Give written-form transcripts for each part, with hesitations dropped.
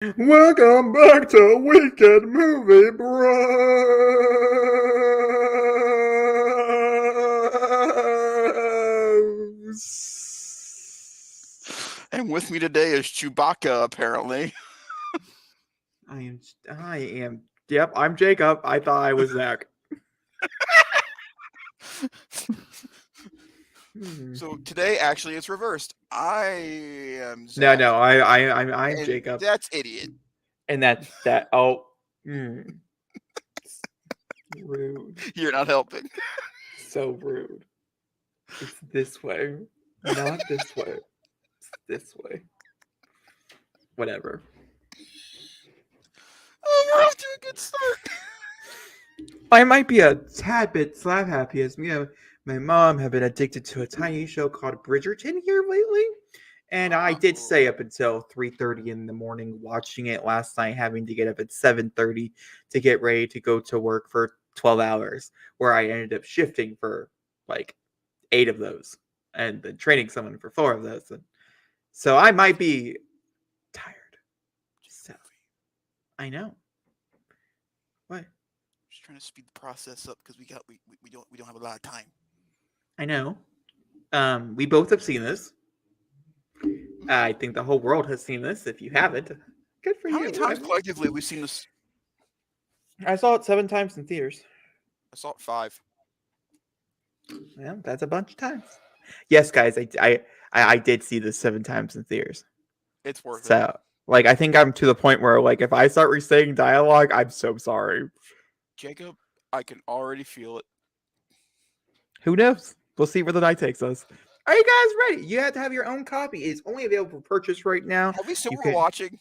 Welcome back to Weekend Movie Bros. And with me today is Chewbacca, apparently. I am. Yep, I'm Jacob. I thought I was Zach. So today, actually, it's reversed. I am No, Zach, no, I'm and Jacob, that's idiot. and that's that. Oh, rude. You're not helping. So rude. It's this way, not this way. It's this way. Whatever. Oh, we're off to a good start. I might be a tad bit slap happy as me and my mom have been addicted to a tiny show called Bridgerton here lately. And I did stay up until 3:30 in the morning watching it last night, having to get up at 7:30 to get ready to go to work for 12 hours, where I ended up shifting for like 8 of those and then training someone for 4 of those. And so I might be tired. So I know. What? Just trying to speed the process up because we don't have a lot of time. I know. We both have seen this. I think the whole world has seen this. If you haven't, good for How you. many times collectively have we seen this? I saw it 7 times in theaters. I saw it 5. Yeah, that's a bunch of times. Yes, guys, I did see this 7 times in theaters. It's worth it. So, like, I think I'm to the point where, like, if I start re-saying dialogue, I'm so sorry. Jacob, I can already feel it. Who knows? We'll see where the night takes us. Are you guys ready? You have to have your own copy. It's only available for purchase right now. Have we said You we're can. watching?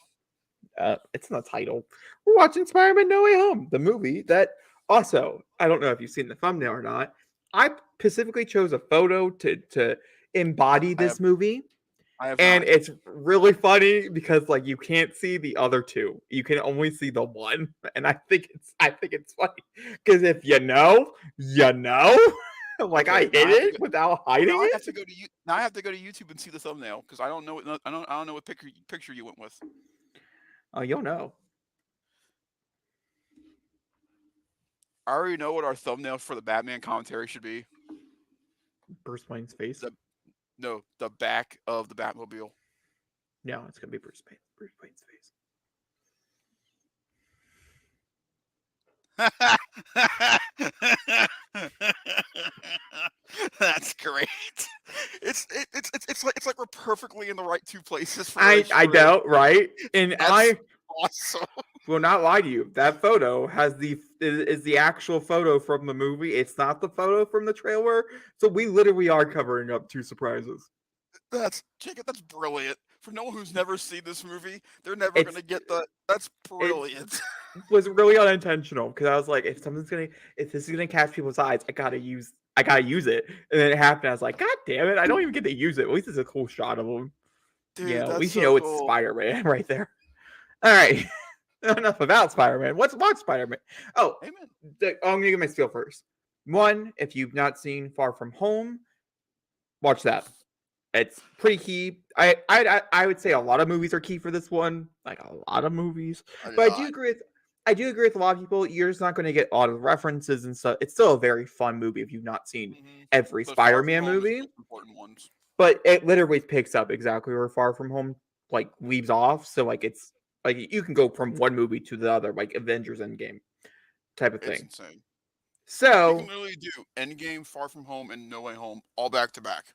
It's in the title. We're watching Spider-Man No Way Home, the movie that also, I don't know if you've seen the thumbnail or not. I specifically chose a photo to embody this movie. I have And not. it's really funny because like you can't see the other two. You can only see the one. And I think it's funny. Because if you know, you know. Like Okay, I hid it without well, hiding now I it. have to go to now I have to go to YouTube and see the thumbnail because I don't know what I don't know what picture you went with. Oh, you'll know. I already know what our thumbnail for the Batman commentary should be. Bruce Wayne's face. The back of the Batmobile. No, it's gonna be Bruce Wayne's face. That's great. It's like we're perfectly in the right two places for I know, right? And That's I awesome. will not lie to you. That photo is the actual photo from the movie. It's not the photo from the trailer. So we literally are covering up 2 surprises. Jacob, that's brilliant. For no one who's never seen this movie, they're never It's gonna get the. That's it brilliant. was really unintentional because I was like, if this is gonna catch people's eyes, I gotta use it. And then it happened. I was like, God damn it! I don't even get to use it. At least it's a cool shot of him. Dude, At that's least you so know it's cool. Spider-Man right there. All right. Enough about Spider-Man. What's about Spider-Man? Oh, Amen. I'm gonna give my spiel first. One, if you've not seen Far From Home, watch that. It's pretty key. I would say a lot of movies are key for this one, like a lot of movies. But I do agree with a lot of people. You're just not going to get a lot of references and stuff. It's still a very fun movie if you've not seen every But Far From Spider-Man Home is the movie. most important ones. But it literally picks up exactly where Far From Home like leaves off. So like it's like you can go from one movie to the other, like Avengers Endgame type of It's thing. insane. You can So literally do Endgame, Far From Home, and No Way Home all back to back.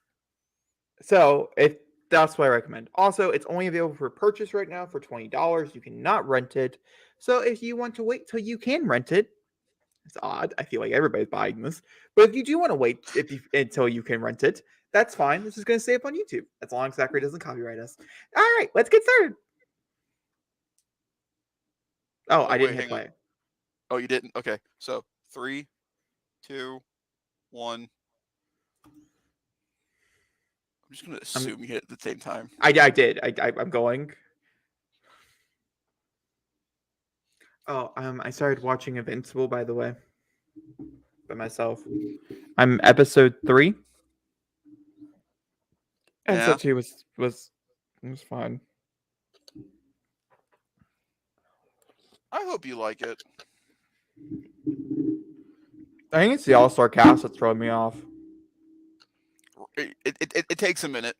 if that's what I recommend. Also, it's only available for purchase right now for $20. You cannot rent it. So if you want to wait till you can rent it, it's odd. I feel like everybody's buying this. But if you do want to wait until you can rent it, that's fine. This is going to stay up on YouTube as long as Zachary doesn't copyright us. All right, let's get started. Oh, Oh I didn't wait, hit hang on. play. Oh, you didn't. Okay, so 3, 2, 1. I'm just gonna assume you hit it at the same time. I did. I'm going. Oh, I started watching Invincible, by the way, by myself. I'm episode 3. Yeah. Episode 2 was fun. I hope you like it. I think it's the all-star cast that's throwing me off. It takes a minute.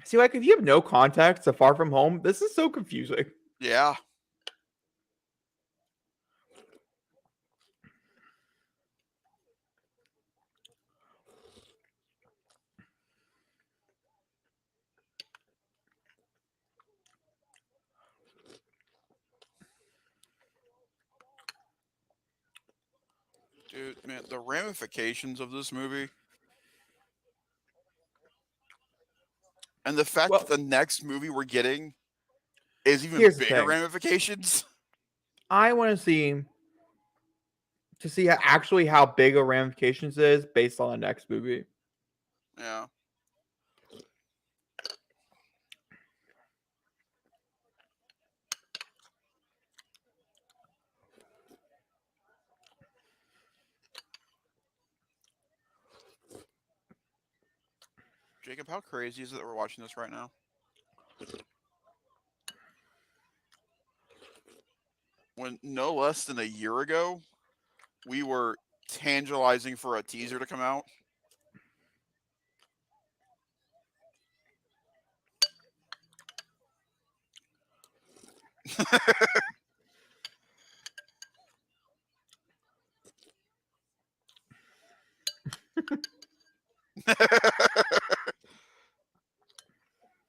See, like, if you have no context to Far From Home, this is so confusing. Yeah. Dude, man, the ramifications of this movie and the fact Well, that the next movie we're getting is even here's the bigger thing. ramifications. I want to see actually how big a ramifications is based on the next movie. Yeah. Jacob, how crazy is it that we're watching this right now? When no less than a year ago, we were tangalizing for a teaser to come out.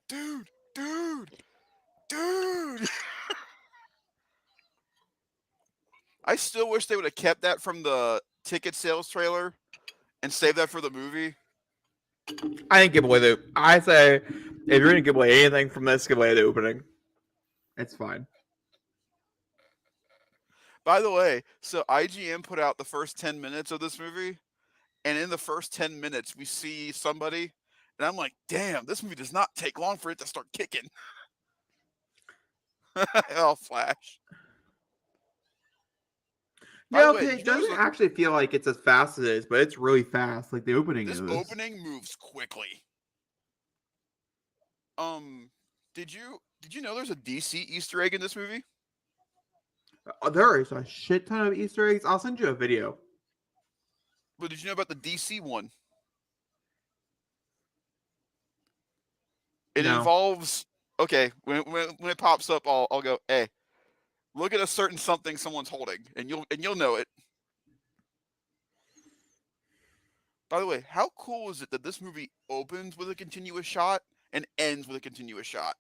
Dude, dude, dude. I still wish they would have kept that from the ticket sales trailer and saved that for the movie. I didn't give away the. I say, if you're gonna give away anything from this, give away the opening. It's fine. By the way, so IGN put out the first 10 minutes of this movie, and in the first 10 minutes, we see somebody, and I'm like, damn, this movie does not take long for it to start kicking. Oh, Flash. By Yeah, the way, okay, did it you know doesn't actually feel like it's as fast as it is, but it's really fast. Like the opening this is. opening moves quickly. Um, did you know there's a DC Easter egg in this movie? There is a shit ton of Easter eggs. I'll send you a video. But did you know about the DC one? It No. involves okay. When it pops up, I'll go. Hey, look at a certain something someone's holding, and you'll know it. By the way, how cool is it that this movie opens with a continuous shot and ends with a continuous shot?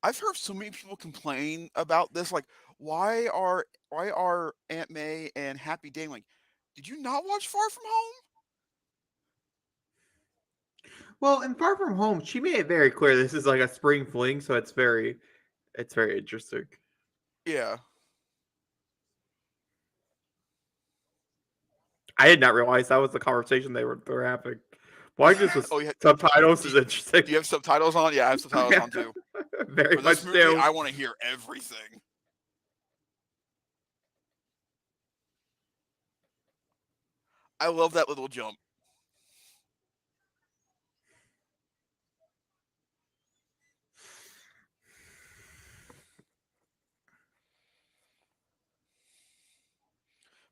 I've heard so many people complain about this. Like, why are Aunt May and Happy Day like? Did you not watch Far From Home? Well, in Far From Home, she made it very clear this is like a spring fling, so it's very interesting. Yeah. I did not realize that was the conversation they were having. Watching this with Oh yeah. subtitles Do is you, interesting. do you have subtitles on? Yeah, I have subtitles on too. Very For this much movie, so. I want to hear everything. I love that little jump.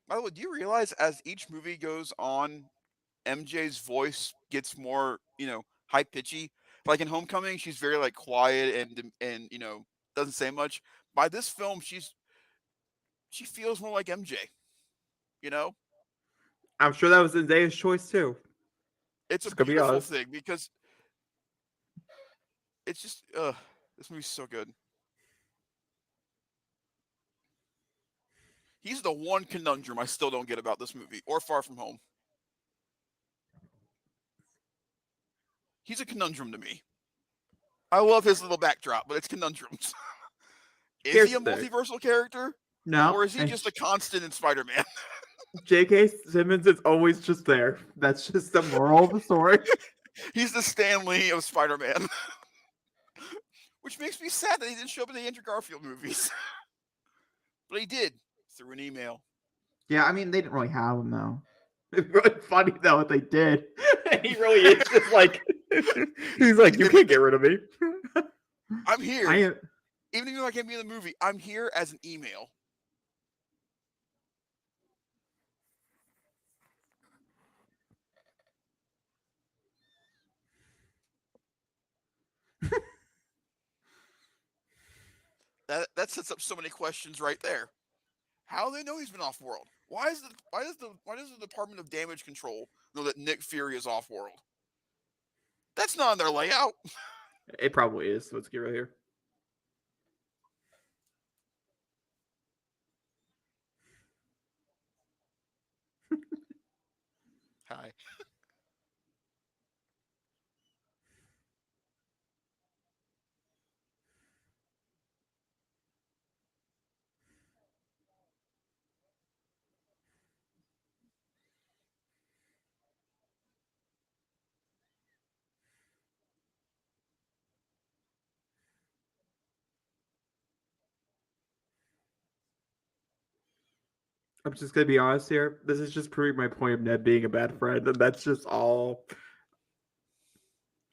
By the way, do you realize as each movie goes on, MJ's voice gets more, high pitchy? Like in Homecoming, she's very like quiet and doesn't say much. By this film, she feels more like MJ. You know, I'm sure that was Zendaya's choice too. it's a Just gonna be beautiful honest. thing because it's just, this movie's so good. He's the one conundrum I still don't get about this movie or Far From Home. He's a conundrum to me. I love his little backdrop, but it's conundrums. Is he Here's a the thing. multiversal character? No, Or is he just a constant in Spider Man? J.K. Simmons is always just there. That's just the moral of the story. He's the Stan Lee of Spider Man. Which makes me sad that he didn't show up in the Andrew Garfield movies. But he did through an email. Yeah, I mean, they didn't really have him, though. It's really funny, though, what they did. He really is just like, he's like, you can't get rid of me. I'm here. I am. Even if I can't be in the movie, I'm here as an email. That sets up so many questions right there. How do they know he's been off world? Why does the Department of Damage Control know that Nick Fury is off world? That's not in their layout. It probably is. Let's get right here. Hi. I'm just gonna be honest here. This is just proving my point of Ned being a bad friend, and that's just all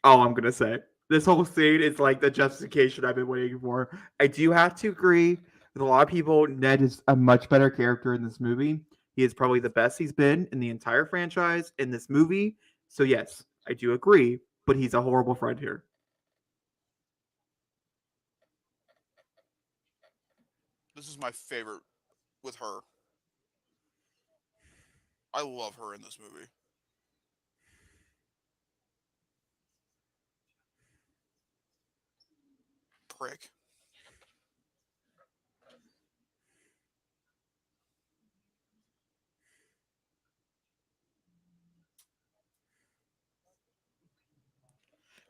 I'm gonna say. This whole scene is like the justification I've been waiting for. I do have to agree with a lot of people. Ned is a much better character in this movie. He is probably the best he's been in the entire franchise in this movie. So yes, I do agree. But he's a horrible friend here. This is my favorite with her. I love her in this movie. Prick.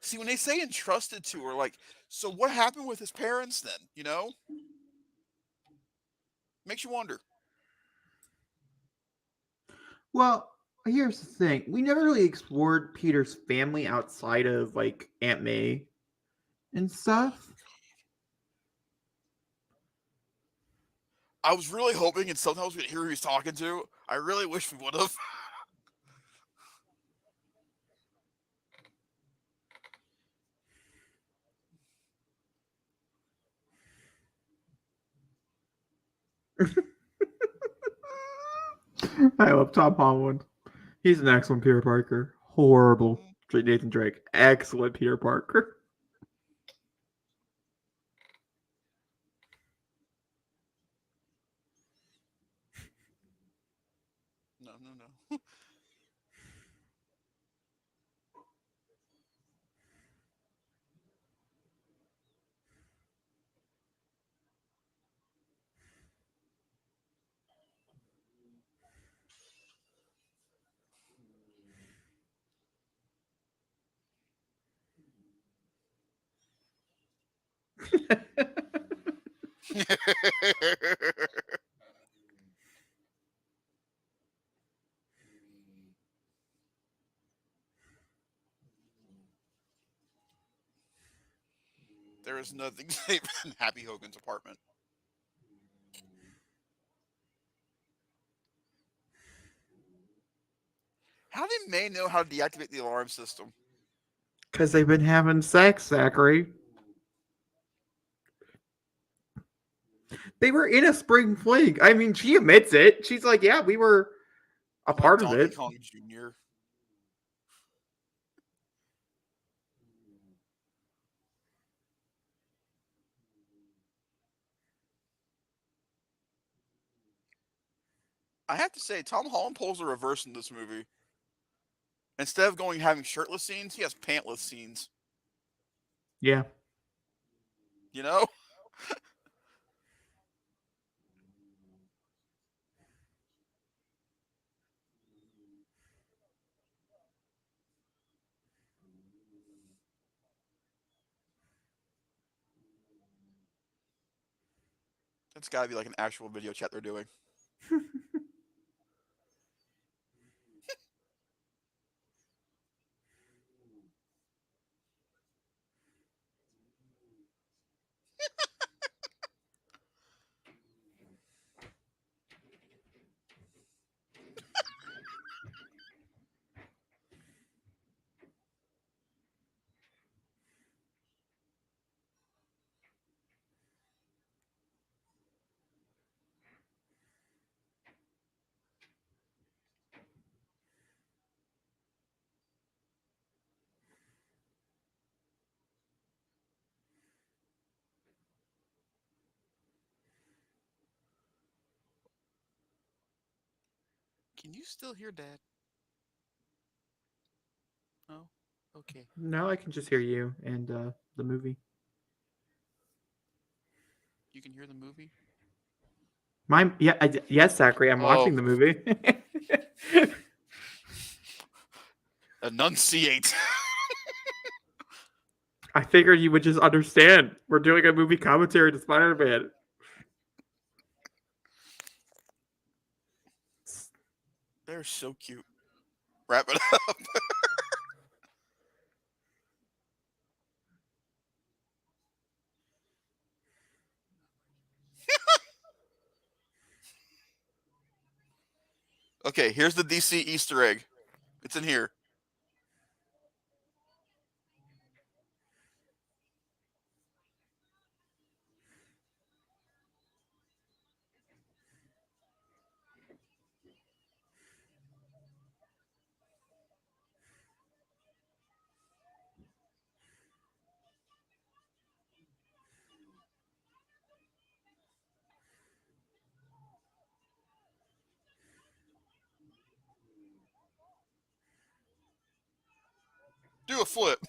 See, when they say entrusted to her, like, so what happened with his parents then? Makes you wonder. Well, here's the thing: we never really explored Peter's family outside of like Aunt May and stuff. I was really hoping, and sometimes we'd hear who he's talking to. I really wish we would have. I love Tom Holland. He's an excellent Peter Parker. Horrible Nathan Drake. Excellent Peter Parker. No, no, no. There is nothing safe in Happy Hogan's apartment. How did May know how to deactivate the alarm system? Because they've been having sex, Zachary. They were in a spring fling. I mean, she admits it. She's like, yeah, we were a Like part of Donkey it. Kong Jr. I have to say, Tom Holland pulls a reverse in this movie. Instead of going having shirtless scenes, he has pantless scenes. Yeah. You know? That's got to be like an actual video chat they're doing. Can you still hear Dad? No. Okay. Now I can just hear you and the movie. You can hear the movie. Yes, Zachary, I'm Oh, watching the movie. enunciate. I figured you would just understand. We're doing a movie commentary to Spider-Man. They're so cute. Wrap it up. Okay, here's the DC Easter egg. It's in here. Do a flip.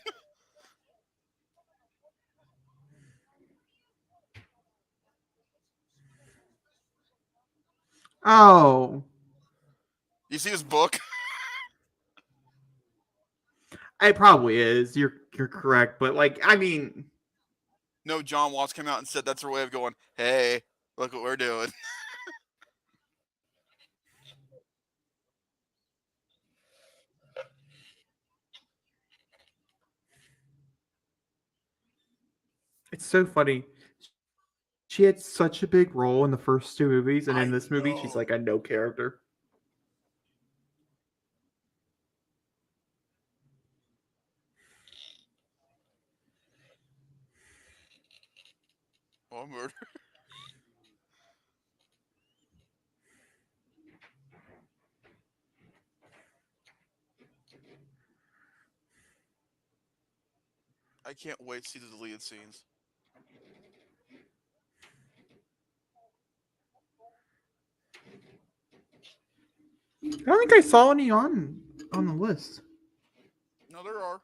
Oh, You see his book? it probably is. You're correct, but like, I mean, No, John Watts came out and said that's her way of going, hey, look what we're doing. it's so funny. She had such a big role in the first two movies, and in I this movie, she's know. like a no character. Oh, murder. I can't wait to see the deleted scenes. I don't think I saw any on the list. No, there are.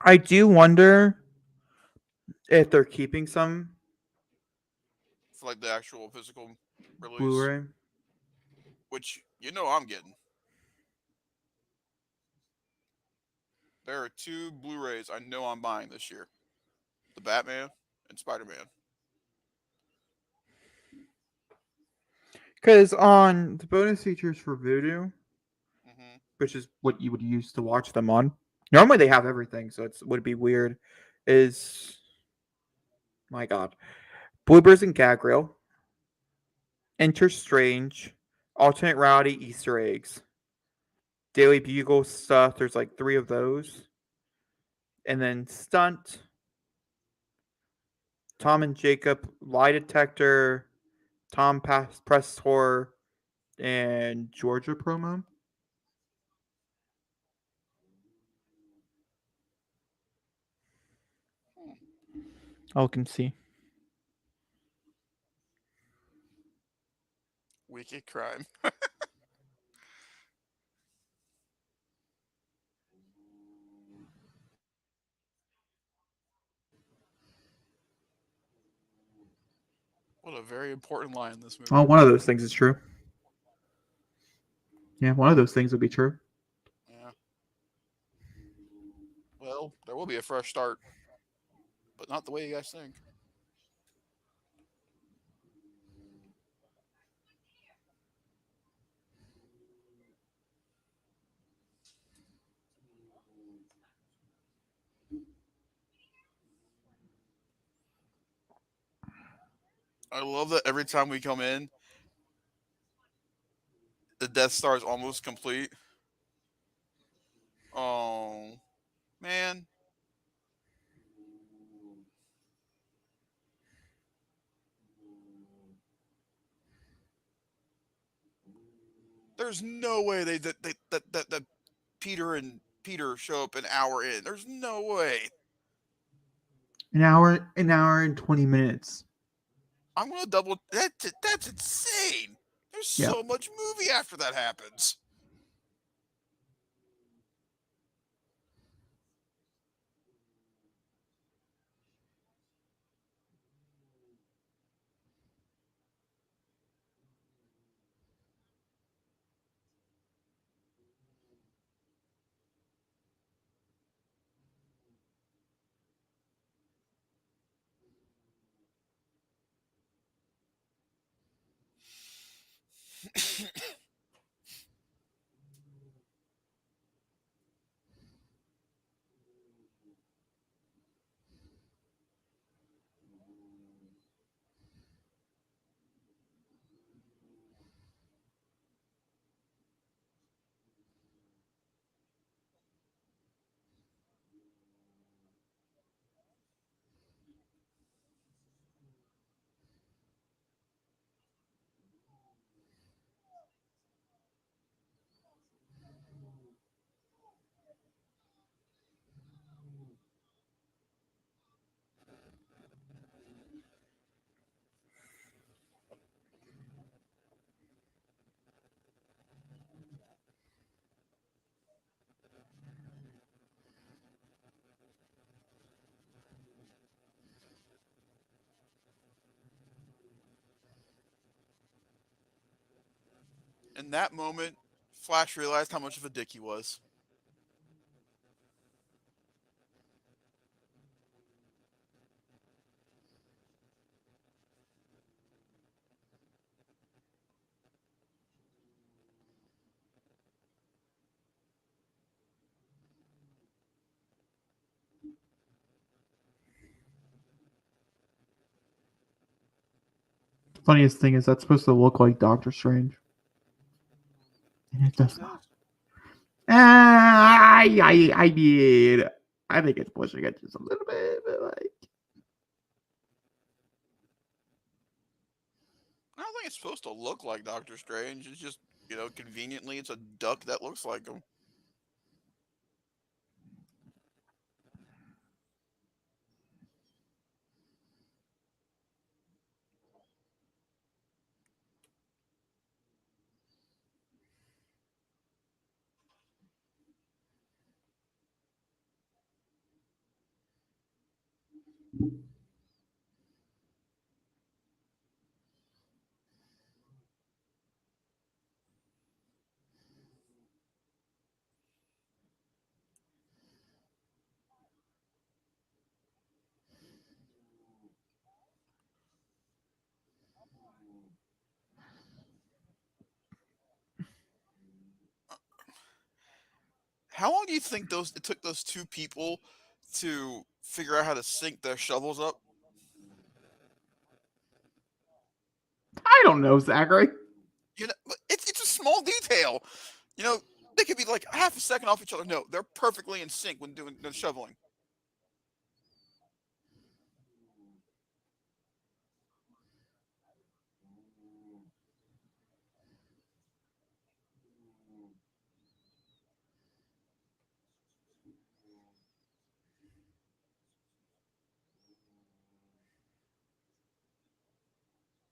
I do wonder if they're keeping some For like the actual physical release, Blu-ray. which I'm getting. There are two Blu-rays I know I'm buying this year: the Batman and Spider-Man. Because on the bonus features for Voodoo, Mm-hmm. which is what you would use to watch them on, normally they have everything, so it would be weird. Is my God, Bloopers and Gag Reel, Enter Strange, Alternate Reality Easter eggs, Daily Bugle stuff. There's like three of those, and then Stunt, Tom and Jacob, Lie Detector, Tom Press Tour, and Georgia promo. Oh, can see. Wicked Crime. What a very important line in this Oh, movie. one of those things is true. Yeah, one of those things would be true. Yeah. Well, there will be a fresh start, but not the way you guys think. I love that every time we come in, the Death Star is almost complete. Oh man, there's no way that Peter and Peter show up an hour in. There's no way. An hour and 20 minutes. I'm gonna double. That's insane. There's Yeah. so much movie after that happens. In that moment, Flash realized how much of a dick he was. Funniest thing is that's supposed to look like Doctor Strange, and Of it course does it not. is. I mean, I think it's pushing it just a little bit, but like, I don't think it's supposed to look like Doctor Strange. It's just, conveniently, it's a duck that looks like him. How long do you think it took those two people to figure out how to sync their shovels up? I don't know, Zachary. It's a small detail. You know, they could be like half a second off each other. No, they're perfectly in sync when doing the shoveling.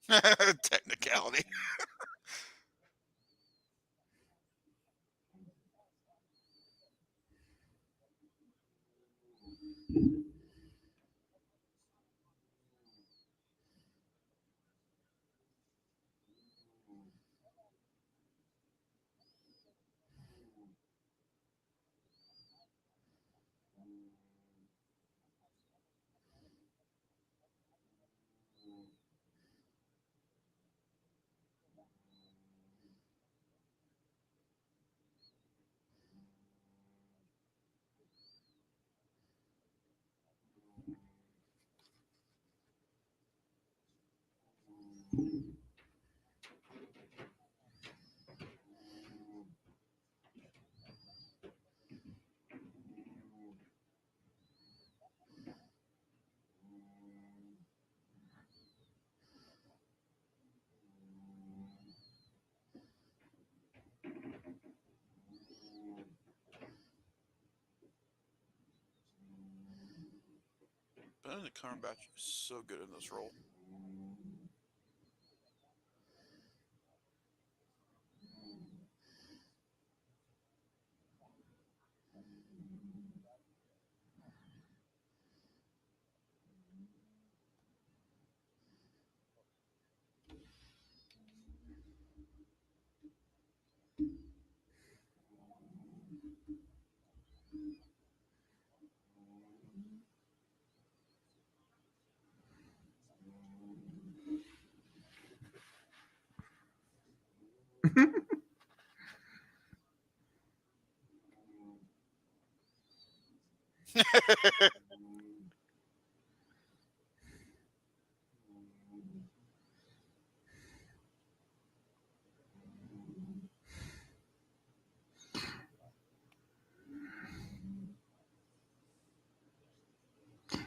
Technicality. Benedict Cumberbatch is so good in this role.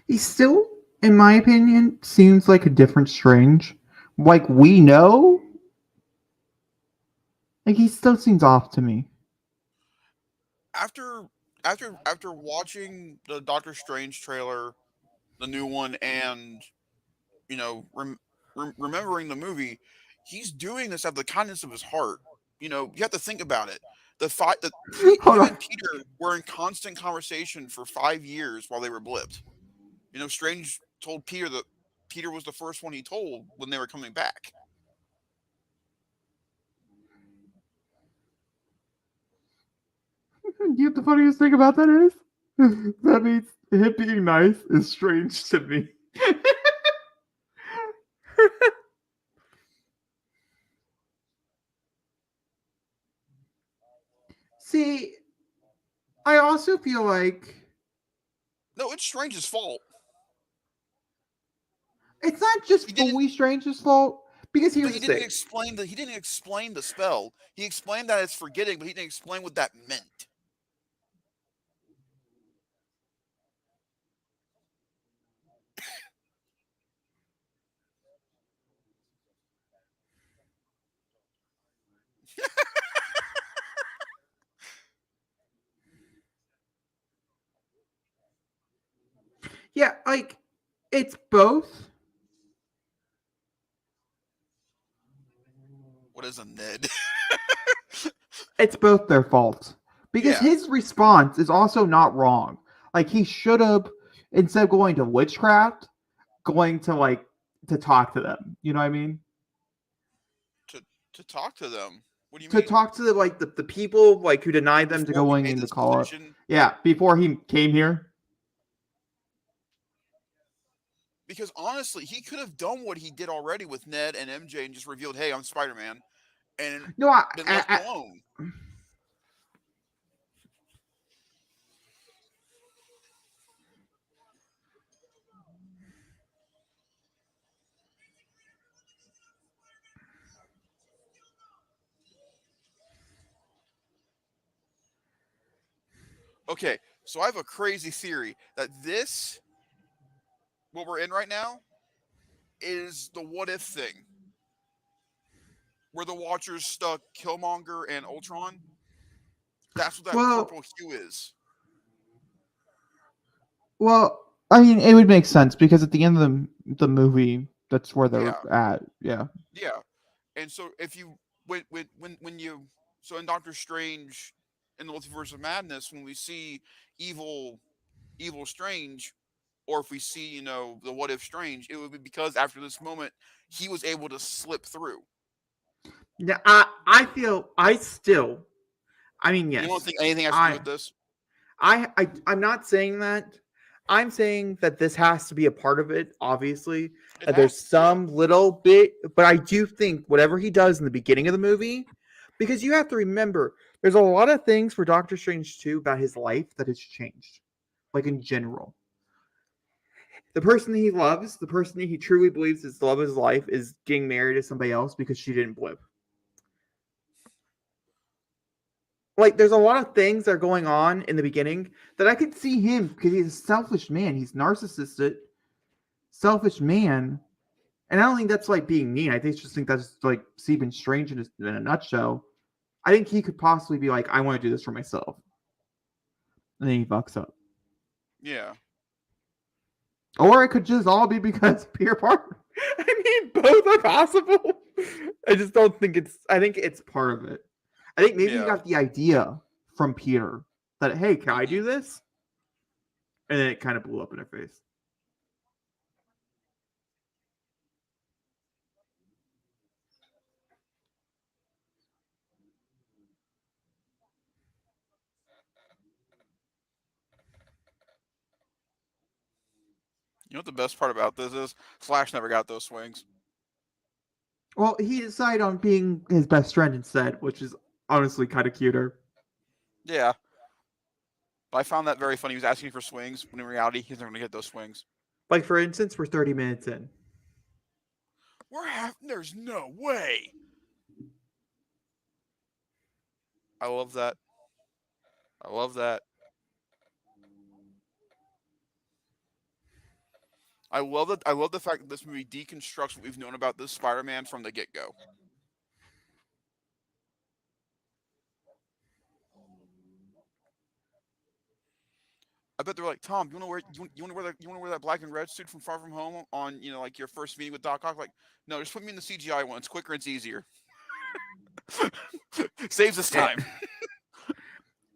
He still, in my opinion, seems like a different Strange. Like we know, like he still seems off to me. after after watching the Doctor Strange trailer, the new one, and remembering the movie, he's doing this out of the kindness of his heart. You have to think about it. The fact that Hold him on. and Peter were in constant conversation for 5 years while they were blipped. Strange told Peter that Peter was the first one he told when they were coming back. You know what the funniest thing about that is? That means him being nice is strange to me. See, I also feel like No, it's Strange's fault. it's not just He didn't, fully Strange's fault. Because but here's the thing. he didn't explain the spell. He explained that it's forgetting, but he didn't explain what that meant. Yeah, like it's both. What is a Ned? It's both their fault. Because Yeah, his response is also not wrong. Like he should have, instead of going to witchcraft, going to like to talk to them. You know what I mean? to to talk to them. What do you To mean? talk to the people like who denied them to Before he going made into this college. decision, Yeah, before he came here. because honestly, he could have done what he did already with Ned and MJ and just revealed, "Hey, I'm Spider-Man," and No, been left alone. Okay, so I have a crazy theory that this, what we're in right now, is the what if thing, where the Watchers stuck Killmonger and Ultron. That's what that well, purple hue is. well, I mean, it would make sense because at the end of the movie, that's where they're Yeah, at. Yeah. yeah. And so if you when you so in Doctor Strange in the Multiverse of Madness, when we see evil evil Strange, or if we see the what if Strange, it would be because after this moment he was able to slip through. Yeah, I feel I still. I mean, You don't yes, think anything has to do I with this? I'm not saying that. I'm saying that this has to be a part of it. Obviously, It there's has to. Yeah. some little bit, but I do think whatever he does in the beginning of the movie, because you have to remember, there's a lot of things for Doctor Strange too about his life that has changed, like in general. The person he loves, the person he truly believes is the love of his life, is getting married to somebody else because she didn't blip. Like there's a lot of things that are going on in the beginning that I could see him because he's a selfish man. He's narcissistic, selfish man, and I don't think that's like being mean. I think just think that's like Stephen Strange in a nutshell. I think he could possibly be like, I want to do this for myself, and then he fucks up. Yeah. Or it could just all be because of Peter Parker. I mean, both are possible. I just don't think it's. I think it's part of it. I think maybe he Yeah. got the idea from Peter that, hey, can I do this? And then it kind of blew up in her face. You know what the best part about this is? Flash never got those swings. Well, he decided on being his best friend instead, which is honestly kind of cuter. Yeah. But I found that very funny. He was asking for swings, when in reality, he's never going to get those swings. Like, for instance, we're 30 minutes in. There's no way. I love that. I love that. I love that. I love the fact that this movie deconstructs what we've known about this Spider-Man from the get-go. I bet they're like, Tom, you want to wear that black and red suit from Far From Home on like your first meeting with Doc Ock? Like, no, just put me in the CGI one. It's quicker. It's easier. Saves us And, time.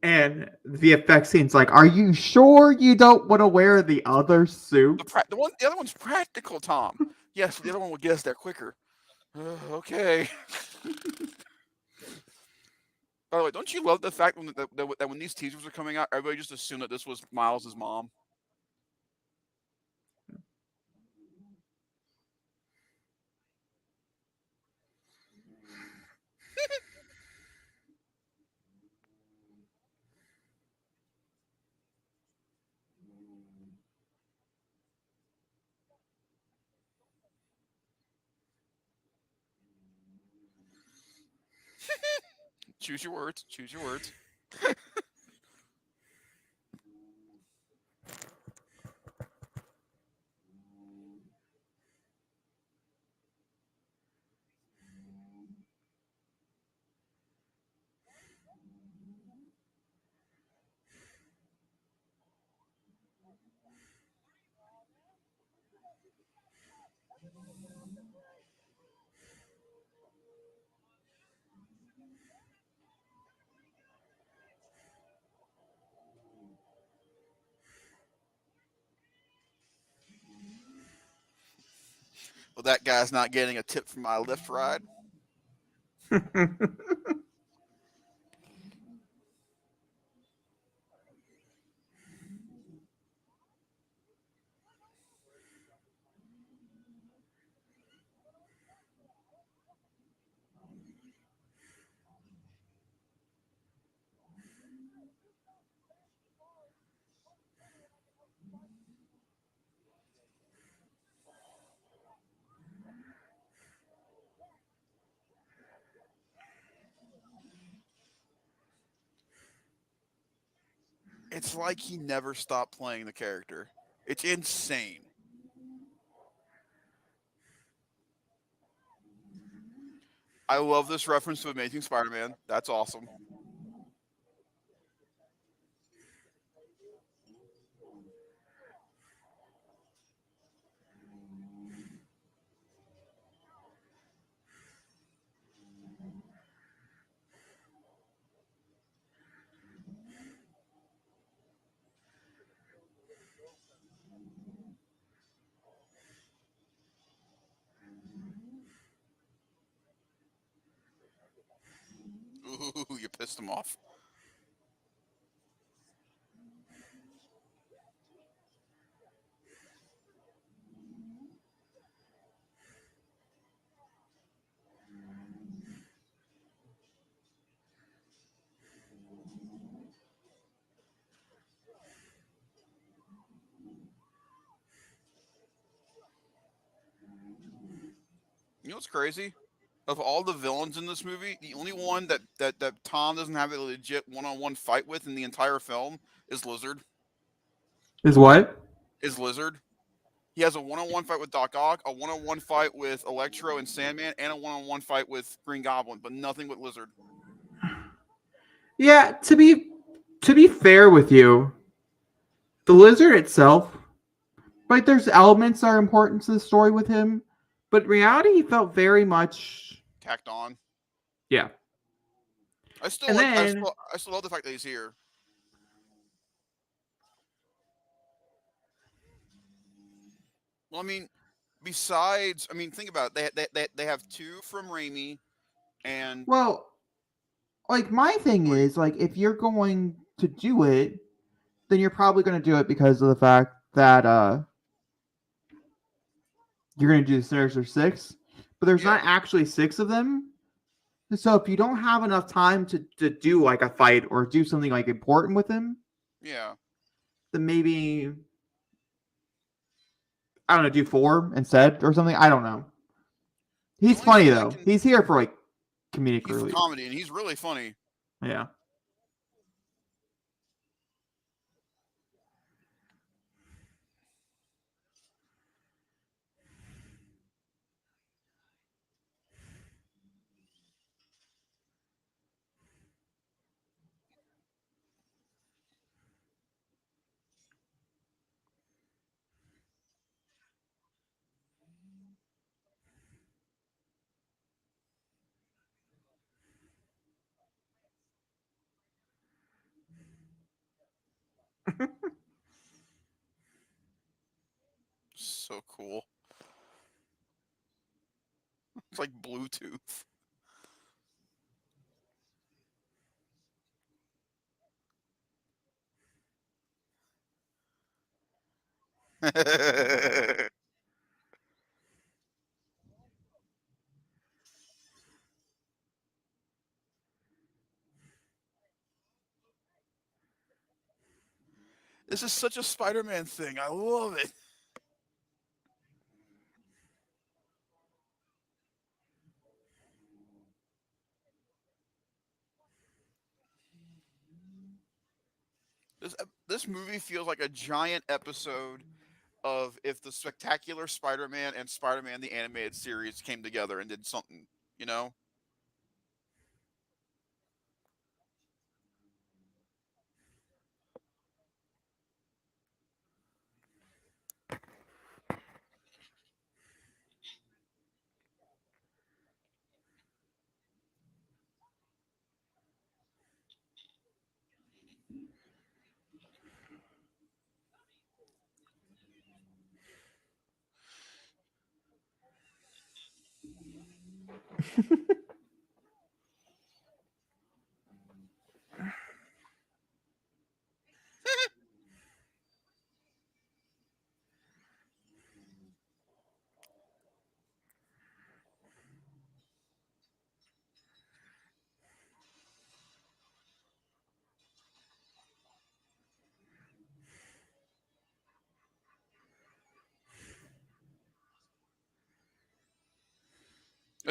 and the effect scene's like, are you sure you don't want to wear the other suit? The other one's practical, Tom. Yes, the other one will get us there quicker. Okay. By the way, don't you love the fact that when these teasers were coming out, everybody just assumed that this was Miles' mom? Choose your words. Choose your words. Well, that guy's not getting a tip from my Lyft ride. It's like he never stopped playing the character. It's insane. I love this reference to Amazing Spider-Man. That's awesome. Ooh, you pissed him off. You know what's crazy? Of all the villains in this movie, the only one that Tom doesn't have a legit one-on-one fight with in the entire film is Lizard. Is what? Is Lizard. He has a one-on-one fight with Doc Ock, a one-on-one fight with Electro and Sandman, and a one-on-one fight with Green Goblin, but nothing with Lizard. Yeah, to be fair with you, the lizard itself But there's elements that are important to the story with him. But in reality, he felt very much, Tacked on. yeah. I still And like. then, I still love the fact that he's here. Well, I mean, besides, I mean, think about it. They have two from Raimi and well, like my thing three. is like if you're going to do it, then you're probably going to do it because of the fact that you're going to do the Sinister Six, but there's Yeah, not actually six of them. So if you don't have enough time to do like a fight or do something like important with him, yeah. then maybe I don't know, do four instead or something. I don't know. The He's only funny scene I though. can. He's here for like comedic He's for relief. comedy, and he's really funny. Yeah. So cool. It's like Bluetooth. This is such a Spider-Man thing. I love it. This movie feels like a giant episode of if the Spectacular Spider-Man and Spider-Man the Animated Series came together and did something, you know?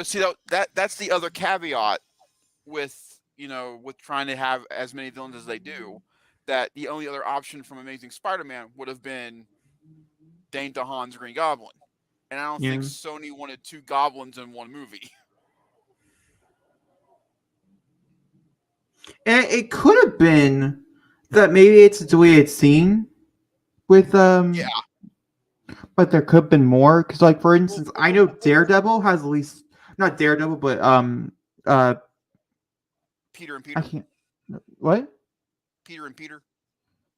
See that's the other caveat with with trying to have as many villains as they do. That the only other option from Amazing Spider-Man would have been Dane DeHaan's Green Goblin, and I don't think Yeah. Sony wanted two goblins in one movie. And it could have been that maybe it's a deleted scene with Yeah, but there could have been more because like for well, instance I know Daredevil has at least not Daredevil but uh Peter and I Peter, can't what Peter and Peter.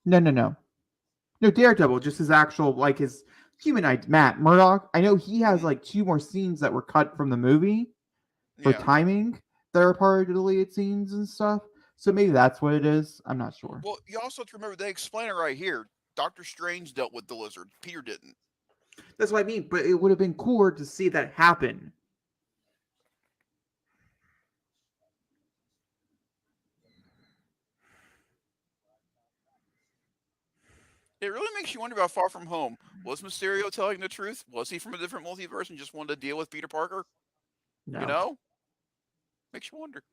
no Daredevil just his actual like his humanized Matt Murdock. I know he has Hmm. like two more scenes that were cut from the movie for Yeah. timing that are part of the deleted scenes and stuff, so maybe that's what it is. I'm not sure. Well, you also have to remember they explain it right here. Doctor Strange dealt with the lizard. Peter didn't. That's what I mean, but it would have been cooler to see that happen. It really makes you wonder about Far From Home. Was Mysterio telling the truth? Was he from a different multiverse and just wanted to deal with Peter Parker? You No. know, makes you wonder.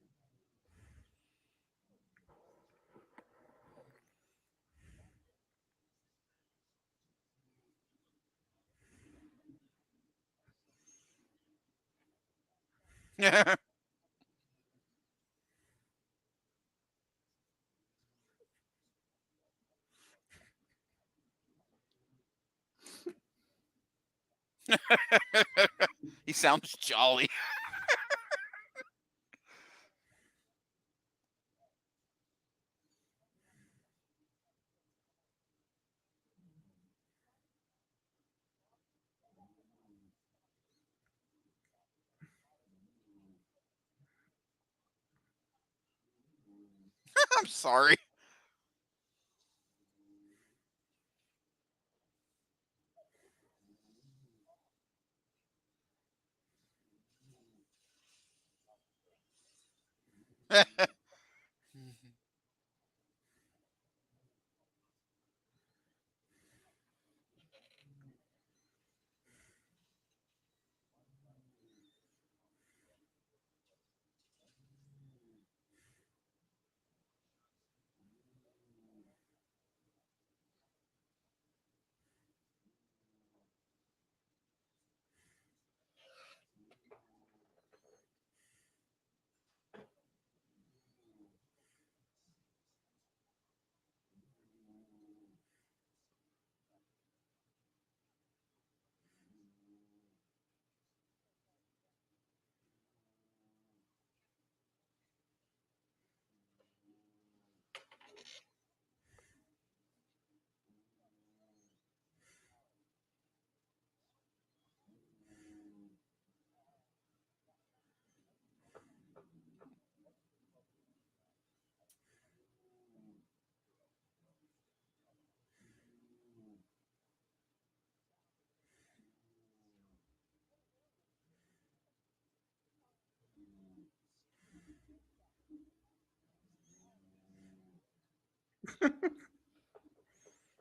He sounds jolly. I'm sorry.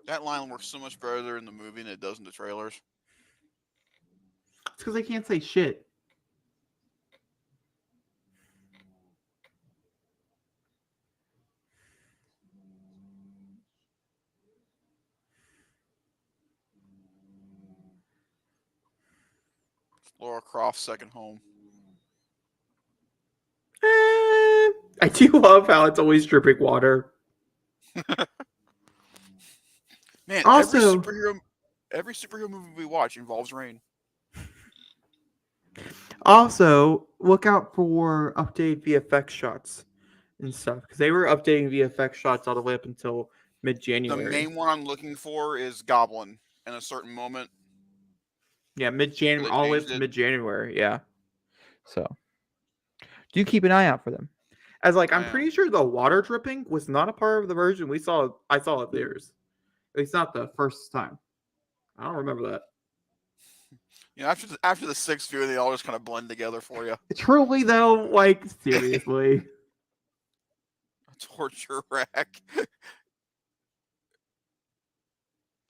That line works so much better in the movie than it does in the trailers. It's because they can't say shit. Laura Croft's second home. I do love how it's always dripping water. Man, Also, every superhero movie we watch involves rain. look out for updated VFX shots and stuff because they were updating VFX shots all the way up until mid The January. main one I'm looking for is Goblin in a certain moment Yeah, mid where January, they all the way up changed to it. mid January. Yeah. So do keep an eye out for them. As like, I I'm am. pretty sure the water dripping was not a part of the version we saw. I saw it theirs. At least not the first time. I don't remember that. You know, after the sixth view, they all just kind of blend together for you. Truly though, like seriously. A torture rack, but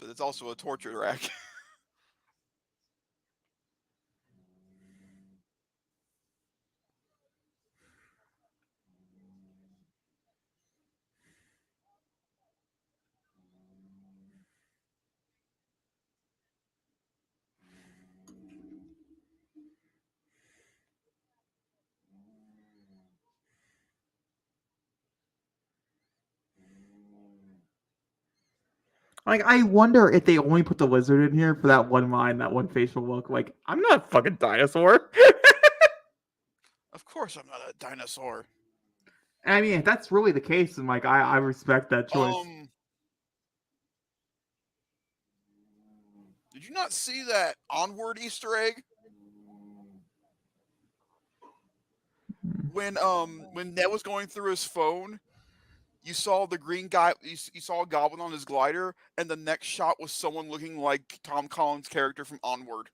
it's also a torture rack. Like, I wonder if they only put the lizard in here for that one line, that one facial look. Like, I'm not a fucking dinosaur. Of course, I'm not a dinosaur. I mean, if that's really the case, then like, I respect that choice. Um, did you not see that Onward Easter egg when Ned was going through his phone? You saw the green guy. You saw a goblin on his glider, and the next shot was someone looking like Tom Collins' character from Onward.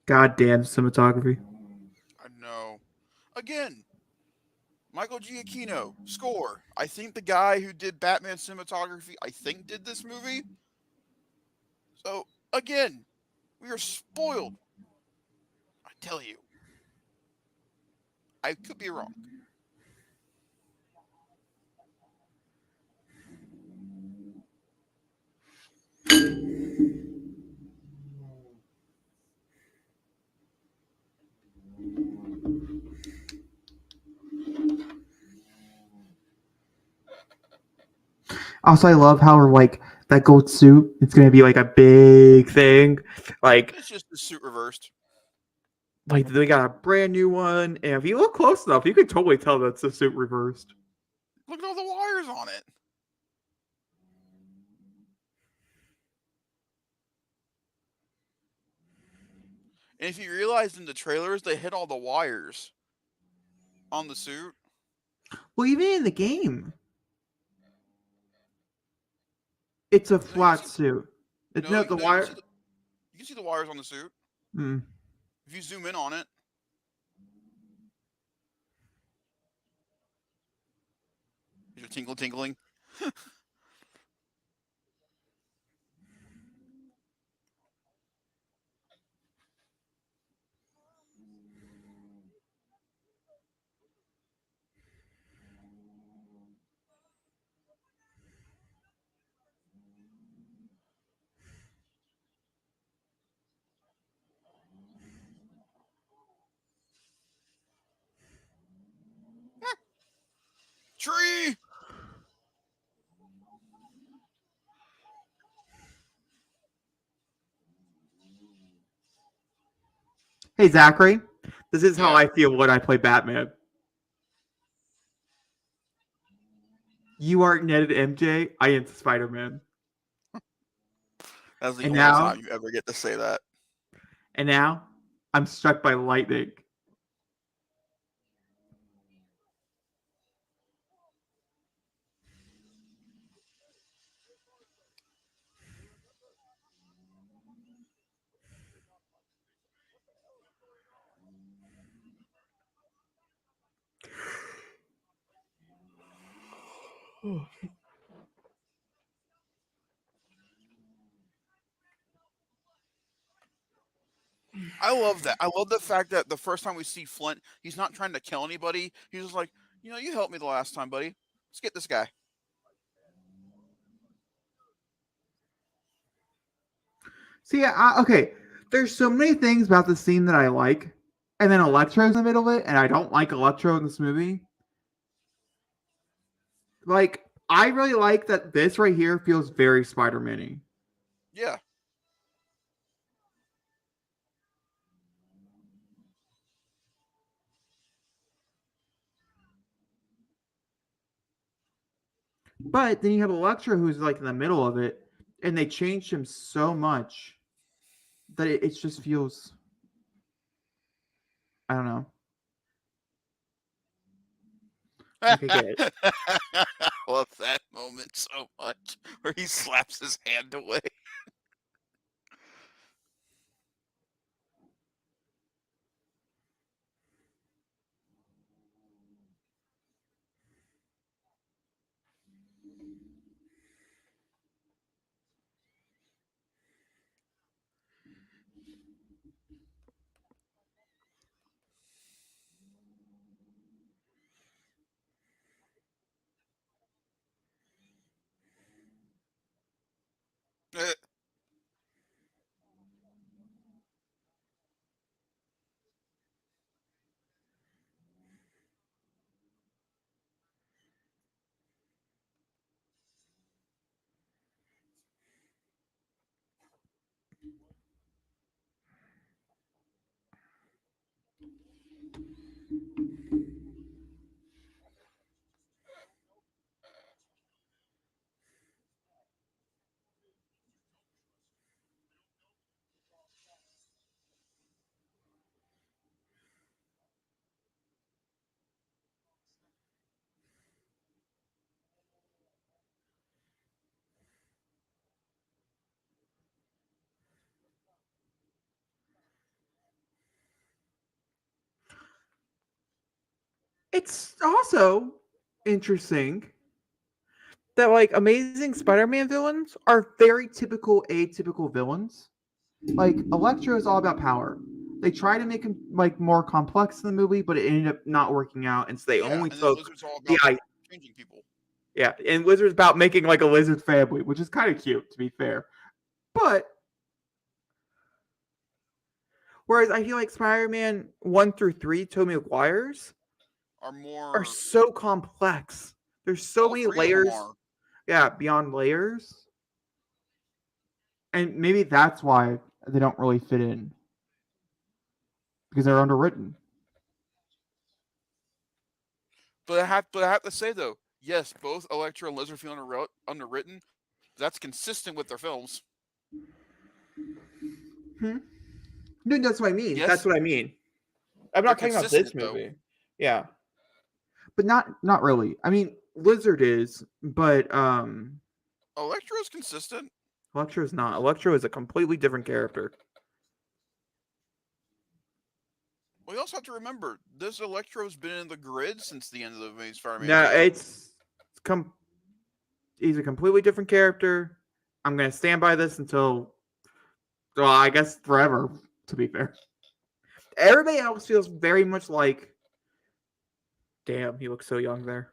Goddamn cinematography. I know. Again, Michael Giacchino score. I think the guy who did Batman cinematography, I think, did this movie. So again, we are spoiled. I tell you, I could be wrong. Also, I love how like that gold suit. It's gonna be like a big thing. Like It's just the suit reversed. like they got a brand new one, and if you look close enough, you can totally tell that's the suit reversed. Look at all the wires on it. And if you realize in the trailers, they hit all the wires on the suit. Well, even in the game, it's a No, you can flat see. suit. It, No, no, the no, you can see wire. the. You can see the wires on the suit. Hmm. If you zoom in on it, you're tinkle tinkling. Tree. Hey Zachary, this is how Yeah, I feel when I play Batman. You aren't netted MJ. I am Spider Man. that's the And only time now, you ever get to say that. and now, I'm struck by lightning. I love that. I love the fact that the first time we see Flint, he's not trying to kill anybody. He's just like, you helped me the last time, buddy. Let's get this guy. See, okay. There's so many things about the scene that I like, and then Electro's in the middle of it, and I don't like Electro in this movie. Like, I really like that this right here feels very Spider-Man-y. Yeah. But then you have Electro who's like in the middle of it, and they changed him so much that it just feels. I don't know. Like I get it. I love that moment so much where he slaps his hand away. It's also interesting that like Amazing Spider-Man villains are very typical atypical villains. Like Electro is all about power. They try to make him like more complex in the movie, but it ended up not working out, and so they Yeah, only and then took Lizard's all the about I. changing people. Yeah, and Lizard's about making like a lizard family, which is kind of cute to be fair. But whereas I feel like Spider-Man 1 through 3, Tobey Maguire's, Are are more. so complex. There's so All many three of them layers. are. Yeah, beyond layers. And maybe that's why they don't really fit in because they're underwritten. But I have to say though, yes, both Electro and Lizard feel underwritten. That's consistent with their films. Hmm? No, that's what I mean. That's Yes, what I mean. I'm they're not talking about this consistent though. movie. Yeah, but not really. I mean, Lizard is, but Electro's consistent. Electro is not. Electro is a completely different character. We also have to remember this Electro's been in the grid since the end of the Amazing Spider-Man No, 2. com- he's a completely different character. I'm gonna stand by this until, well, I guess forever. To be fair, everybody else feels very much like, damn, he looks so young there.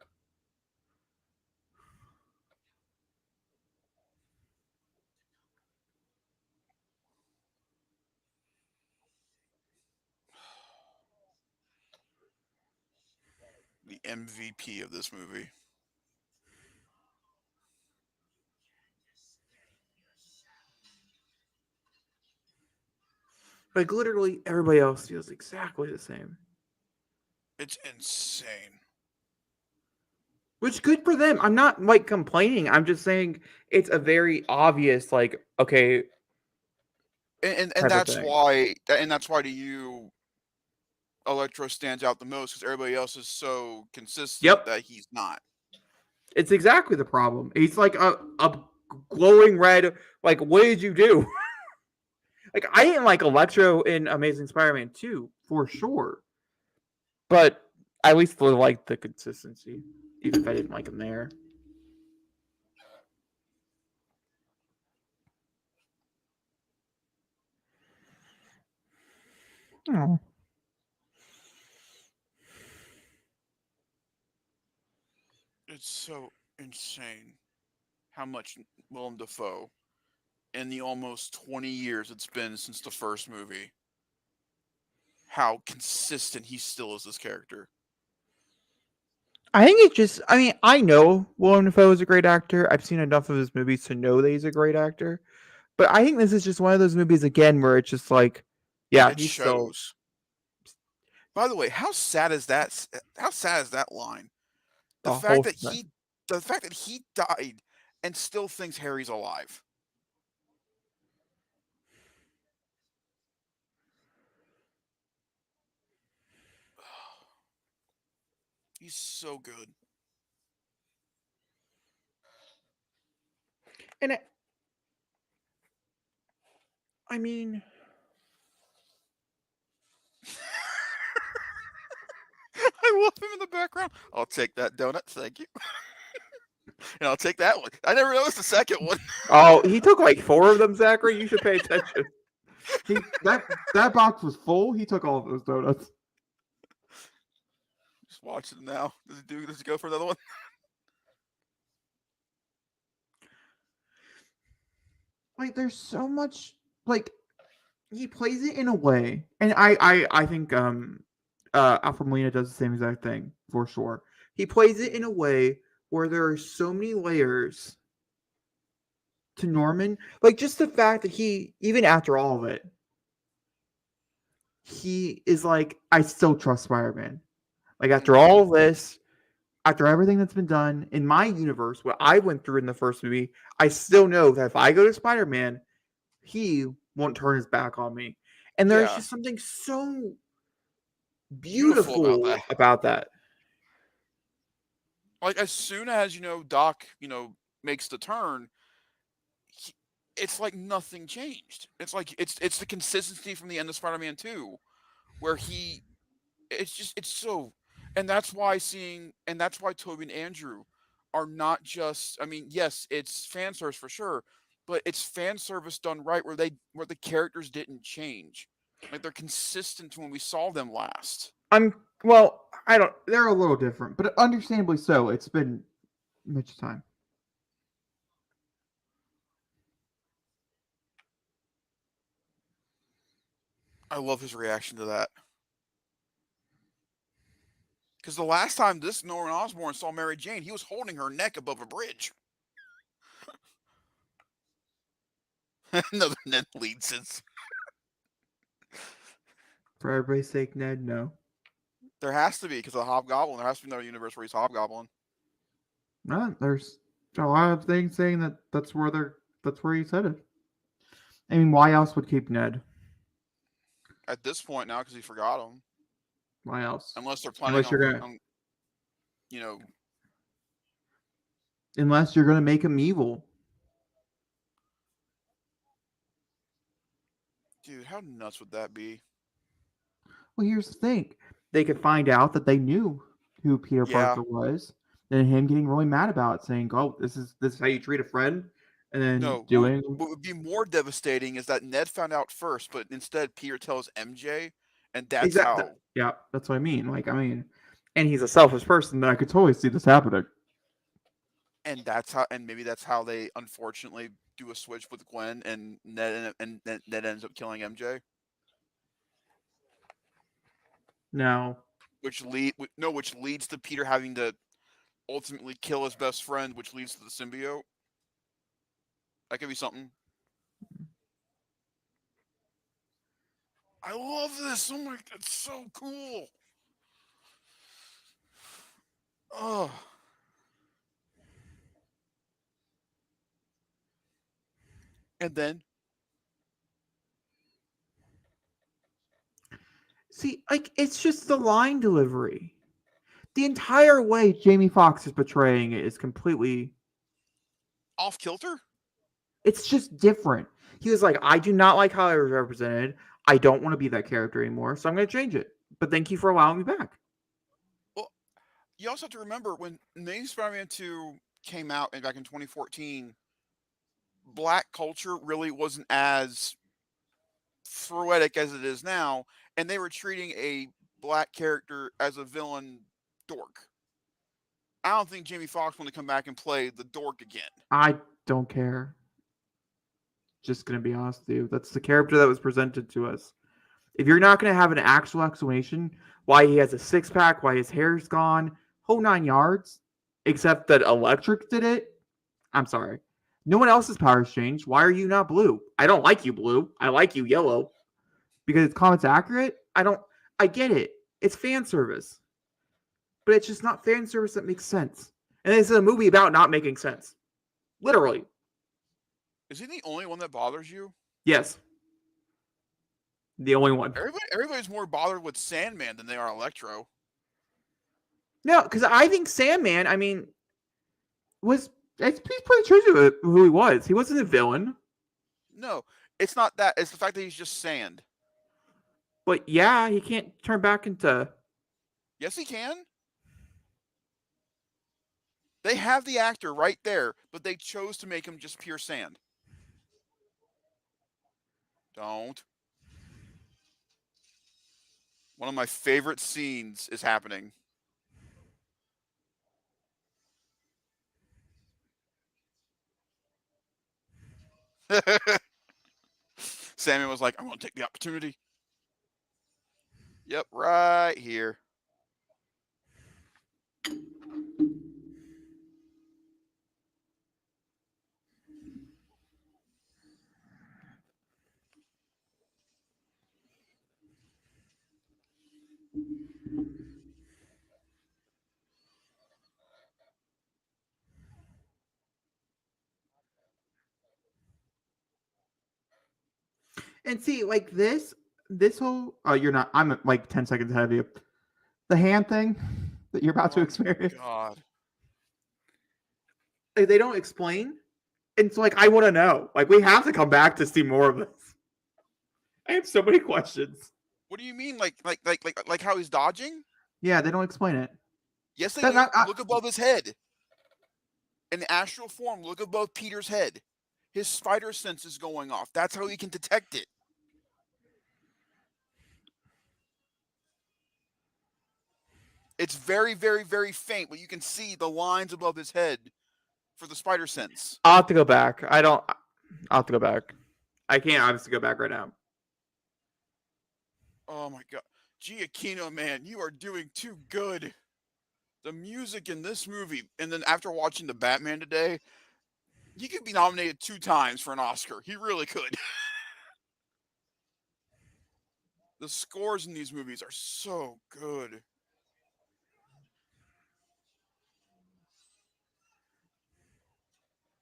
The MVP of this movie. Like literally, everybody else feels exactly the same. It's insane. Which good for them. I'm not like complaining. I'm just saying it's a very obvious, like, okay, And type of that's thing. why to you Electro stands out the most because everybody else is so consistent Yep. that he's not. It's exactly the problem. He's like a glowing red, like, what did you do? Like, I didn't like Electro in Amazing Spider-Man 2, for sure. But I at least liked the consistency, even if I didn't like him there. Oh. It's so insane how much Willem Dafoe in the almost 20 years it's been since the first movie, how consistent he still is this character. I think it just, I mean, I know Willem Dafoe is a great actor. I've seen enough of his movies to know that he's a great actor. But I think this is just one of those movies again where it's just like, yeah, It he's still shows. By the way, how sad is that? How sad is that line? The the fact whole that thing. he died and still thinks Harry's alive. He's so good. And I mean, I love him in the background. I'll take that donut, thank you. And I'll take that one. I never noticed the second one. oh, he took like 4 of them, Zachary. You should pay attention. He that box was full. He took all of those donuts. Just watch it now. Does he go for another one? Like, there's so much, like, he plays it in a way, and I think Alfred Molina does the same exact thing for sure. He plays it in a way where there are so many layers to Norman. Like, just the fact that he, even after all of it, he is like, I still trust Spider-Man. Like, after Mm-hmm. all of this, after everything that's been done in my universe, what I went through in the first movie, I still know that if I go to Spider-Man, he won't turn his back on me. And there's Yeah. just something so Beautiful about beautiful that. about that. Like as soon as Doc makes the turn, he, it's like nothing changed. It's like it's the consistency from the end of Spider-Man 2, where he it's just it's so And that's why Toby and Andrew are not just. I mean, yes, it's fan service for sure, but it's fan service done right, where the characters didn't change, like they're consistent to when we saw them last. Well, I don't. They're a little different, but understandably so. It's been much time. I love his reaction to that. Because the last time this Norman Osborn saw Mary Jane, he was holding her neck above a bridge. Another Ned Leeds. For everybody's sake, Ned, no. There has to be, because of Hobgoblin. There has to be another universe where he's Hobgoblin. There's a lot of things saying that's where he's headed. I mean, why else would keep Ned? At this point now, because he forgot him. Why else? Unless they're planning on, unless you're gonna make him evil. Dude, how nuts would that be? Well, here's the thing: they could find out that they knew who Peter Parker was, and him getting really mad about it, saying, "Oh, this is how you treat a friend," and then what would be more devastating is that Ned found out first, but instead Peter tells MJ, and that's how. Yeah, that's what I mean. And he's a selfish person. That I could totally see this happening. And maybe that's how they unfortunately do a switch with Gwen, and Ned ends up killing MJ. No. Which leads to Peter having to ultimately kill his best friend, which leads to the symbiote. That could be something. I love this. Oh my, it's so cool. Oh. And then see, it's just the line delivery. The entire way Jamie Foxx is portraying it is completely off kilter. It's just different. He was like, I do not like how I was represented. I don't want to be that character anymore, so I'm going to change it. But thank you for allowing me back. Well, you also have to remember when Amazing Spider-Man 2 came out back in 2014, Black culture really wasn't as frenetic as it is now, and they were treating a Black character as a villain dork. I don't think Jamie Foxx wanted to come back and play the dork again. I don't care. Just going to be honest with you. That's the character that was presented to us. If you're not going to have an actual explanation why he has a six-pack, why his hair's gone, whole 9 yards, except that Electric did it, I'm sorry. No one else's powers changed. Why are you not blue? I don't like you blue. I like you yellow. Because it's comics accurate? I get it. It's fan service. But it's just not fan service that makes sense. And this is a movie about not making sense. Literally. Is he the only one that bothers you? Yes. The only one. Everybody's more bothered with Sandman than they are Electro. No, because I think Sandman, he's pretty true to who he was. He wasn't a villain. No, it's not that. It's the fact that he's just sand. But yeah, he can't turn back into... Yes, he can. They have the actor right there, but they chose to make him just pure sand. Don't. One of my favorite scenes is happening. Sammy was like, I'm going to take the opportunity. Yep, right here. And see, like this whole... Oh, you're not... I'm like 10 seconds ahead of you. The hand thing that you're about to experience. God. They don't explain. And it's like, I want to know. Like, we have to come back to see more of this. I have so many questions. What do you mean? Like how he's dodging? Yeah, they don't explain it. Yes, they That do. not, I, Look above his head. In astral form, look above Peter's head. His spider sense is going off. That's how he can detect it. It's very, very, very faint, but you can see the lines above his head for the spider sense. I'll have to go back. I don't. I'll have to go back. I can't obviously go back right now. Oh my god. Giacchino, man, you are doing too good. The music in this movie, and then after watching The Batman today, he could be nominated 2 times for an Oscar. He really could. The scores in these movies are so good.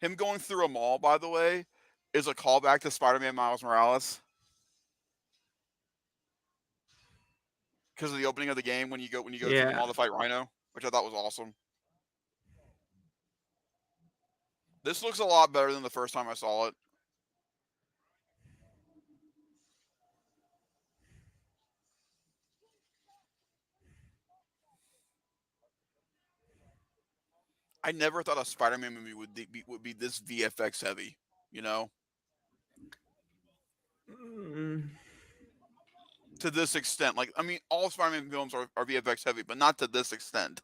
Him going through a mall, by the way, is a callback to Spider-Man Miles Morales. Because of the opening of the game when you go through the Yeah. mall to fight Rhino, which I thought was awesome. This looks a lot better than the first time I saw it. I never thought a Spider-Man movie would be this VFX heavy, you know, Mm. to this extent. Like, I mean, all Spider-Man films are VFX heavy, but not to this extent.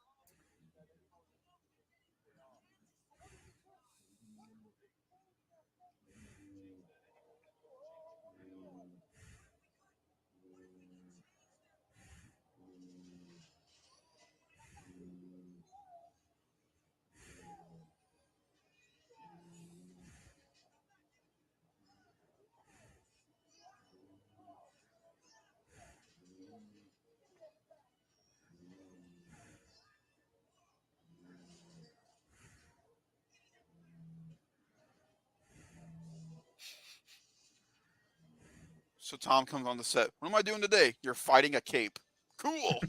So Tom comes on the set. What am I doing today? You're fighting a cape. Cool.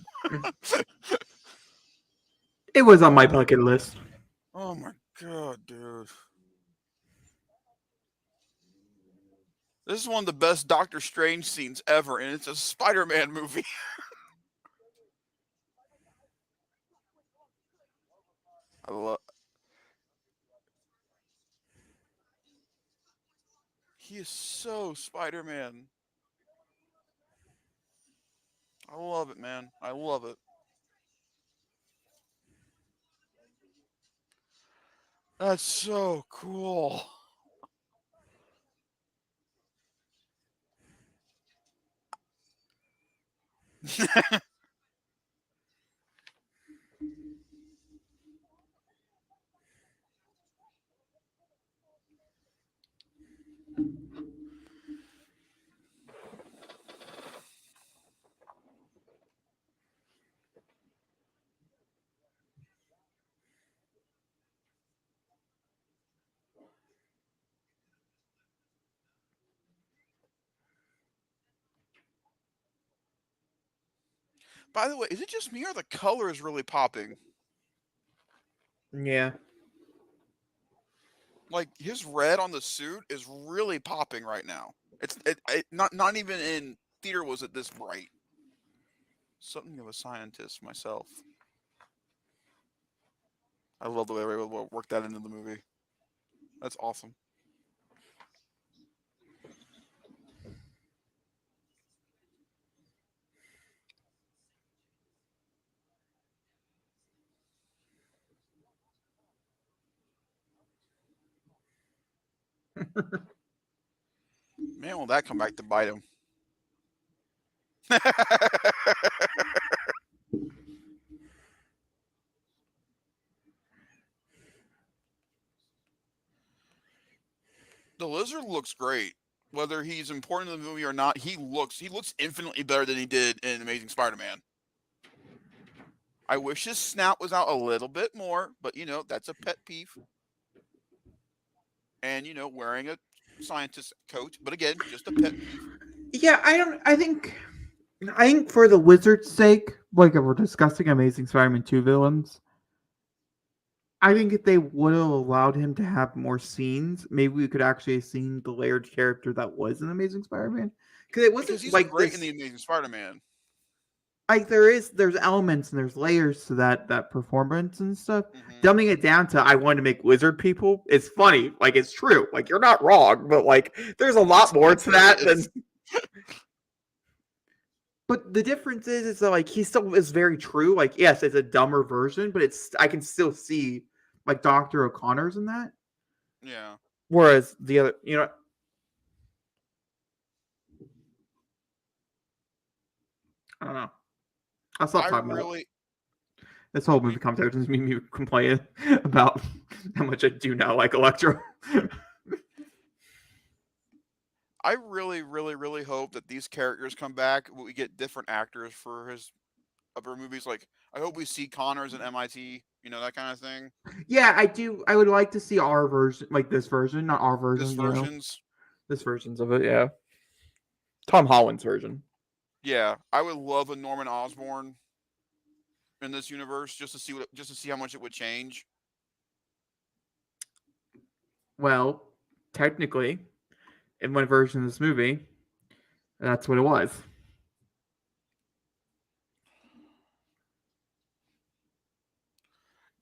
It was on my bucket list. Oh my god, dude. This is one of the best Doctor Strange scenes ever, and it's a Spider-Man movie. I love. He is so Spider-Man. I love it, man. I love it. That's so cool. By the way, is it just me or the color is really popping? Yeah. Like his red on the suit is really popping right now. Not even in theater was it this bright. Something of a scientist myself. I love the way they were able to work that into the movie. That's awesome. Man, will that come back to bite him? The lizard looks great. Whether he's important in the movie or not, he looks infinitely better than he did in Amazing Spider-Man. I wish his snout was out a little bit more, but that's a pet peeve. And wearing a scientist coat, but again, just a pet peeve. Yeah, I don't. I think for the wizard's sake, like if we're discussing Amazing Spider-Man 2 villains, I think if they would have allowed him to have more scenes, maybe we could actually have seen the layered character that was in Amazing Spider-Man. Because it Because wasn't he's like great in this. the Amazing Spider-Man. like there's elements and there's layers to that performance and stuff. Hmm. Dumbing it down to I want to make lizard people. It's funny, like it's true. Like you're not wrong, but like there's a lot more to There that is. than. But the difference is that like he still is very true. Like yes, it's a dumber version, but it's I can still see like Doctor O'Connor's in that. Yeah. Whereas the other, I don't know. I'll stop I talking about it. really, This whole I movie mean, commentary just made me complain about how much I do not like Electro. I really, really, really hope that these characters come back. We get different actors for his upper movies. Like, I hope we see Connors in MIT. You know, that kind of thing. Yeah, I do. I would like to see our version, like this version, not our This version. versions. This versions of it. Yeah, Tom Holland's version. Yeah, I would love a Norman Osborn in this universe just to see how much it would change. Well, technically, in one version of this movie, that's what it was.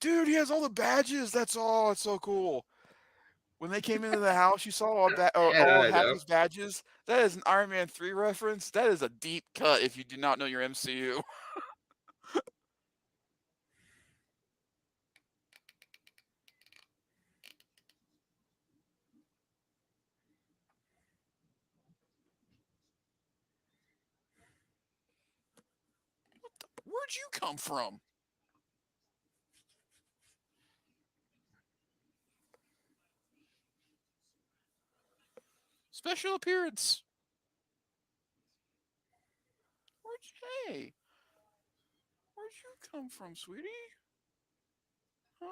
Dude, he has all the badges. That's all. It's so cool. When they came into the house, you saw all Yeah, of I know. Happy's badges. That is an Iron Man 3 reference. That is a deep cut if you do not know your MCU. Where'd you come from? Special appearance. Hey, where'd you come from, sweetie? Huh?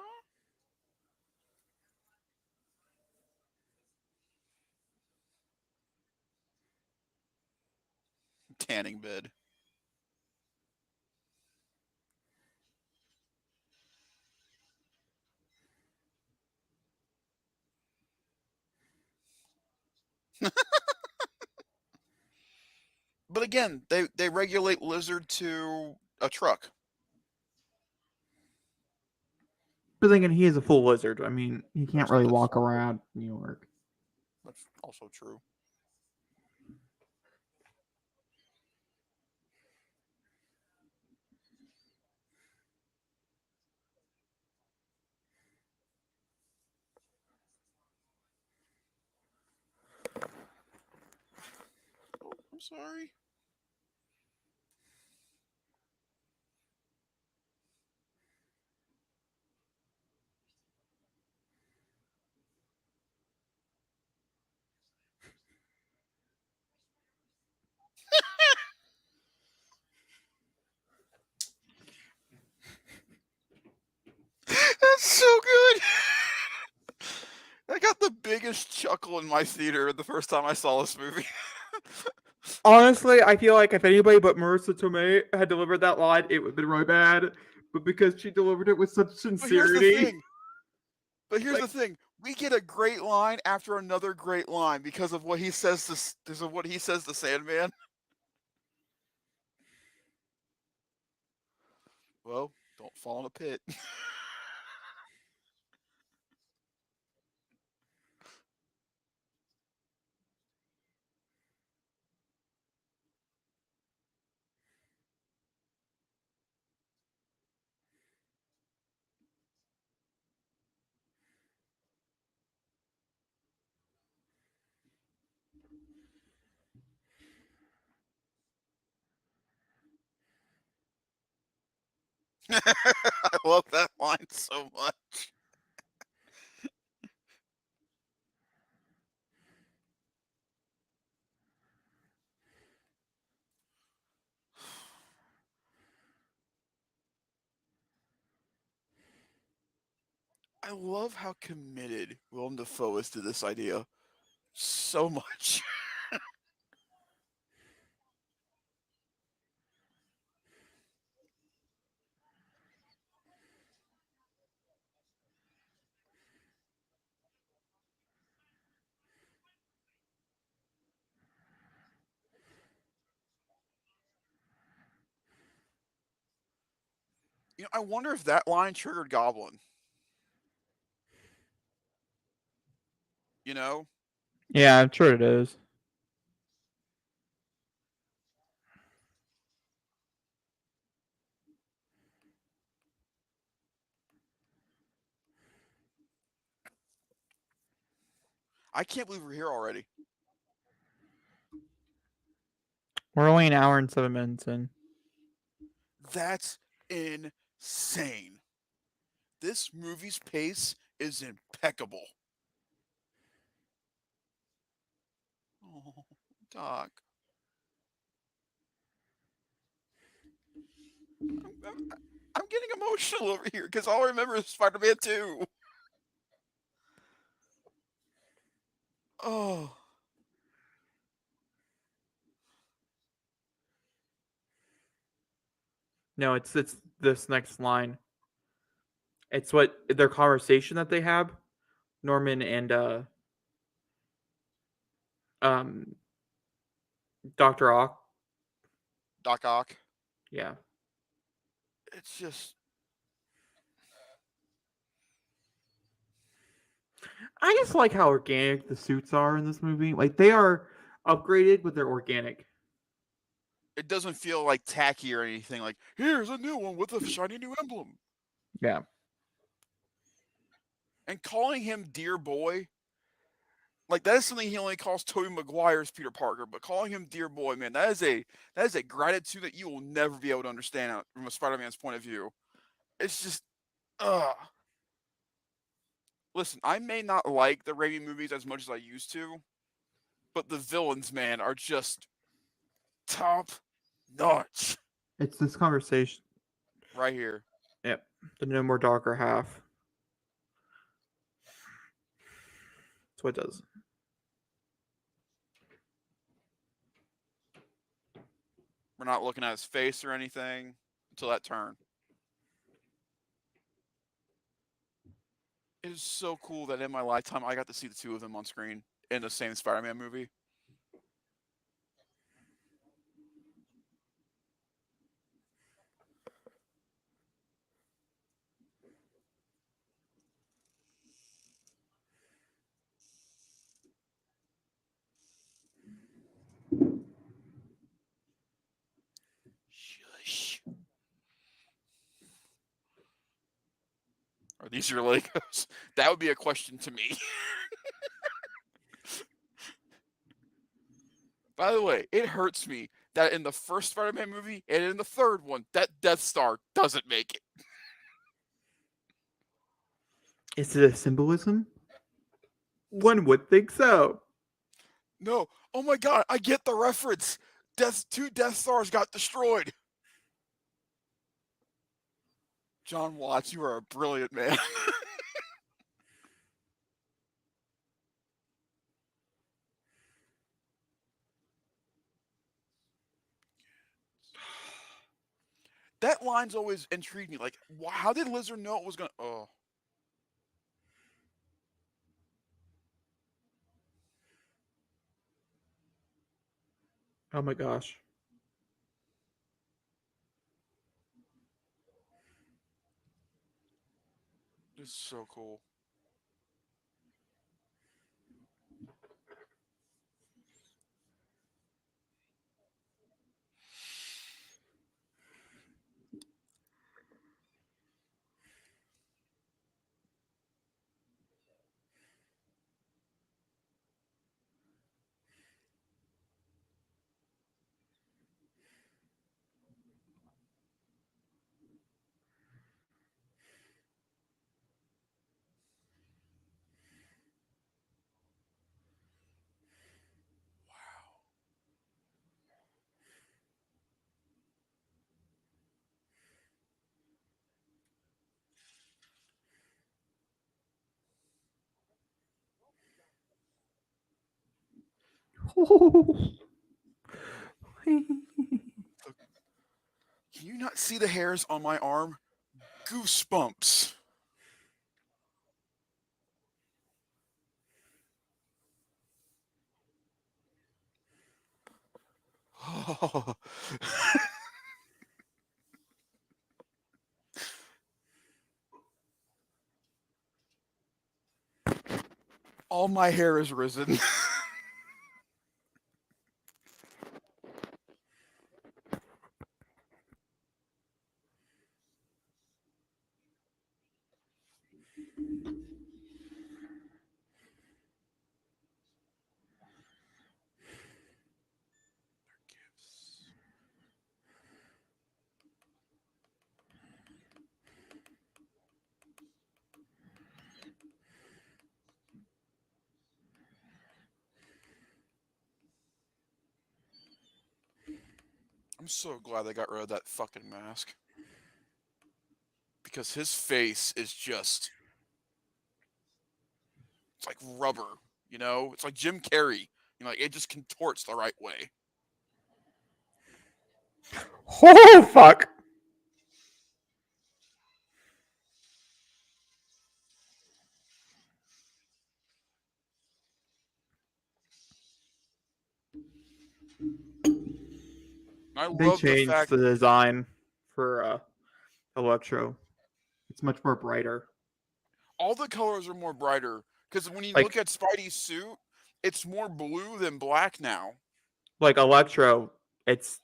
Tanning bed. But again, they regulate Lizard to a truck. But then again, he is a full lizard. I mean, he can't That's really that's walk around New York. that's also true. Oh, I'm sorry. That's so good. I got the biggest chuckle in my theater the first time I saw this movie. Honestly, I feel like if anybody but Marissa Tomei had delivered that line, it would have been really bad. But because she delivered it with such But here's the sincerity, thing. But here's like the thing. We get a great line after another great line because of what he says to Sandman. Well, don't fall in a pit. I love that line so much. I love how committed Willem Dafoe is to this idea so much. I wonder if that line triggered Goblin. You know, Yeah, I'm sure it is. I can't believe we're here already. We're only an hour and 7 minutes in. That's insane. This movie's pace is impeccable. Oh, Doc. I'm getting emotional over here because all I remember is Spider Man 2. Oh. No, it's this next line. It's what their conversation that they have, Norman and um Dr. Ock. Doc Ock. Yeah. It's just. I just like how organic the suits are in this movie. Like they are upgraded, but they're organic. It doesn't feel like tacky or anything. Like, here's a new one with a shiny new emblem. Yeah. And calling him Dear Boy, like that is something he only calls Tobey Maguire's Peter Parker. But calling him Dear Boy, man, that is a gratitude that you will never be able to understand from a Spider-Man's point of view. It's just, ugh. Listen, I may not like the Raimi movies as much as I used to, but the villains, man, are just top notch. It's this conversation. Right here. Yep. The no more darker half. That's what it does. We're not looking at his face or anything until that turn. It is so cool that in my lifetime I got to see the two of them on screen in the same Spider-Man movie. Shush. Are these your Legos? That would be a question to me. By the way, it hurts me that in the first Spider-Man movie and in the third one, that Death Star doesn't make it. Is it a symbolism? One would think so. No. Oh my god, I get the reference. Two Death Stars got destroyed. John Watts, you are a brilliant man. That line's always intrigued me. Like, how did Lizard know it was gonna? Oh, Oh my gosh. this is so cool. Look, can you not see the hairs on my arm? Goosebumps. All my hair is risen. I'm so glad they got rid of that fucking mask. Because his face is just, it's like rubber, you know? It's like Jim Carrey. You know, like it just contorts the right way. Oh fuck! And I They love the changed fact the design for Electro. It's much more brighter. all the colors are more brighter. Because when you look Like at Spidey's suit, it's more blue than black now. like Electro, it's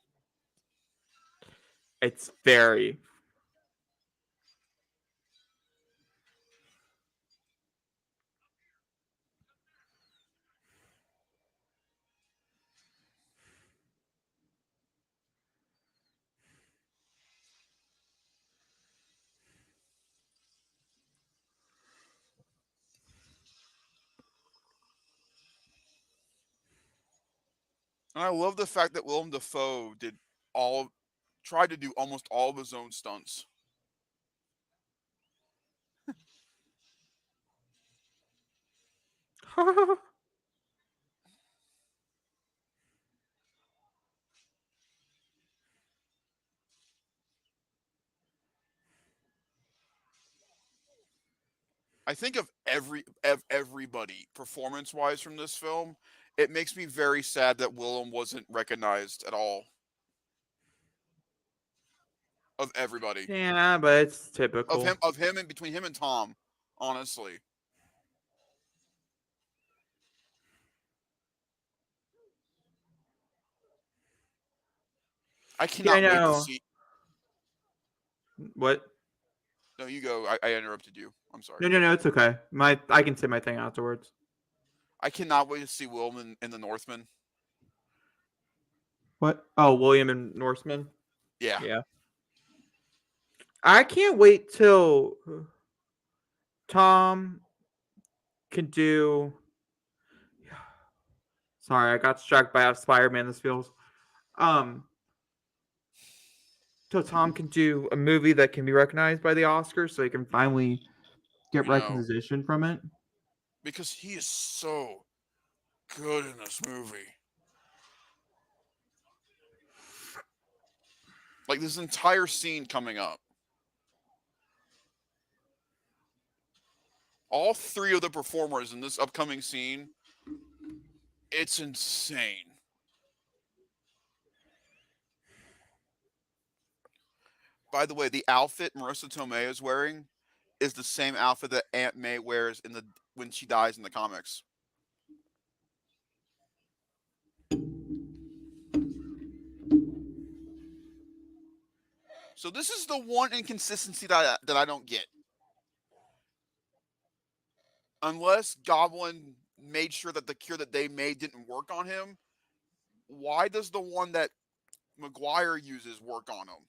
very. And I love the fact that Willem Dafoe tried to do almost all of his own stunts. I think of everybody performance wise from this film. It makes me very sad that Willem wasn't recognized at all. Of everybody, Yeah, but it's typical. of him, and between him and Tom, honestly, I Yeah, I cannot wait to know. see. What? No, you go. I interrupted you. I'm sorry. No, no, no. It's okay. I can say my thing afterwards. I cannot wait to see Willem in the Northman. What? Oh, William and Norseman. Yeah, Yeah. I can't wait till Tom can do. Sorry, I got distracted by how Spider-Man this feels. Um, till Tom can do a movie that can be recognized by the Oscars, so he can finally get I know, recognition from it. because he is so good in this movie. Like this entire scene coming up, all three of the performers in this upcoming scene, it's insane. By the way, the outfit Marissa Tomei is wearing is the same outfit that Aunt May wears in the when she dies in the comics. So this is the one inconsistency that I don't get. Unless Goblin made sure that the cure that they made didn't work on him, why does the one that Maguire uses work on him?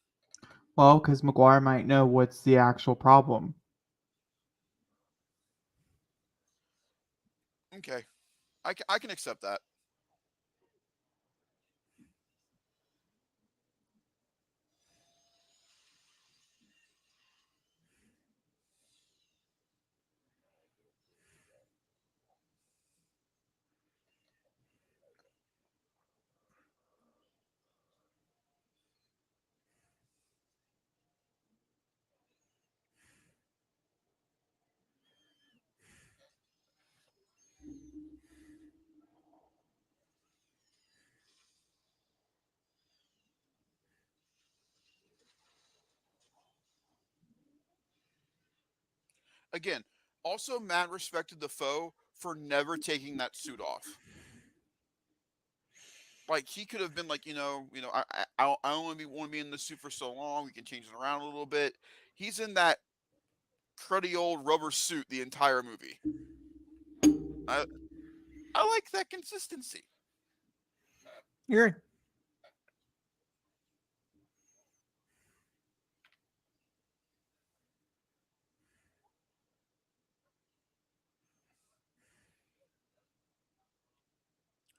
Well, because McGuire might know what's the actual problem. Okay, I can accept that. Again, also mad respect to Defoe for never taking that suit off. Like he could have been like, I only want to be in the suit for so long. We can change it around a little bit. He's in that cruddy old rubber suit the entire movie. I I like that consistency. You're right.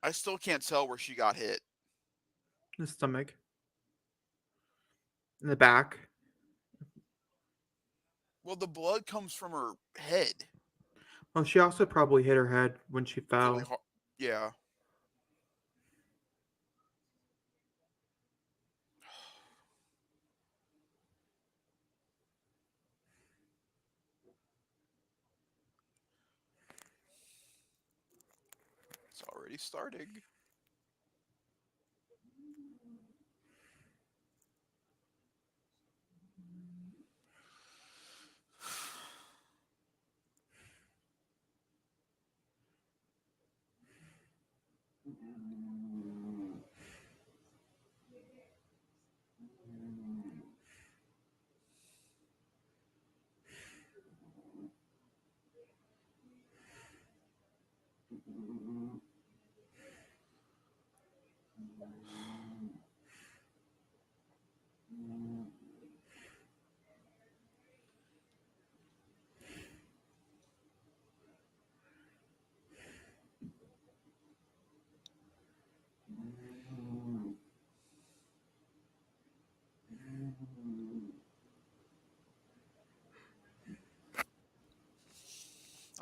I still can't tell where she got hit. The stomach, in the back. Well, the blood comes from her head Well, she also probably hit her head when she really fell. hard. Yeah. It's already starting.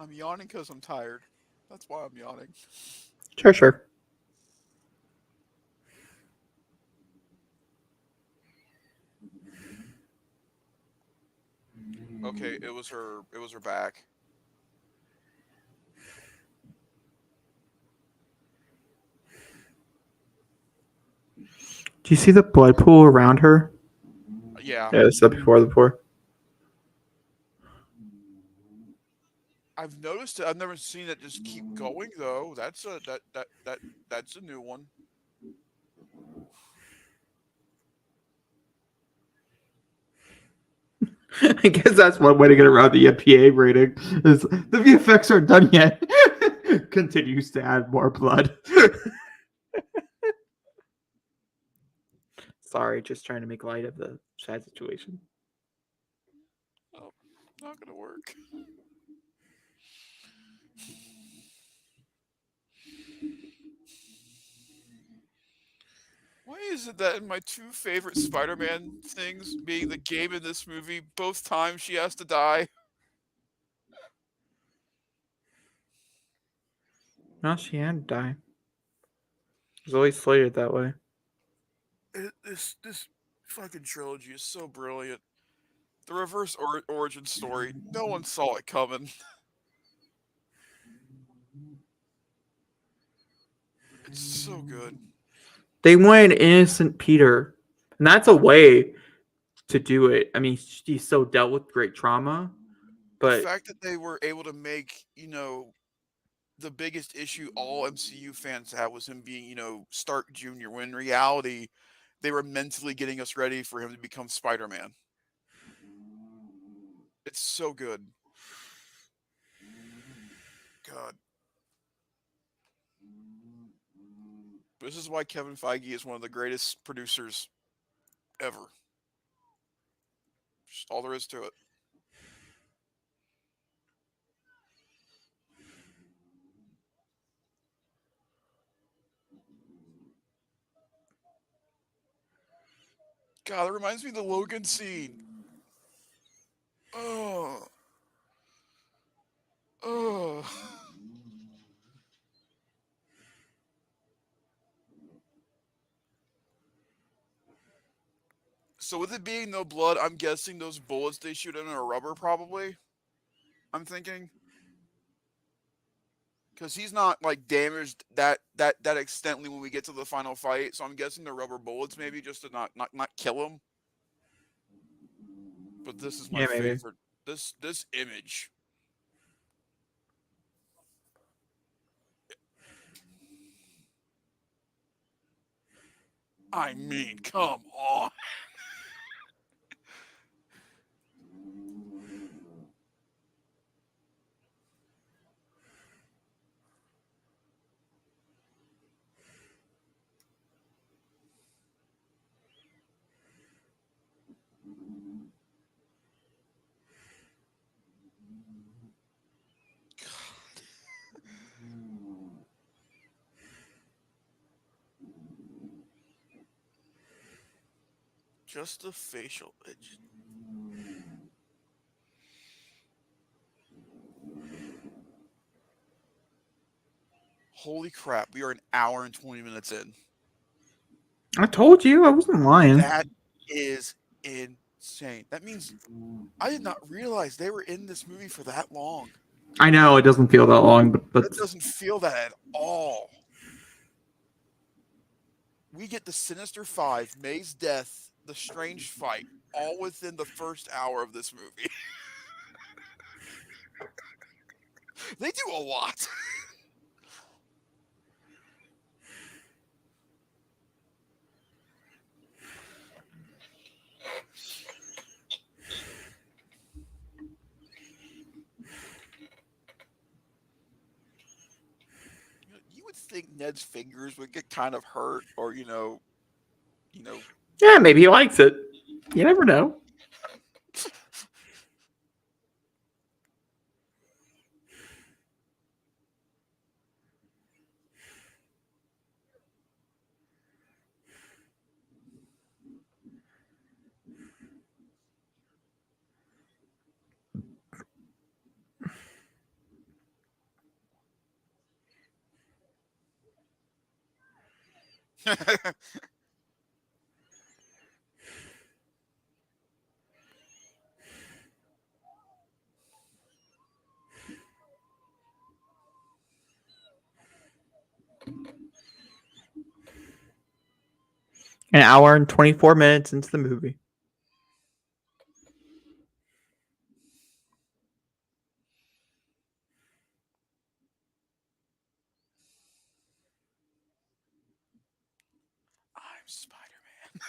I'm yawning because I'm tired. That's why I'm yawning. Sure, sure. Okay, it was her. It was her back. Do you see the blood pool around her? Yeah, Yeah, it's up before the pour. I've noticed it. I've never seen it just keep going though. That's a new one. I guess that's one way to get around the PA rating. Is the VFX aren't done yet. Continues to add more blood. Sorry, just trying to make light of the sad situation. Oh, not gonna work. Why is it that in my two favorite Spider-Man things, being the game in this movie, both times she has to die? No, she had to die. It was always slated that way. This fucking trilogy is so brilliant. The reverse origin story, no one saw it coming. It's so good. They wanted innocent Peter, and that's a way to do it. I mean, he's so dealt with great trauma, The but fact that they were able to make, the biggest issue all MCU fans had was him being, Stark Jr., when in reality, they were mentally getting us ready for him to become Spider-Man. It's so good. God. This is why Kevin Feige is one of the greatest producers ever. Just all there is to it. God, that reminds me of the Logan scene. Oh. Oh. So with it being no blood, I'm guessing those bullets they shoot in are rubber, probably. I'm thinking. Because he's not like damaged that extently when we get to the final fight. So I'm guessing the rubber bullets maybe just to not kill him. But this is my yeah, maybe. favorite. This image. I mean, come on. Just the facial edge. Holy crap, we are an hour and 20 minutes in. I told you I wasn't lying. That is insane. That means I did not realize they were in this movie for that long. I know it doesn't feel that long, but That doesn't feel that at all. We get the Sinister Five, May's death, the strange fight, all within the first hour of this movie. They do a lot. You would think Ned's fingers would get kind of hurt, or you know, yeah, maybe he likes it. You never know. An hour and 24 minutes into the movie. I'm Spider-Man.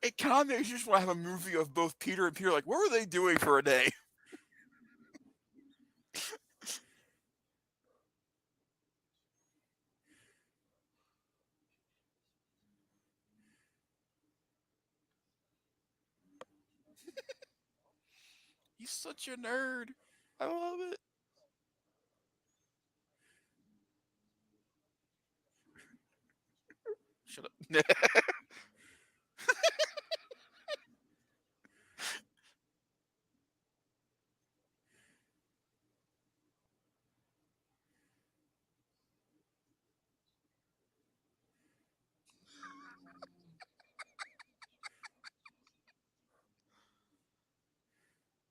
It kind of makes you just want to have a movie of both Peter and Peter. Like, what were they doing for a day? He's such a nerd. I love it. Shut up.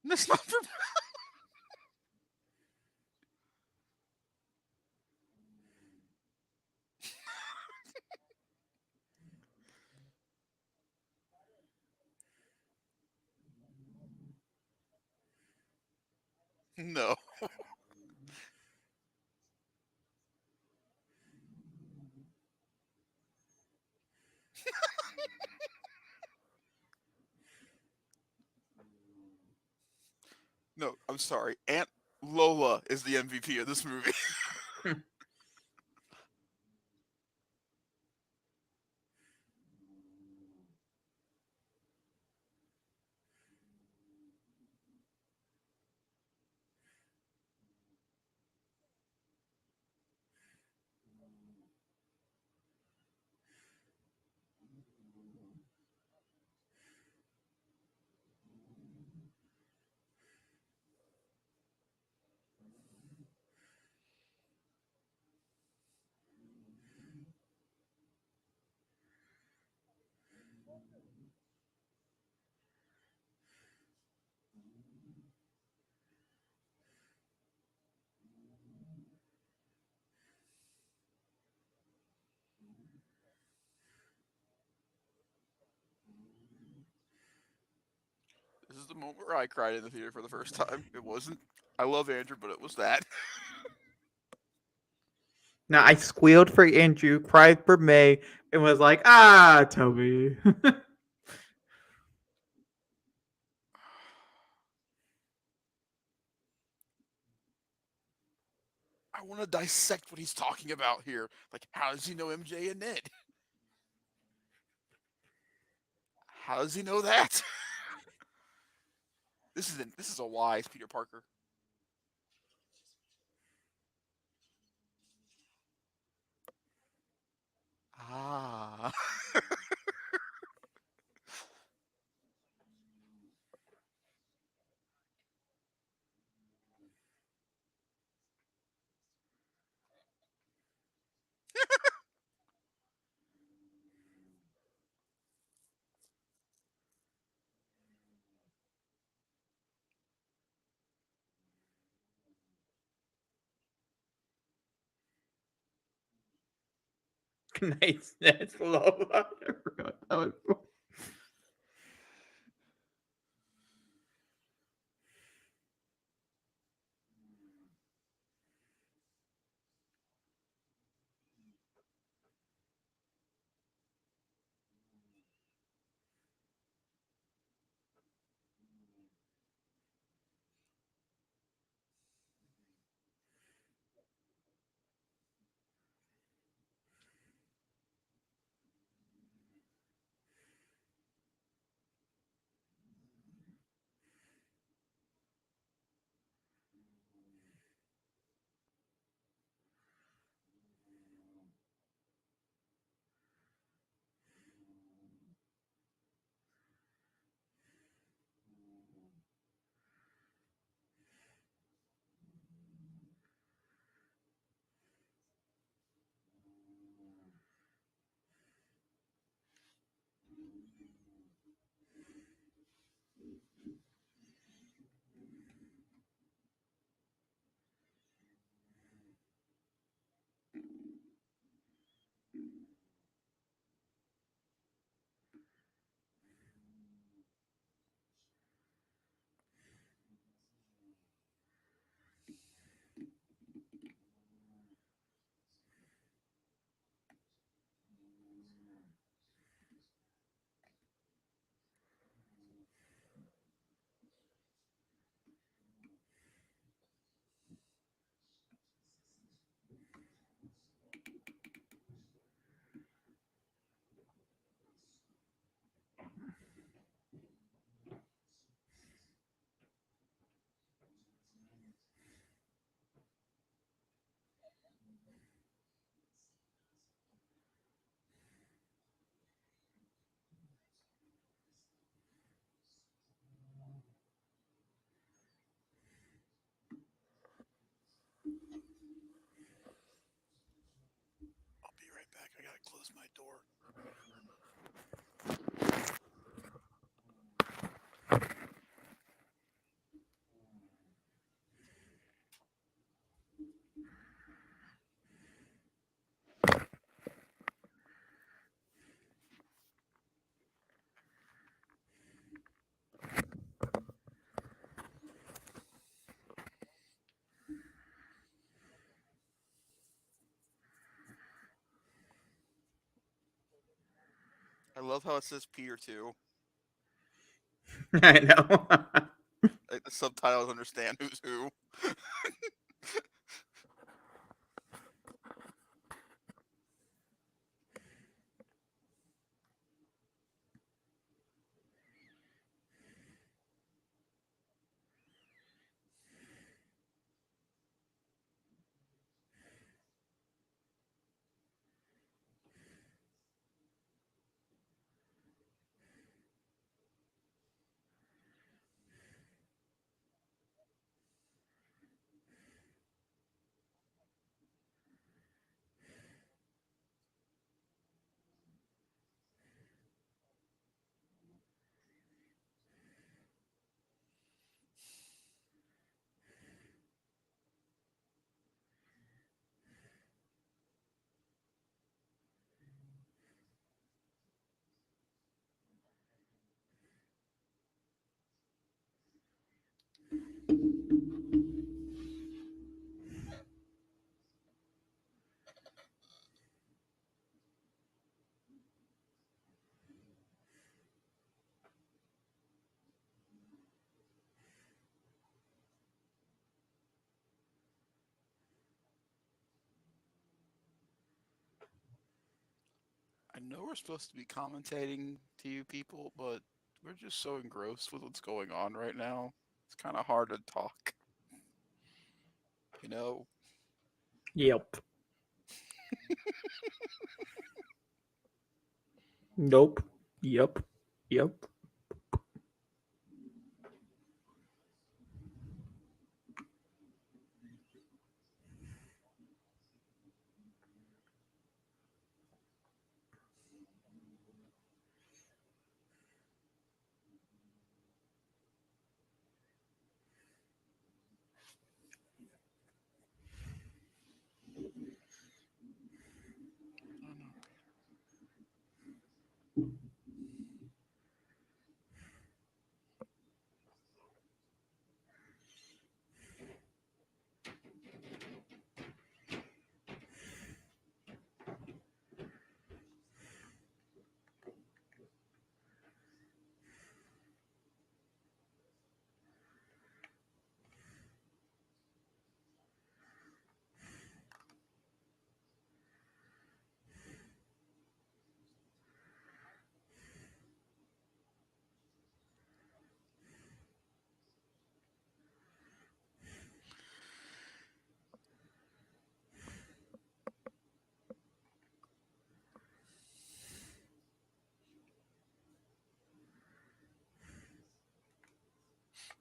That's not for. No. No, I'm sorry. Aunt Lola is the MVP of this movie. This is the moment where I cried in the theater for the first time. It wasn't. I love Andrew, but it was that. Now I squealed for Andrew, cried for May, and was like, "Ah, Toby." I want to dissect what he's talking about here. Like, how does he know MJ and Ned? How does he know that? This is a wise Peter Parker. Ah. Nice, that's love. I forgot that was. I'll be right back. I gotta close my door. I love how it says Peter too. I know. Like the subtitles understand who's who. know we're supposed to be commentating to you people, but we're just so engrossed with what's going on right now. It's kind of hard to talk. You know, Yep. Nope. Yep. Yep. I don't know.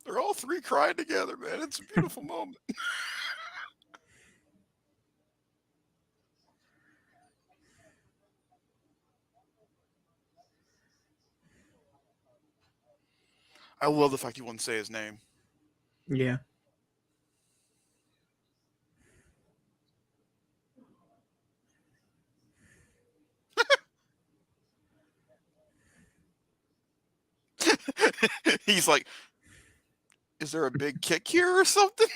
They're all three crying together, man. It's a beautiful moment. I love the fact he wouldn't say his name. Yeah. He's like, is there a big kick here or something?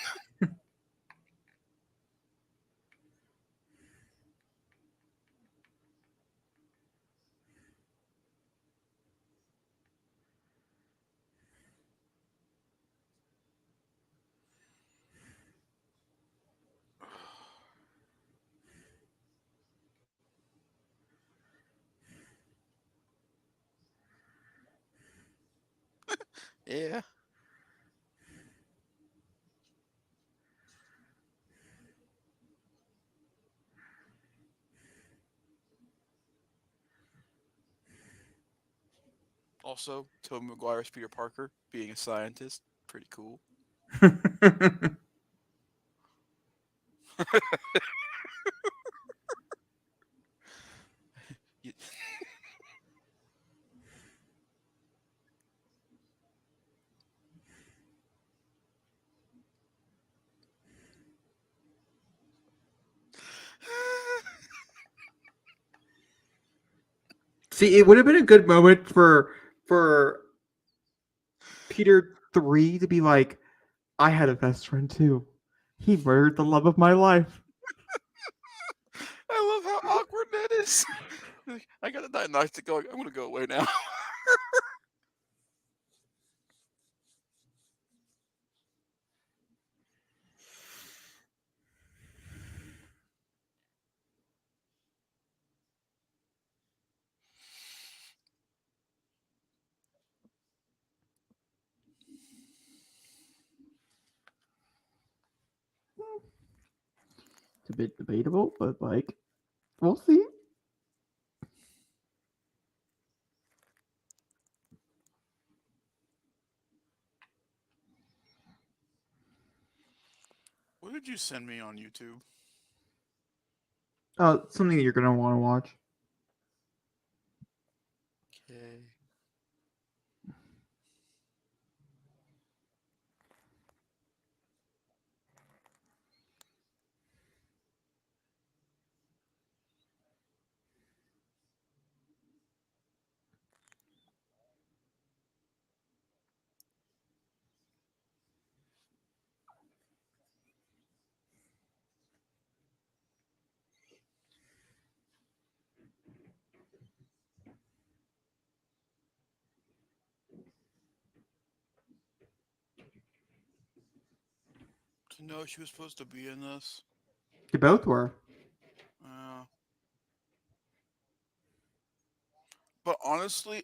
Yeah. Also, Tobey Maguire's Peter Parker being a scientist, pretty cool. You- See, it would have been a good moment for Peter 3 to be like, I had a best friend too. He murdered the love of my life. I love how awkward that is. I got that night to go. I'm gonna go away now. It's a bit debatable, but like, we'll see. What did you send me on YouTube? Something that you're gonna want to watch. Okay. To know she was supposed to be in this. They both were. Uh, But honestly,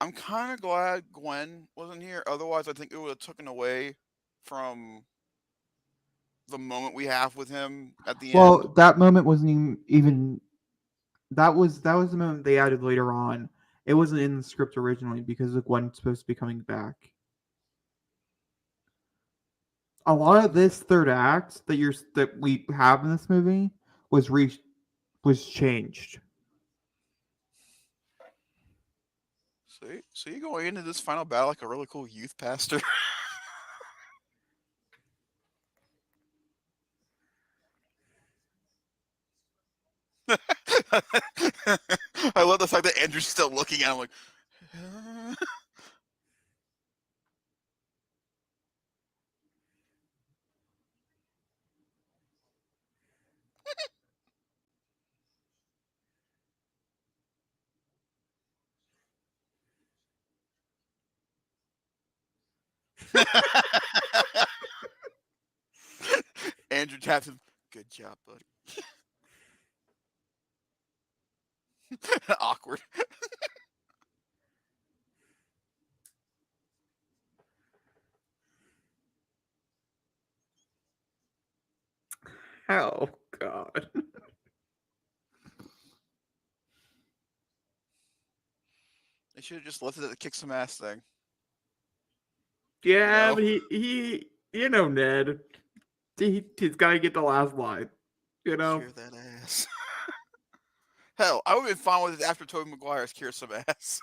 I'm kind of glad Gwen wasn't here. Otherwise, I think it would have taken away from the moment we have with him at the end. Well, that moment wasn't even that was the moment they added later on. It wasn't in the script originally because of Gwen supposed to be coming back. A lot of this third act that we have in this movie was changed. So you going into this final battle like a really cool youth pastor. I love the fact that Andrew's still looking at him like. Andrew taps him. Good job, buddy. Awkward. Oh God. They should have just left it at the kick some ass thing. Yeah, No. but he Ned. He's got to get the last line. You know. Cure that ass. Hell, I would have been fine with it after Tobey Maguire's cure some ass.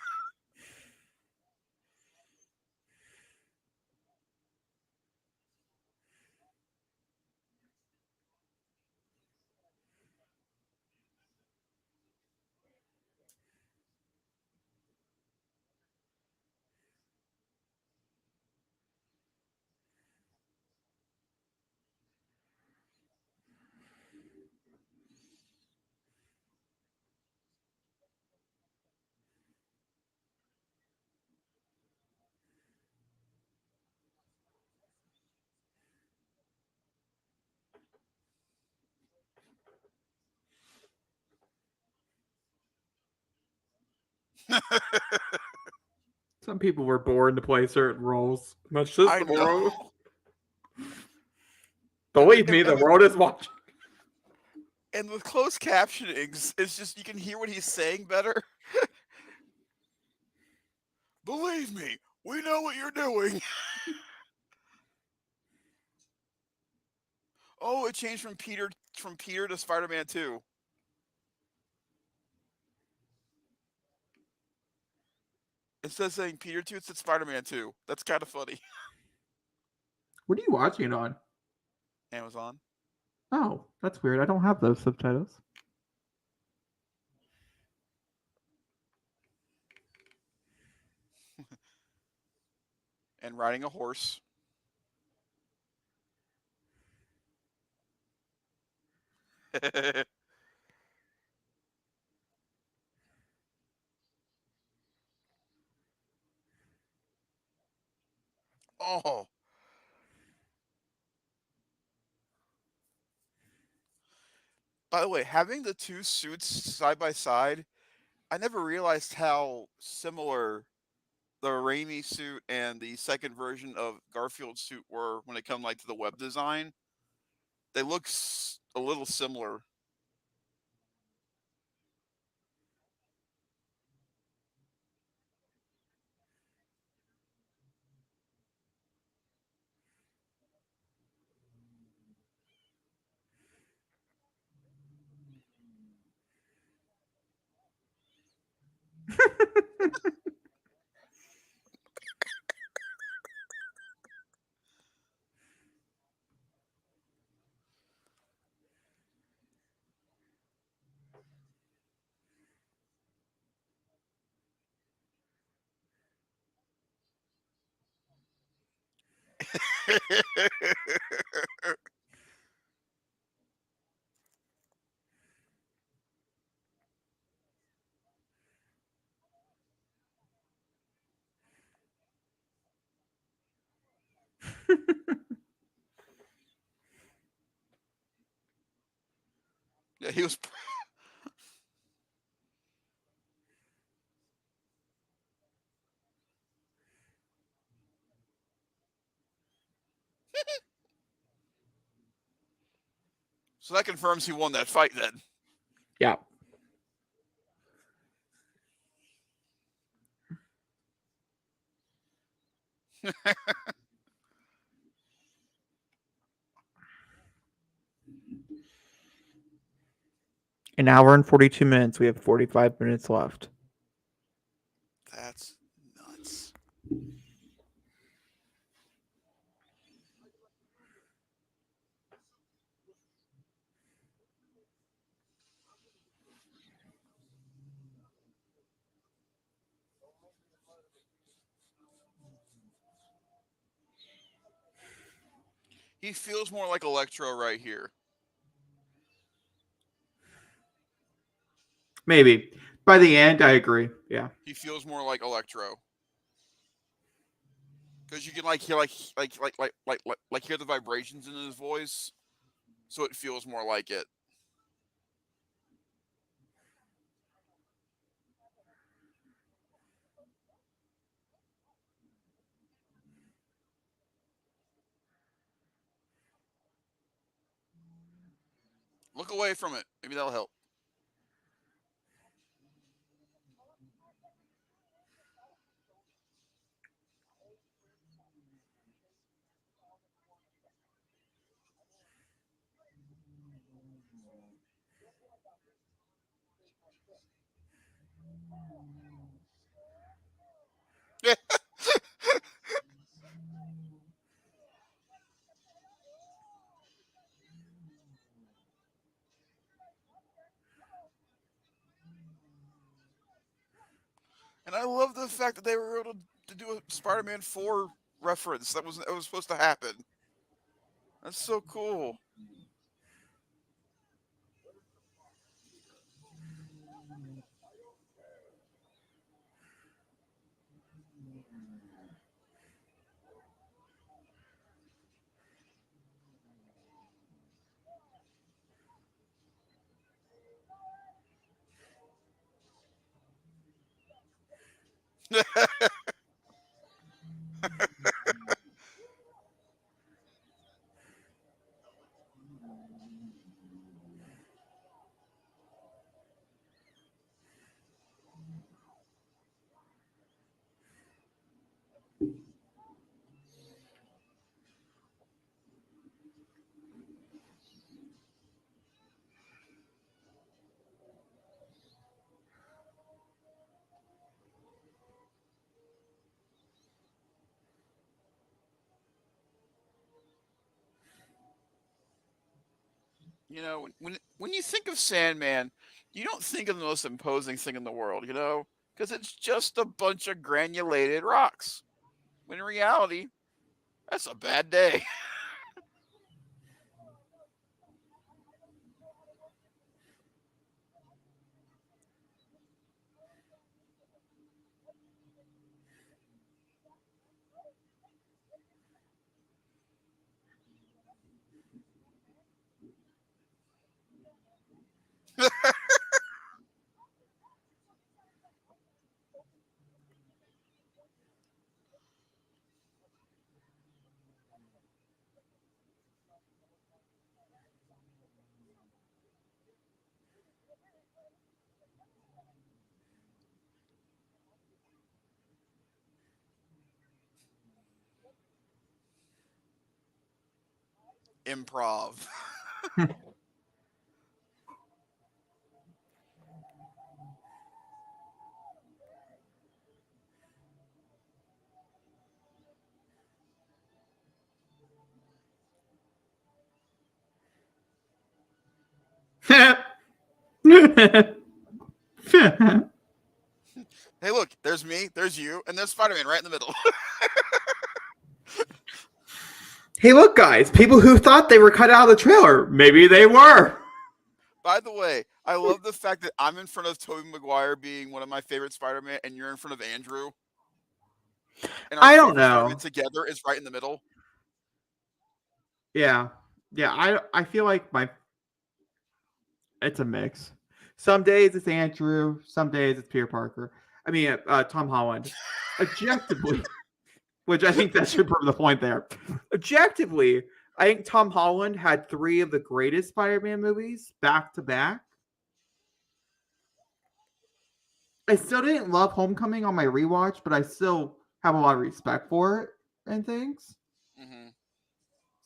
Some people were born to play certain roles. Much as I the know. world. And with, Believe me, the world is watching. and with closed captionings, it's just you can hear what he's saying better. Believe me, we know what you're doing. Oh, it changed from Peter to Spider-Man 2. Instead of saying Peter 2, it said Spider-Man 2. That's kind of funny. What are you watching it on? Amazon. Oh, that's weird. I don't have those subtitles. And riding a horse. Oh, by the way, having the two suits side by side, I never realized how similar the Raimi suit and the second version of Garfield's suit were when it comes like to the web design. They look a little similar. Yeah, he was. So that confirms he won that fight then. Yeah. An hour and 42 minutes. We have 45 minutes left. That's nuts. He feels more like Electro right here. Maybe. By the end, I agree. Yeah. He feels more like Electro because you can like hear like hear the vibrations in his voice, so it feels more like it. Look away from it. Maybe that'll help. And I love the fact that they were able to do a Spider-Man 4 reference. That was supposed to happen. That's so cool. When you think of Sandman, you don't think of the most imposing thing in the world, because it's just a bunch of granulated rocks. When in reality, that's a bad day. Improv. Hey, look, there's me, there's you, and there's Spider-Man right in the middle. Hey, look, guys. People who thought they were cut out of the trailer. Maybe they were. By the way, I love the fact that I'm in front of Tobey Maguire being one of my favorite Spider-Man, and you're in front of Andrew, and our I don't favorite Spider-Man know. together is right in the middle. Yeah. Yeah. I feel like It's a mix. Some days it's Andrew. Some days it's Peter Parker. I mean, Tom Holland. Objectively, which I think that should prove the point there. Objectively, I think Tom Holland had three of the greatest Spider-Man movies back to back. I still didn't love Homecoming on my rewatch, but I still have a lot of respect for it and things. Hmm.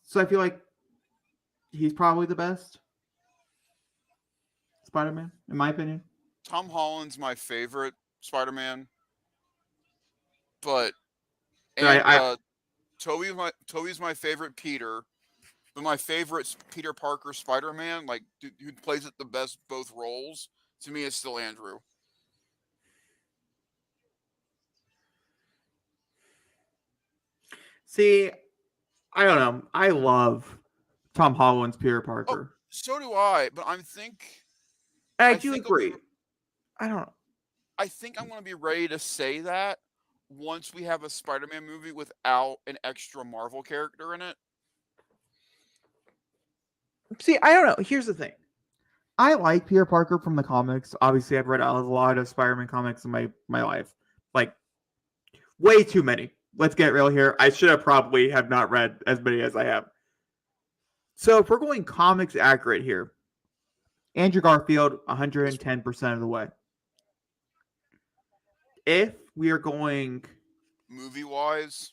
So I feel like he's probably the best Spider-Man, in my opinion. Tom Holland's my favorite Spider-Man, but But and Toby's my favorite Peter, but my favorite Peter Parker Spider-Man, like who plays it the best both roles, to me is still Andrew. see, I don't know. I love Tom Holland's Peter Oh, Parker. so do I, but And I I do think I'll be agree. I don't know. I think I'm gonna be ready to say that once we have a Spider-Man movie without an extra Marvel character in it. See, I don't know. Here's the thing. I like Peter Parker from the comics. Obviously, I've read a lot of Spider-Man comics in my life. Like way too many. Let's get real here. I should have probably have not read as many as I have. So if we're going comics accurate here, Andrew Garfield 110% of the way. If we are going Movie wise,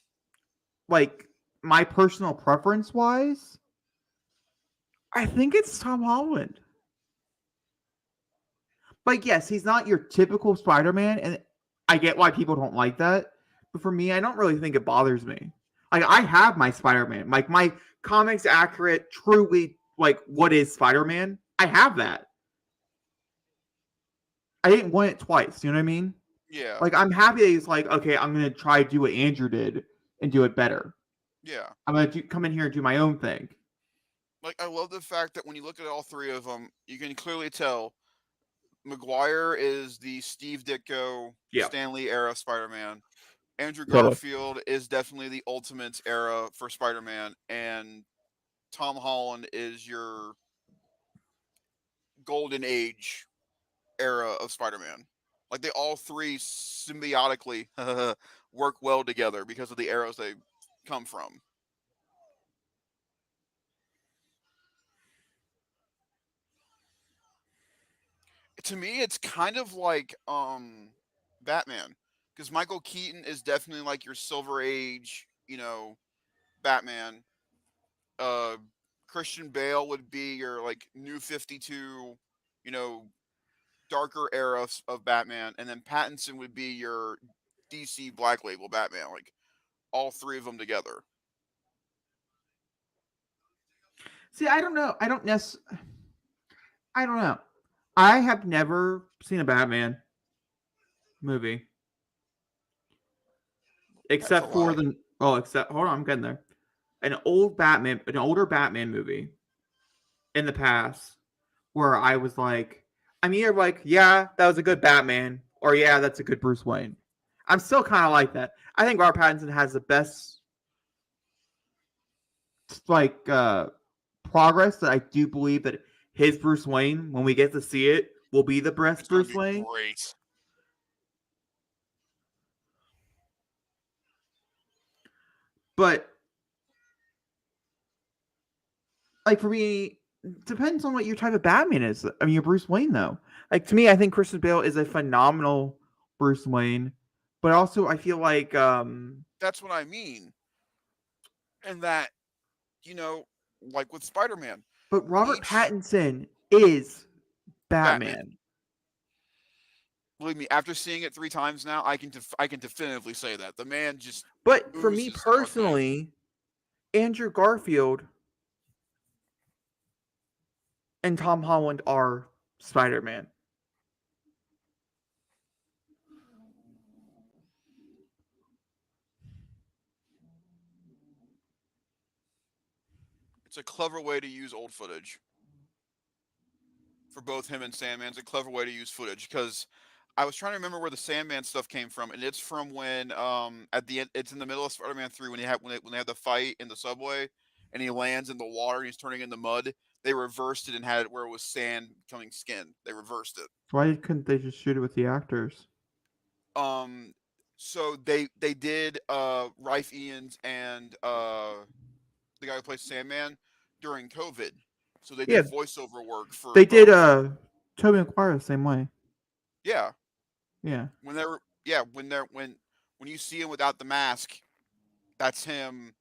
like my personal preference wise, I think it's Tom Holland. Like, yes, he's not your typical Spider-Man, and I get why people don't like that. But for me, I don't really think it bothers me. Like, I have my Spider-Man, like my comics accurate, truly like what is Spider-Man. I have that. I didn't want it twice. You know what I mean? yeah, Like, I'm happy that he's like, okay, I'm gonna try to do what Andrew did and do it better. yeah. I'm gonna come in here and do my own thing. Like I love the fact that when you look at all three of them, you can clearly tell Maguire is the Steve Ditko, Yeah, Stanley era Spider-Man. Andrew totally. Garfield is definitely the Ultimate era for Spider-Man, and Tom Holland is your Golden Age era of Spider-Man. Like they all three symbiotically work well together because of the eras they come from. To me, it's kind of like Batman, because Michael Keaton is definitely like your Silver Age, Batman. Uh, Christian Bale would be your like New 52, you know, darker era of Batman, and then Pattinson would be your DC Black Label Batman. Like all three of them together. See, I don't know. I don't know. I have never seen a Batman movie That's a except for lie. the except hold on, I'm getting there. An older Batman movie in the past where I was like, I'm either like, yeah, that was a good Batman, or yeah, that's a good Bruce Wayne. I'm still kind of like that. I think Robert Pattinson has the best like progress that I do believe that his Bruce Wayne, when we get to see it, will be the best It's gonna Bruce be Wayne. great. But like for me, depends on what your type of Batman is. I mean, your Bruce Wayne though. Like to me, I think Christian Bale is a phenomenal Bruce Wayne, but also I feel like That's what I mean. And that, you know, like with Spider-Man, but Robert each Pattinson is Batman. Batman. Believe me, after seeing it 3 times now, I can definitively say that the man just But for me oozes Dark Knight. personally, Andrew Garfield and Tom Holland are Spider-Man. It's a clever way to use old footage for both him and Sandman. It's a clever way to use footage because I was trying to remember where the Sandman stuff came from, and it's from when at the end, it's in the middle of Spider-Man 3 when they had the fight in the subway, and he lands in the water and he's turning into mud. They reversed it and had it where it was sand becoming skin. They reversed it. Why couldn't they just shoot it with the actors? So they did Rife Ians and the guy who plays Sandman during COVID. So they Yeah, did voiceover work for they did. both. Tobey Maguire the same way. Yeah, Yeah, when they're when you see him without the mask, that's him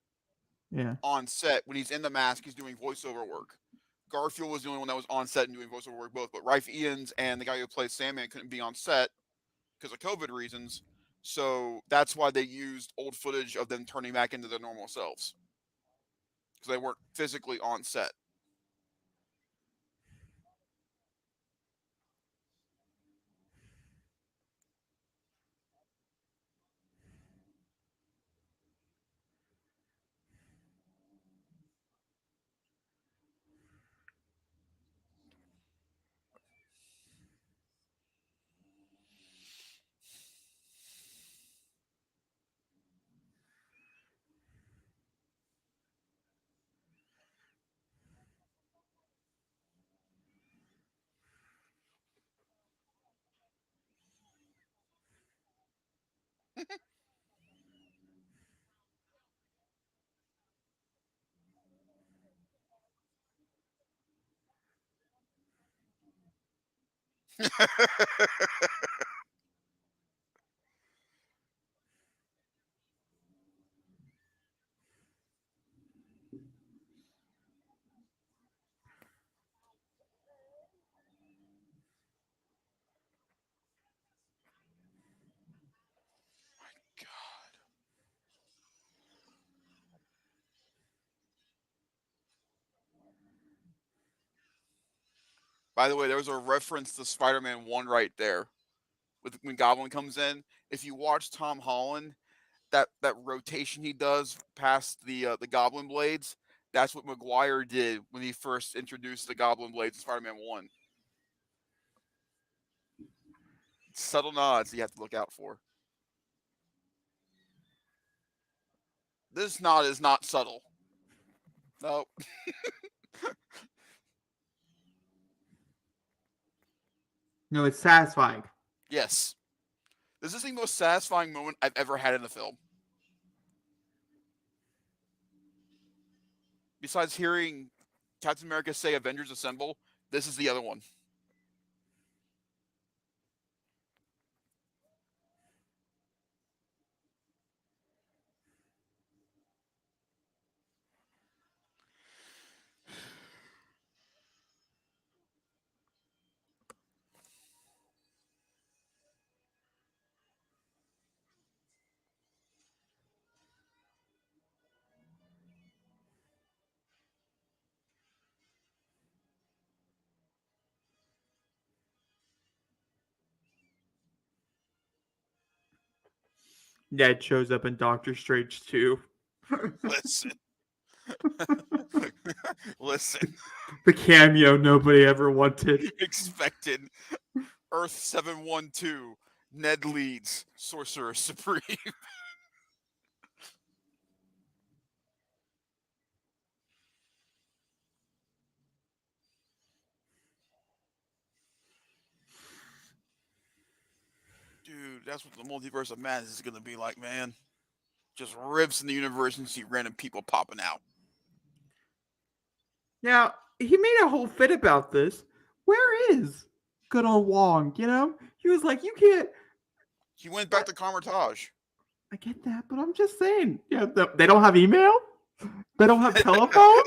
yeah. on set. When he's in the mask, he's doing voiceover work. Garfield was the only one that was on set and doing voiceover work both, but Rife Ians and the guy who plays Sandman couldn't be on set because of COVID reasons. So that's why they used old footage of them turning back into their normal selves because they weren't physically on set. God. By the way, there was a reference to Spider-Man 1 right there with when Goblin comes in. If you watch Tom Holland, that rotation he does past the Goblin blades, that's what Maguire did when he first introduced the Goblin blades in Spider-Man 1. Subtle nods you have to look out for. This nod is not subtle. No. No, it's satisfying. Yes. This is the most satisfying moment I've ever had in a film. Besides hearing Captain America say Avengers Assemble, this is the other one. Ned shows up in Doctor Strange too. Listen. Listen. The cameo nobody ever wanted. Expected. Earth 712. Ned leads. Sorcerer Supreme. Dude, that's what the multiverse of madness is going to be like, man. Just rips in the universe and see random people popping out. Now, he made a whole fit about this. Where is good old Wong? You know? He was like, you can't. He went back to Carmitage. I get that, but I'm just saying. Yeah, they don't have email? They don't have telephone?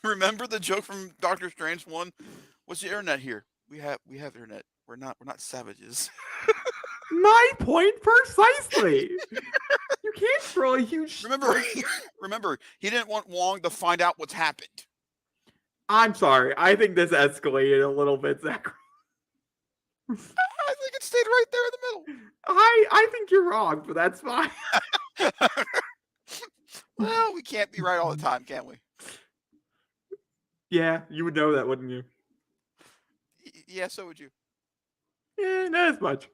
Remember the joke from Doctor Strange 1? What's the internet here? We have internet. We're not savages. My point precisely. You can't throw a huge. Remember, he didn't want Wong to find out what's happened. I'm sorry. I think this escalated a little bit, Zachary. I think it stayed right there in the middle. I think you're wrong, but that's fine. Well, we can't be right all the time, can we? Yeah, you would know that, wouldn't you? Yeah, so would you. Yeah, not as much.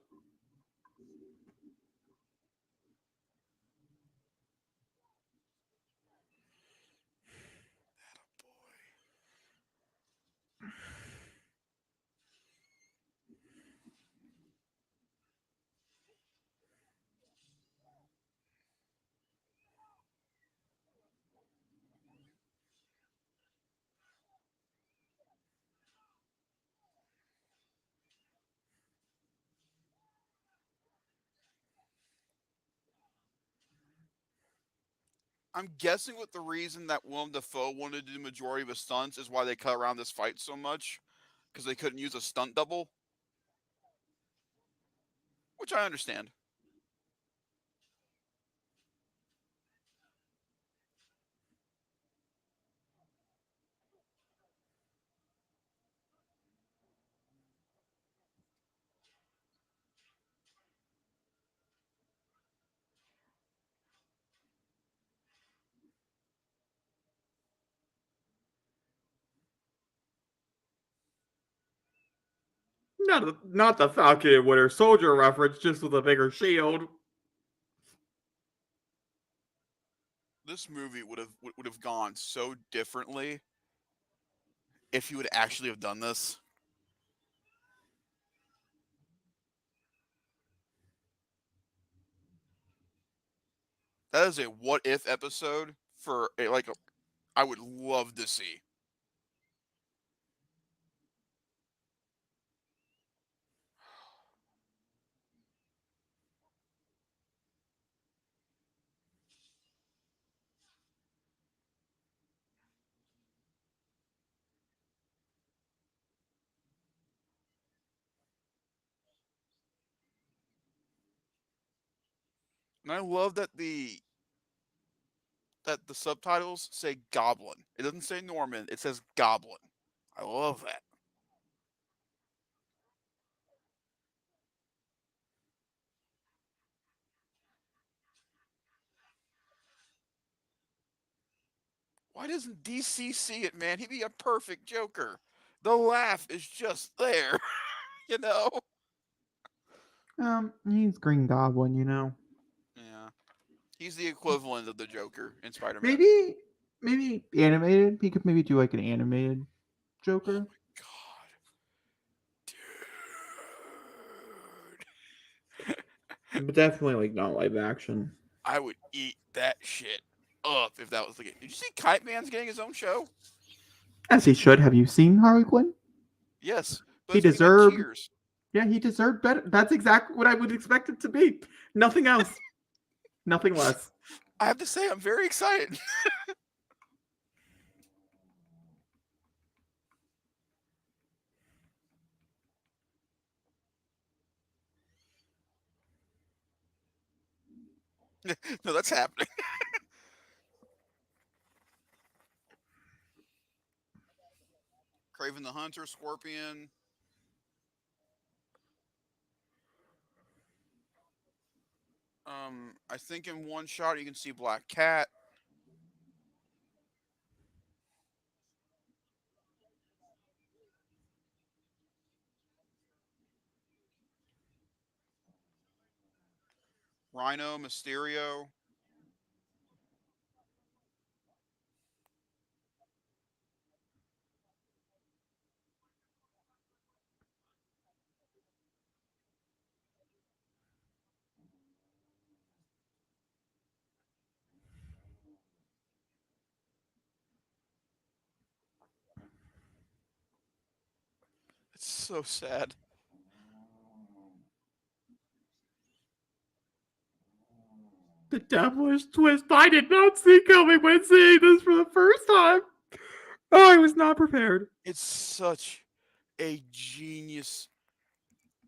I'm guessing what the reason that Willem Dafoe wanted to do the majority of his stunts is why they cut around this fight so much, because they couldn't use a stunt double, which I understand. Not the Falcon and Winter Soldier reference, just with a bigger shield. This movie would have gone so differently if you would actually have done this. That is a what if episode for a like a I would love to see. And I love that the subtitles say Goblin. It doesn't say Norman. It says Goblin. I love that. Why doesn't DC see it, man? He'd be a perfect Joker. The laugh is just there, you know. He's Green Goblin, you know. Yeah, he's the equivalent of the Joker in Spider-Man. Maybe, maybe animated. He could maybe do like an animated Oh Joker, my god, dude! but definitely like not live action. I would eat that shit up if that was the case. Did you see Kite Man's getting his own show? As he should. Have you seen Harley Quinn? Yes, but He it's gonna be like deserved. Cheers. Yeah, he deserved better. That's exactly what I would expect it to be. Nothing else. Nothing less. I have to say, I'm very excited. No, that's happening. Craven the Hunter, Scorpion. I think in one shot you can see Black Cat. Rhino, Mysterio. It's so sad. The devilish twist I did not see coming when seeing this for the first time. Oh, I was not prepared. It's such a genius.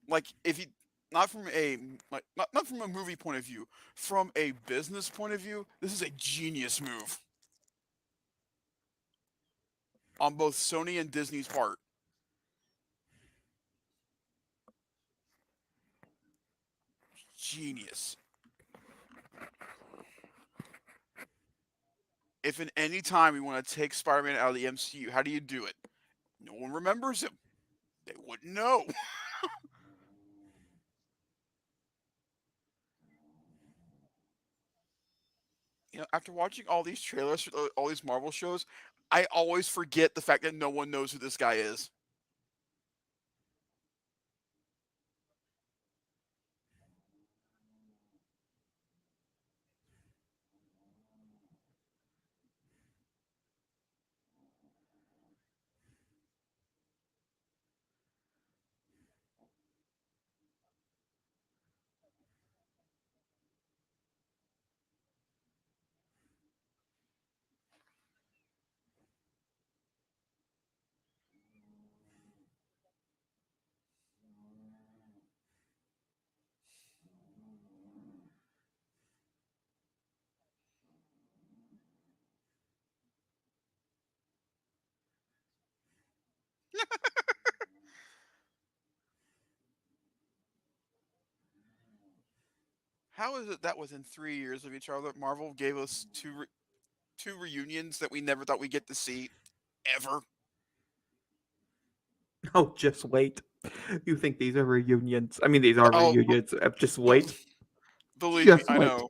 Like if you not from a like not from a movie point of view, from a business point of view, this is a genius move on both Sony and Disney's part. Genius. If in any time you want to take Spider-Man out of the MCU, how do you do it? No one remembers him. They wouldn't know. After watching all these trailers for all these Marvel shows, I always forget the fact that no one knows who this guy is. How is it that within 3 years of each other, Marvel gave us two reunions that we never thought we'd get to see ever? Oh, just wait. You think these are reunions? I mean, these are Oh, reunions. Just b- wait. believe me, Just I wait. know.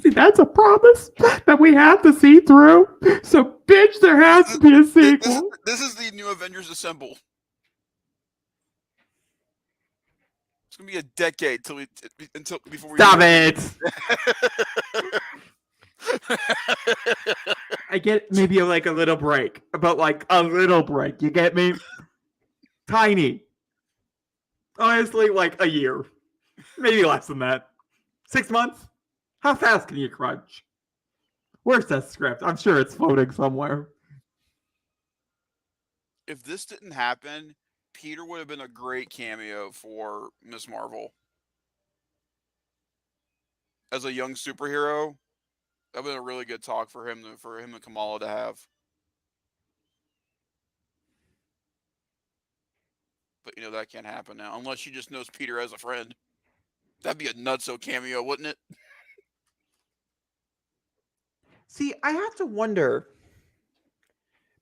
See, that's a promise that we have to see through. So, bitch, there has to be a sequel. This is the new Avengers Assemble. It's gonna be a decade until before we Stop meet again. it. I get maybe like a little break, but like a little break. You get me? Tiny. Honestly, like a year. Maybe less than that. 6 months? How fast can you crunch? Where's that script? I'm sure it's floating somewhere. If this didn't happen, Peter would have been a great cameo for Miss Marvel as a young superhero. That would have been a really good talk for him and Kamala to have. But that can't happen now unless she just knows Peter as a friend. That'd be a nutso cameo, wouldn't it? See, I have to wonder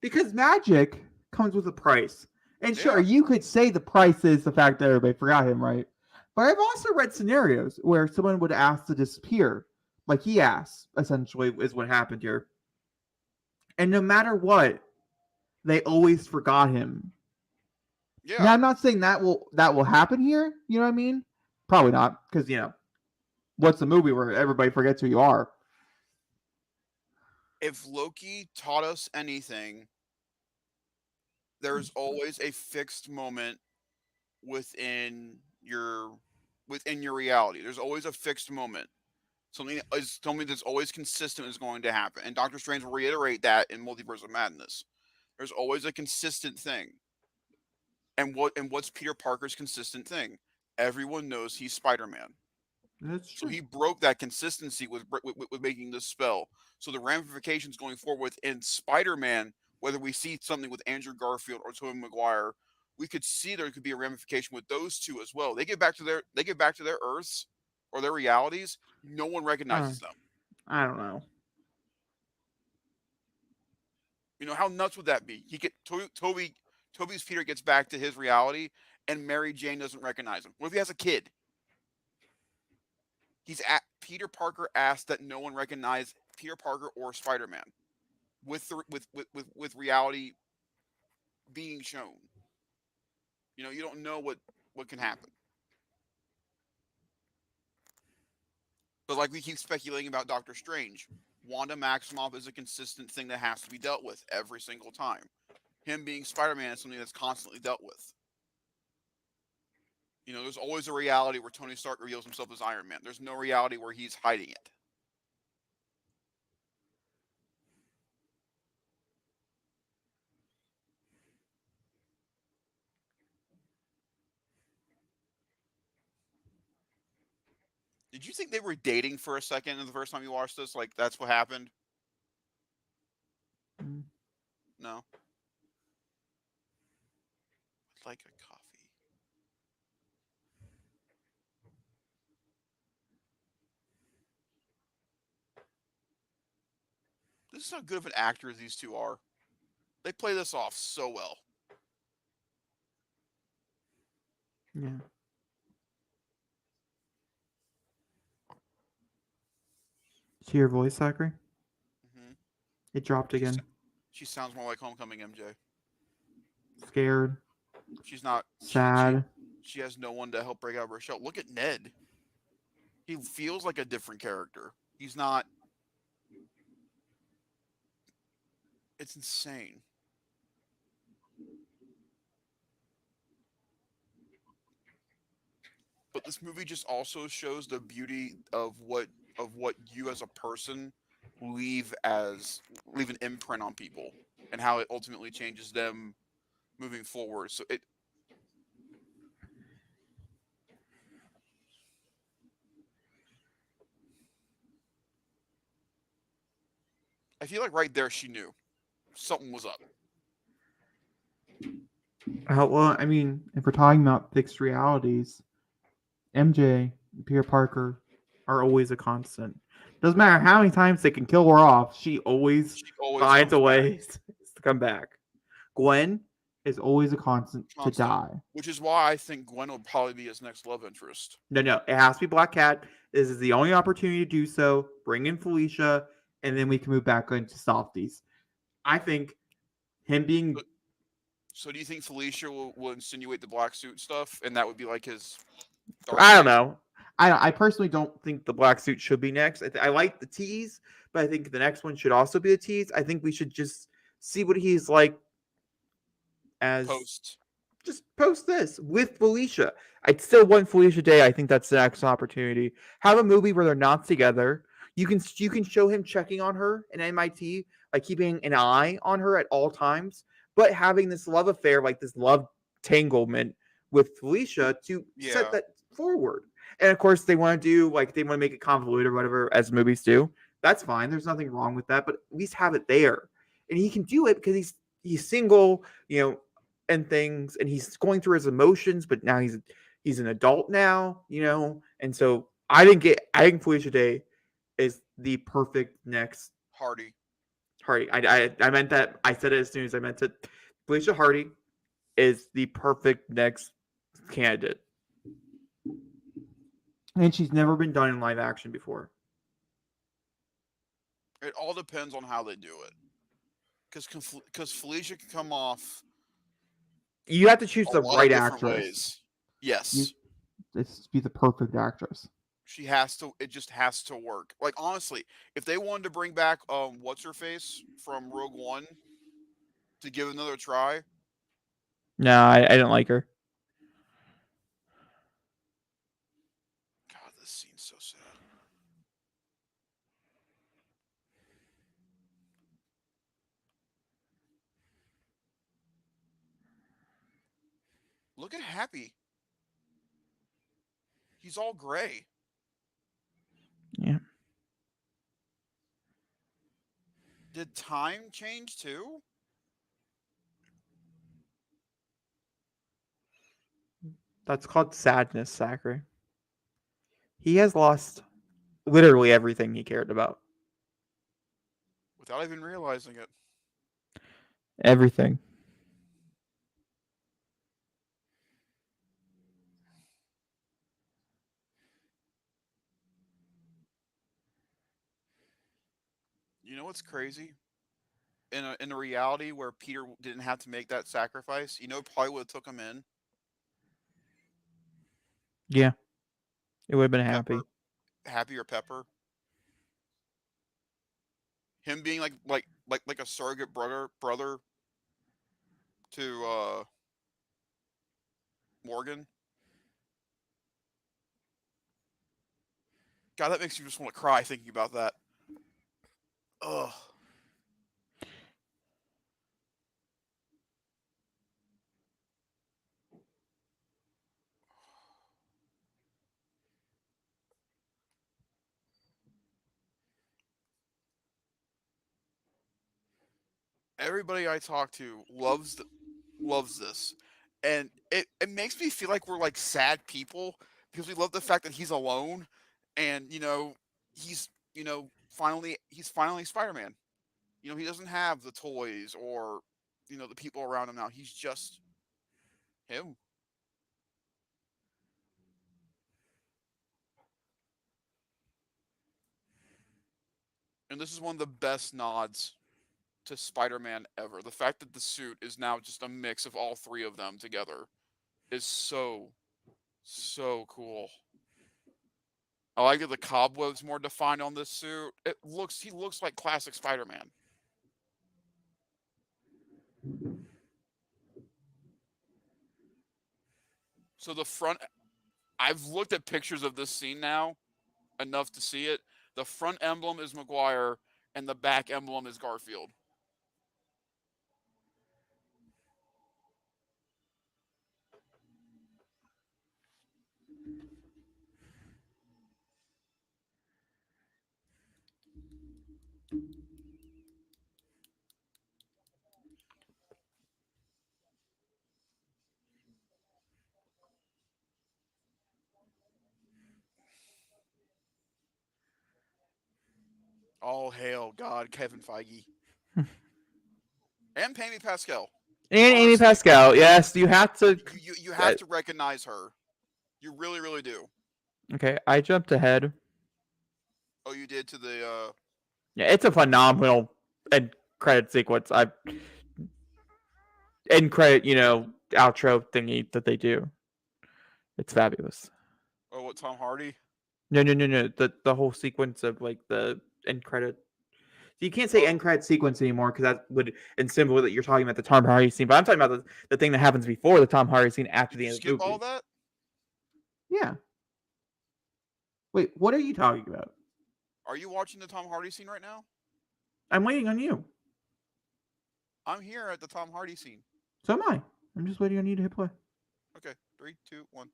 because magic comes with a price. And sure, Yeah. you could say the price is the fact that everybody forgot him, right? But I've also read scenarios where someone would ask to disappear, like he asked, essentially, is what happened here. And no matter what, they always forgot him. Yeah. Now, I'm not saying that will happen here. You know what I mean? Probably not, because what's the movie where everybody forgets who you are? If Loki taught us anything, there's always a fixed moment within your within your reality. There's always a fixed moment. Something that's always consistent is going to happen. And Doctor Strange will reiterate that in Multiverse of Madness. There's always a consistent thing. What's Peter Parker's consistent thing? Everyone knows he's Spider-Man. That's So true. he broke that consistency with making this spell. So the ramifications going forward within Spider-Man, whether we see something with Andrew Garfield or Tobey Maguire, we could see there could be a ramification with those two as well. They get back to their Earths or their realities. No one Uh, recognizes them. I don't know. How nuts would that be? He get Toby's Peter gets back to his reality, and Mary Jane doesn't recognize him. What if he has a kid? Peter Parker asked that no one recognize Peter Parker or Spider Man with reality being shown. You don't know what can happen. But like we keep speculating about Doctor Strange, Wanda Maximoff is a consistent thing that has to be dealt with every single time. Him being Spider-Man is something that's constantly dealt with. There's always a reality where Tony Stark reveals himself as Iron Man. There's no reality where he's hiding it. Did you think they were dating for a second the first time you watched this? Like, that's what happened? Mm. No? I'd like a coffee. This is how good of an actor these two are. They play this off so well. Yeah. See your voice, Zachary? Hmm It dropped She, again. she sounds more like Homecoming MJ. Scared. She's not. Sad. She has no one to help break out of her shell. Look at Ned. He feels like a different character. He's not. It's insane. But this movie just also shows the beauty of what you as a person leave an imprint on people, and how it ultimately changes them moving forward. So I feel like right there she knew something was up. Well, I mean, if we're talking about fixed realities, MJ and Peter Parker are always a constant. Doesn't matter how many times they can kill her off, she always She always finds comes a back. way to come back. Gwen is always a constant to Constant. die. Which is why I think Gwen would probably be his next love interest. No, it has to be Black Cat. This is the only opportunity to do so. Bring in Felicia, and then we can move back into softies. I think him being. So do you think Felicia will insinuate the black suit stuff, and that would be like his dark I don't phase? know. I personally don't think the black suit should be next. I like the tease, but I think the next one should also be a tease. I think we should just see what he's like as Post. just post this with Felicia. I'd still want Felicia Day. I think that's the next opportunity. Have a movie where they're not together. You can show him checking on her in MIT, like keeping an eye on her at all times, but having this love affair, like this love tanglement with Felicia to set Yeah. that forward. And of course, they want to make it convoluted or whatever as movies do. That's fine. There's nothing wrong with that, but at least have it there. And he can do it because he's single, and things, and he's going through his emotions, but now he's an adult now, and so I think Felicia Day is the perfect next Hardy. Hardy. I meant that. I said it as soon as I meant it. Felicia Hardy is the perfect next candidate, and she's never been done in live action before. It all depends on how they do it. Because Felicia can come off You have to choose a the lot of right different actress. ways. You Yes. This be the perfect actress. She has to. It just has to work. Like, honestly, if they wanted to bring back what's her face from Rogue One to give it another try, No, I didn't like her. God, this scene's so sad. Look at Happy. He's all gray. Yeah. Did time change too? That's called sadness, Zachary. He has lost literally everything he cared about. Without even realizing it. Everything. You know what's crazy? In a reality where Peter didn't have to make that sacrifice, probably would have took him in. Yeah, it would have been Pepper, happy. Happy or Pepper. him being like a surrogate brother to Morgan. God, that makes you just want to cry thinking about that. Ugh. Everybody I talk to loves this, and it makes me feel like we're like sad people because we love the fact that he's alone, and he's he's finally Spider-Man. He doesn't have the toys or the people around him now. He's just him. And this is one of the best nods to Spider-Man ever. The fact that the suit is now just a mix of all three of them together is so cool. I like that the cobwebs more defined on this suit. He looks like classic Spider-Man. So the front, I've looked at pictures of this scene now enough to see it. The front emblem is Maguire and the back emblem is Garfield. All hail God, Kevin Feige. And Amy Pascal. And Amy Honestly, Pascal, yes, you have to. You have to recognize her. You really, really do. Okay, I jumped ahead. Oh, you did to the. Yeah, it's a phenomenal end credit sequence. End credit, outro thingy that they do. It's fabulous. Oh, what, Tom Hardy? No. The whole sequence of like the end credit. So you can't say end credit sequence anymore because that would insinuate that you're talking about the Tom Hardy scene. But I'm talking about the thing that happens before the Tom Hardy scene after Did the you end of the skip movie. all that? Yeah. Wait, what are you talking about? Are you watching the Tom Hardy scene right now? I'm waiting on you. I'm here at the Tom Hardy scene. So am I. I'm just waiting on you to hit play. Okay, 3, 2, 1.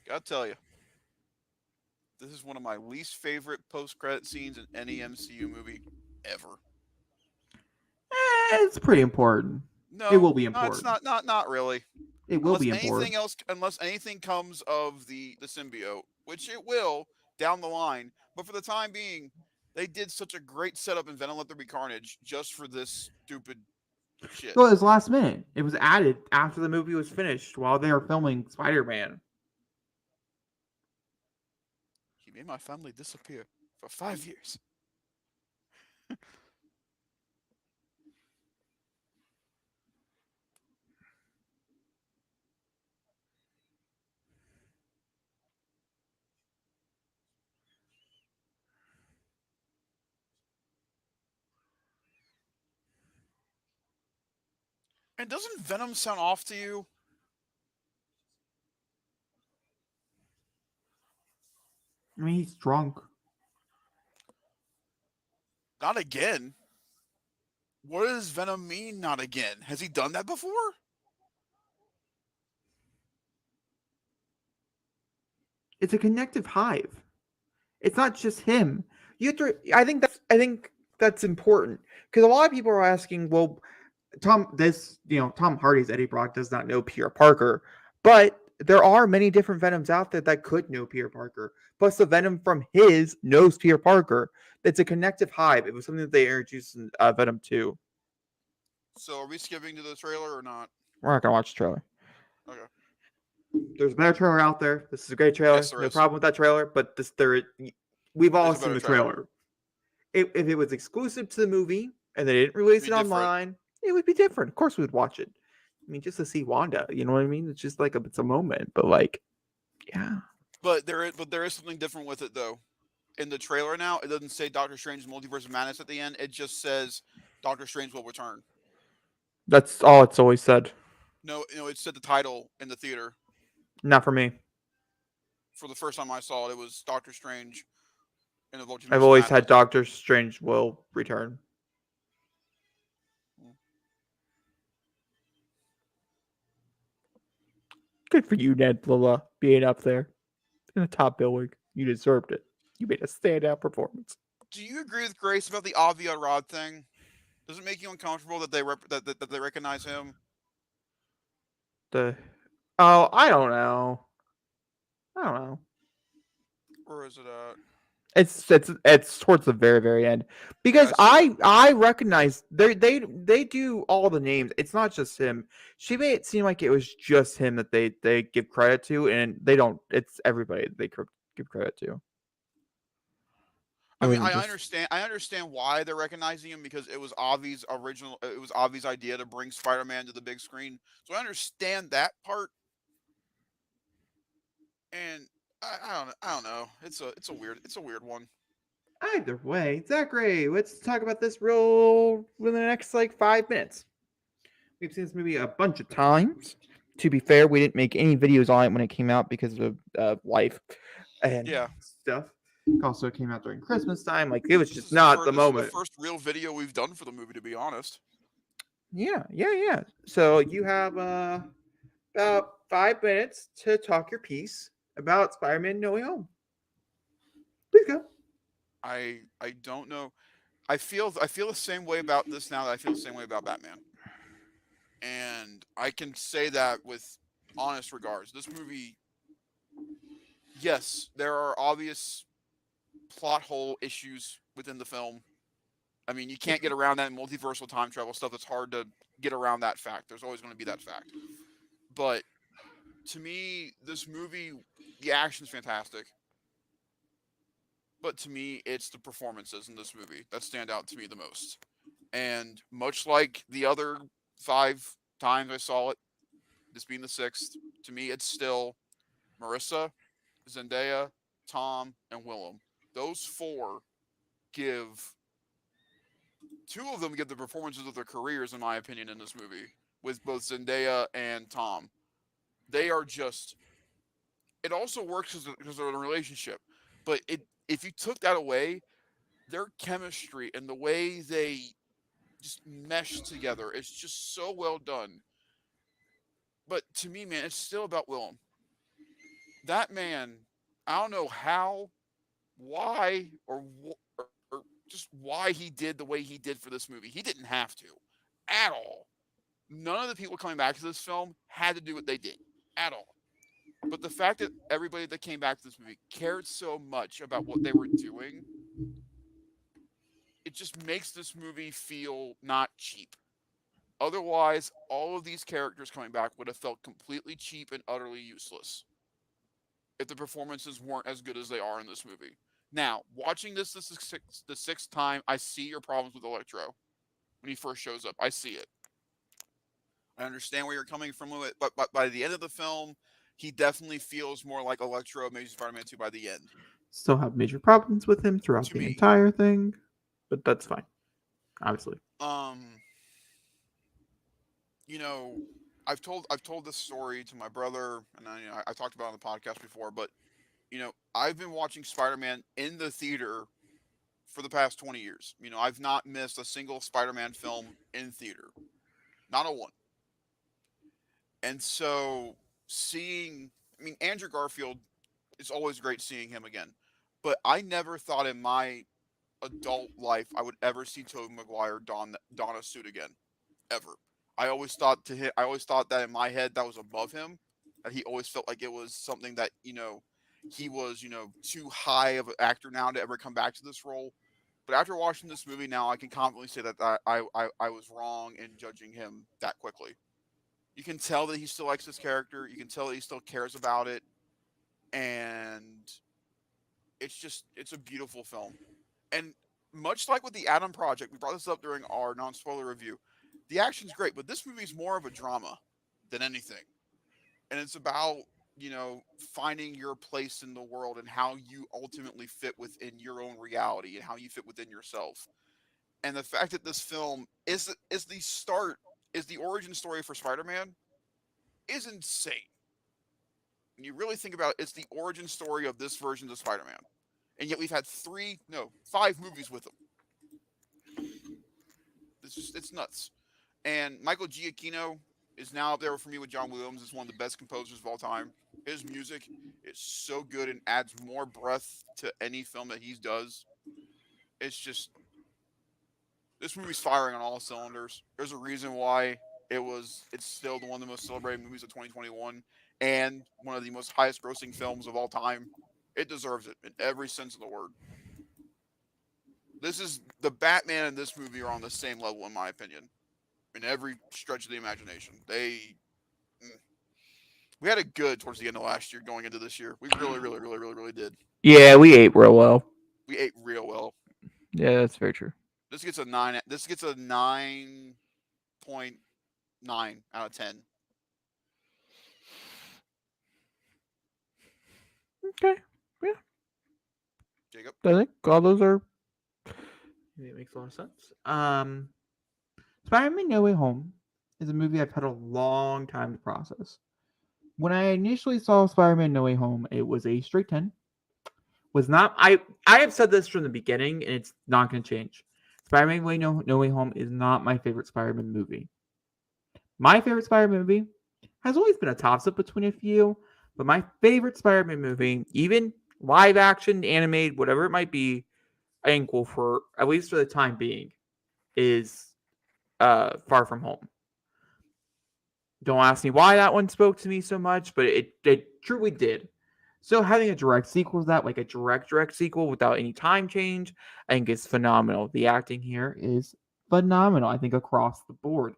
Gotta tell you, this is one of my least favorite post-credit scenes in any MCU movie ever. It's pretty important. No, it will be no, it's important. not really. It will be important. Unless anything comes of the symbiote, which it will down the line. But for the time being, they did such a great setup in Venom Let There Be Carnage just for this stupid shit. Well, it was last minute. It was added after the movie was finished while they were filming Spider-Man. He made my family disappear for 5 years. And doesn't Venom sound off to you? I mean, he's drunk. Not again. What does Venom mean, not again? Has he done that before? It's a connective hive. It's not just him. You have to. I think that's important because a lot of people are asking, well, Tom Hardy's Eddie Brock does not know Peter Parker, but there are many different Venoms out there that could know Peter Parker. Plus, the Venom from his knows Peter Parker. It's a connective hive. It was something that they introduced in Venom 2. So are we skipping to the trailer or not? We're not gonna watch the trailer. Okay. There's a better trailer out there. This is a great trailer. Yes, No problem with that trailer. But we've all seen the trailer. If it was exclusive to the movie, and they didn't release Be it different. online, it would be different. Of course, we would watch it. I mean, just to see Wanda, you know what I mean? It's just like it's a moment, but like, yeah, But there is something different with it though. In the trailer now, it doesn't say Doctor Strange's Multiverse of Madness at the end. It just says Doctor Strange will return. that's all it's always said. No, it said the title in the theater. Not for me. For the first time I saw it, it was Doctor Strange in the I've Multiverse of always had Madness. Doctor Strange will return. Good for you, Ned Lilla, being up there in the top billing. You deserved it. You made a standout performance. Do you agree with Grace about the Avia Rod thing? Does it make you uncomfortable that that they recognize him, The I don't know. I don't know. or is it It's towards the very end Yeah, because I see it. I recognize they do all the names. It's not just him. She made it seem like it was just him that they give credit to, and they don't. It's everybody that they give credit to. It I mean, wasn't I just understand. I understand why they're recognizing him because it was Avi's original. It was Avi's idea to bring Spider-Man to the big screen. So I understand that part. And I don't know. It's a weird one. either way. Zachary, let's talk about this real within the next like 5 minutes. We've seen this movie a bunch of times. To be fair, we didn't make any videos on it when it came out because of life and Yeah, stuff. It also came out during Christmas time. Like it was this just is the not the first. This is the moment. first real video we've done for the movie, to be honest. Yeah. So you have about 5 minutes to talk your piece about Spider-Man No Way Home. Please go. I don't know. I feel the same way about this now that I feel the same way about Batman, and I can say that with honest regards. This movie, yes, there are obvious plot hole issues within the film. I mean, you can't get around that multiversal time travel stuff. It's hard to get around that fact. There's always going to be that fact. But to me, this movie, the action's fantastic. But to me, it's the performances in this movie that stand out to me the most. And much like the other 5 times I saw it, this being the sixth, to me, it's still Marissa, Zendaya, Tom, and Willem. Those four give two of them give the performances of their careers, in my opinion, in this movie, with both Zendaya and Tom. They are just. It also works because they're in a relationship, but if you took that away, their chemistry and the way they just mesh together is just so well done. But to me, man, it's still about Willem. That man, I don't know how, why, or just why he did the way he did for this movie. He didn't have to, at all. None of the people coming back to this film had to do what they did at all. But the fact that everybody that came back to this movie cared so much about what they were doing, it just makes this movie feel not cheap. Otherwise, all of these characters coming back would have felt completely cheap and utterly useless if the performances weren't as good as they are in this movie. Now, watching the sixth time, I see your problems with Electro when he first shows up. I see it. I understand where you're coming from with it, but by the end of the film, he definitely feels more like Electro, Amazing Spider-Man 2 by the end. Still have major problems with him throughout To the me, entire thing, but that's fine. Obviously. um, you know, I've told this story to my brother, and I talked about it on the podcast before. But I've been watching Spider-Man in the theater for the past 20 years. I've not missed a single Spider-Man film in theater, not a one. And so seeing, I mean, Andrew Garfield, it's always great seeing him again. But I never thought in my adult life I would ever see Tobey Maguire don a suit again, ever. I always thought that in my head that was above him, that he always felt like it was something that he was too high of an actor now to ever come back to this role. But after watching this movie now, I can confidently say that I was wrong in judging him that quickly. You can tell that he still likes this character. You can tell that he still cares about it, and it's a beautiful film. And much like with the Adam Project, we brought this up during our non-spoiler review. The action's great, but this movie's more of a drama than anything, and it's about finding your place in the world and how you ultimately fit within your own reality and how you fit within yourself. And the fact that this film is the start is the origin story for Spider-Man is insane. When you really think about it, it's the origin story of this version of Spider-Man, and yet we've had 5 movies with him. It's nuts. And Michael Giacchino is now up there for me with John Williams. It's one of the best composers of all time. His music is so good and adds more breath to any film that he does. It's just this movie's firing on all cylinders. There's a reason why it's still one of the most celebrated movies of 2021 and one of the most highest grossing films of all time. It deserves it in every sense of the word. This is the Batman and this movie are on the same level in my opinion. In every stretch of the imagination. We had it good towards the end of last year going into this year. We really, really, really, really, really did. Yeah, we ate real well. We ate real well. Yeah, that's very true. This gets a 9. This gets a 9.9 out of 10. Okay. Yeah. Jacob? I think all those are. It makes a lot of sense. Spider-Man No Way Home is a movie I've had a long time to process. When I initially saw Spider-Man No Way Home, it was a straight 10. Was not I have said this from the beginning, and it's not going to change. Spider-Man No Way Home is not my favorite Spider-Man movie. My favorite Spider-Man movie has always been a toss-up between a few, but my favorite Spider-Man movie, even live action, animated, whatever it might be, I think for at least for the time being, is Far From Home. Don't ask me why that one spoke to me so much, but it truly did. So having a direct sequel to that, like a direct sequel without any time change, I think is phenomenal. The acting here is phenomenal, I think, across the board.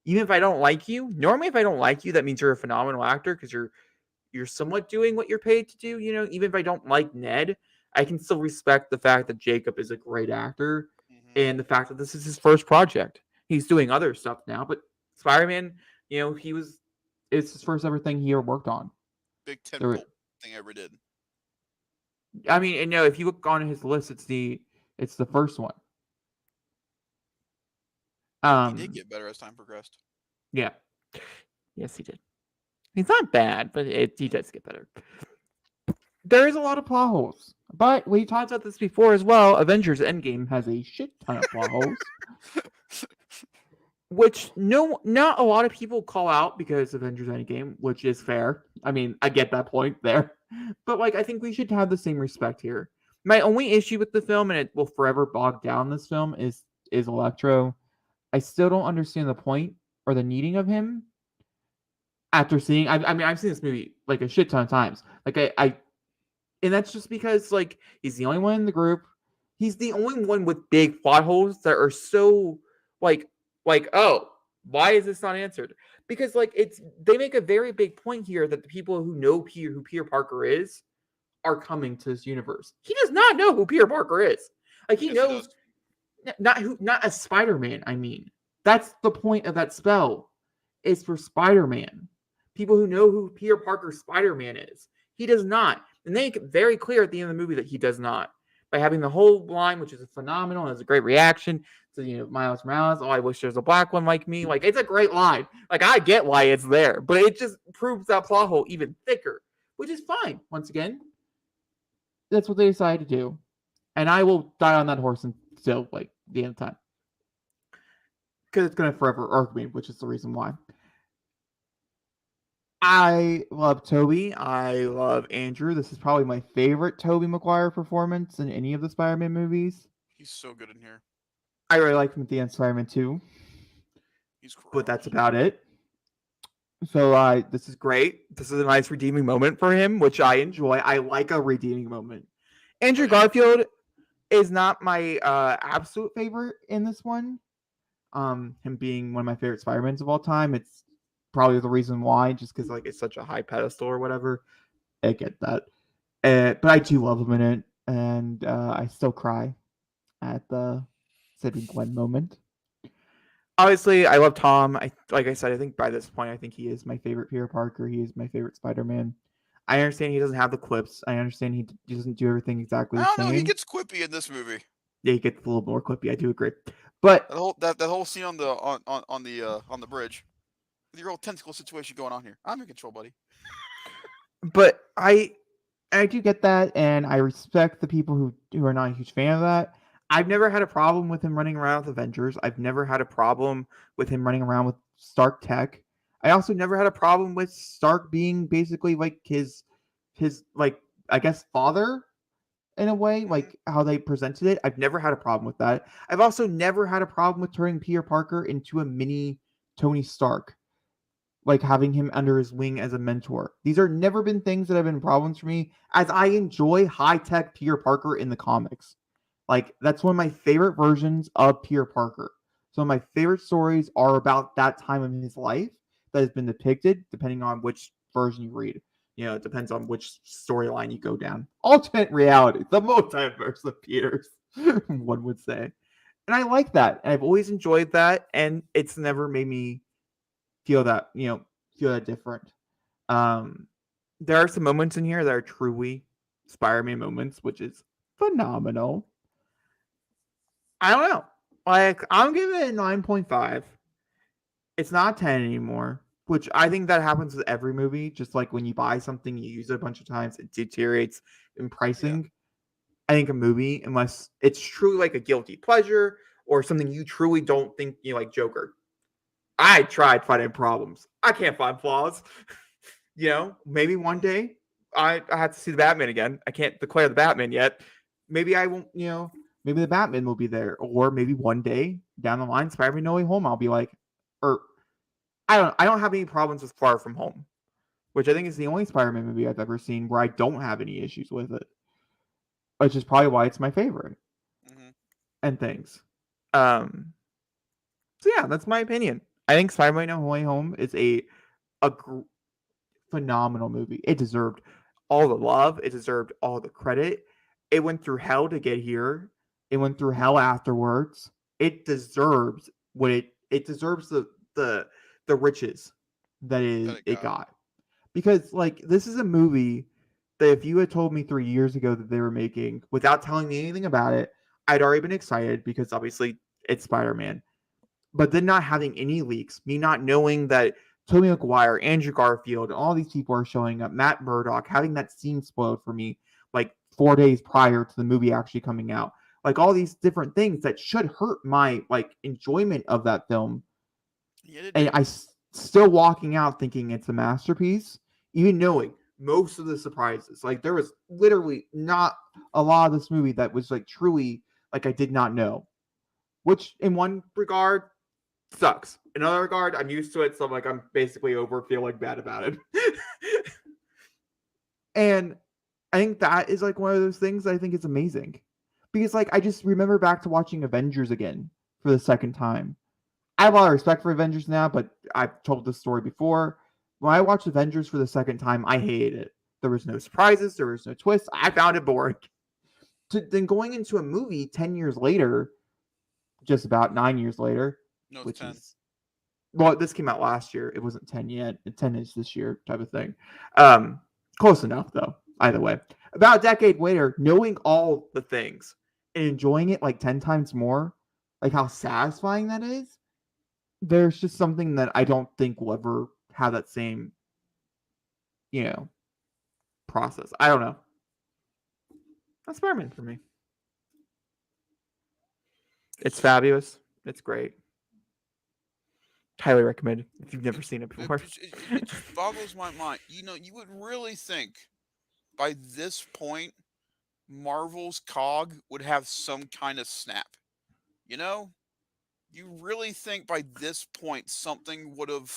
Even if I don't like you, normally if I don't like you, that means you're a phenomenal actor because you're somewhat doing what you're paid to do. Even if I don't like Ned, I can still respect the fact that Jacob is a great actor and the fact that this is his first project. He's doing other stuff now, but Spider-Man, it's his first ever thing he ever worked on. Big tentpole thing I ever did. I mean, and if you look on his list, it's the first one. He did get better as time progressed. Yeah. Yes, he did. He's not bad, but he does get better. There is a lot of plot holes. But we talked about this before as well. Avengers Endgame has a shit ton of plot holes. Which not a lot of people call out because Avengers Endgame, which is fair. I mean, I get that point there. But I think we should have the same respect here. My only issue with the film, and it will forever bog down this film, is Electro. I still don't understand the point or the needing of him. After seeing, I've seen this movie a shit ton of times. And that's just because he's the only one in the group. He's the only one with big plot holes that are so oh, why is this not answered? Because they make a very big point here that the people who know who Peter Parker is are coming to this universe. He does not know who Peter Parker is. He knows not a Spider-Man. I mean, that's the point of that spell. Is for Spider-Man. People who know who Peter Parker Spider-Man is. He does not. And they make it very clear at the end of the movie that he does not. By having the whole line, which is phenomenal, and has a great reaction to Miles Morales. Oh, I wish there's a black one like me. It's a great line. I get why it's there, but it just proves that plot hole even thicker, which is fine. Once again, that's what they decided to do, and I will die on that horse until the end of time because it's gonna forever irk me, which is the reason why. I love Tobey. I love Andrew. This is probably my favorite Tobey Maguire performance in any of the Spider-Man movies. He's so good in here. I really like him at the end of Spider-Man 2. He's gross. But that's about it. So this is great. This is a nice redeeming moment for him, which I enjoy. I like a redeeming moment. Andrew Garfield is not my absolute favorite in this one. Him being one of my favorite Spider-Mans of all time. It's probably the reason why, just because it's such a high pedestal or whatever. I get that. But I do love him in it, and I still cry at the saving Gwen moment. Obviously, I love Tom. Like I said, I think by this point, I think he is my favorite Peter Parker. He is my favorite Spider-Man. I understand he doesn't have the quips. I understand he doesn't do everything exactly I the don't know. He same. gets quippy in this movie. Yeah, he gets a little more quippy. I do agree, but That whole scene on the bridge, with your whole tentacle situation going on here. I'm in control, buddy. but I do get that, and I respect the people who are not a huge fan of that. I've never had a problem with him running around with Avengers. I've never had a problem with him running around with Stark Tech. I also never had a problem with Stark being basically like his like I guess father in a way, Hmm. like how they presented it. I've never had a problem with that. I've also never had a problem with turning Peter Parker into a mini Tony Stark, like having him under his wing as a mentor. These are never been things that have been problems for me, as I enjoy high tech Peter Parker in the comics. Like that's one of my favorite versions of Peter Parker. Some of my favorite stories are about that time of his life that has been depicted, depending on which version you read. It depends on which storyline you go down. Alternate reality, the multiverse of Peters, one would say. And I like that. And I've always enjoyed that. And it's never made me feel that feel that different. Um, there are some moments in here that are truly Spider-Man moments, which is phenomenal. I don't know. Like I'm giving it a 9.5. It's not 10 anymore, which I think that happens with every movie. Just like when you buy something, you use it a bunch of times, it deteriorates in Yeah. pricing. I think a movie, unless it's truly like a guilty pleasure or something you truly don't think like Joker. I tried finding problems. I can't find flaws. Maybe one day I have to see the Batman again. I can't declare the Batman yet. Maybe I won't, maybe the Batman will be there. Or maybe one day down the line, Spider-Man No Way Home, I'll be like, or I don't have any problems with Far From Home, which I think is the only Spider-Man movie I've ever seen where I don't have any issues with it. Which is probably why it's my favorite Hmm. and things. Um so yeah, that's my opinion. I think Spider-Man No Way Home is a phenomenal movie. It deserved all the love. It deserved all the credit. It went through hell to get here. It went through hell afterwards. It deserves it deserves the riches that That is it it got. got. Because like this is a movie that if you had told me 3 years ago that they were making without telling me anything about it, I'd already been excited because obviously it's Spider-Man. But then not having any leaks, me not knowing that Tobey Maguire, Andrew Garfield, all these people are showing up, Matt Murdock, having that scene spoiled for me like 4 days prior to the movie actually coming out. Like all these different things that should hurt my like enjoyment of that film. Yeah, it And didn't. still walking out thinking it's a masterpiece, even knowing most of the surprises. Like there was literally not a lot of this movie that was like truly like I did not know. Which in one regard sucks. In another regard, I'm used to it, so I'm basically over feeling bad about it. And I think that is like one of those things that I think is amazing. Because like I just remember back to watching Avengers again for the second time. I have a lot of respect for Avengers now, but I've told this story before. When I watched Avengers for the second time, I hated it. There was no surprises, there was no twists. I found it boring. Then going into a movie 10 years later, just about 9 years later, No, it's which 10. is this came out last year. It wasn't 10 yet. 10 is this year type of thing. Close enough though. Either way, about a decade later, knowing all the things and enjoying it like 10 times more, like how satisfying that is. There's just something that I don't think will ever have that same, you know, process. I don't know. That's Spider-Man for me. It's It's fabulous. It's great. Highly recommended if you've never seen it before. it just boggles my mind. You would really think by this point Marvel's cog would have some kind of snap. You know, you really think by this point something would have,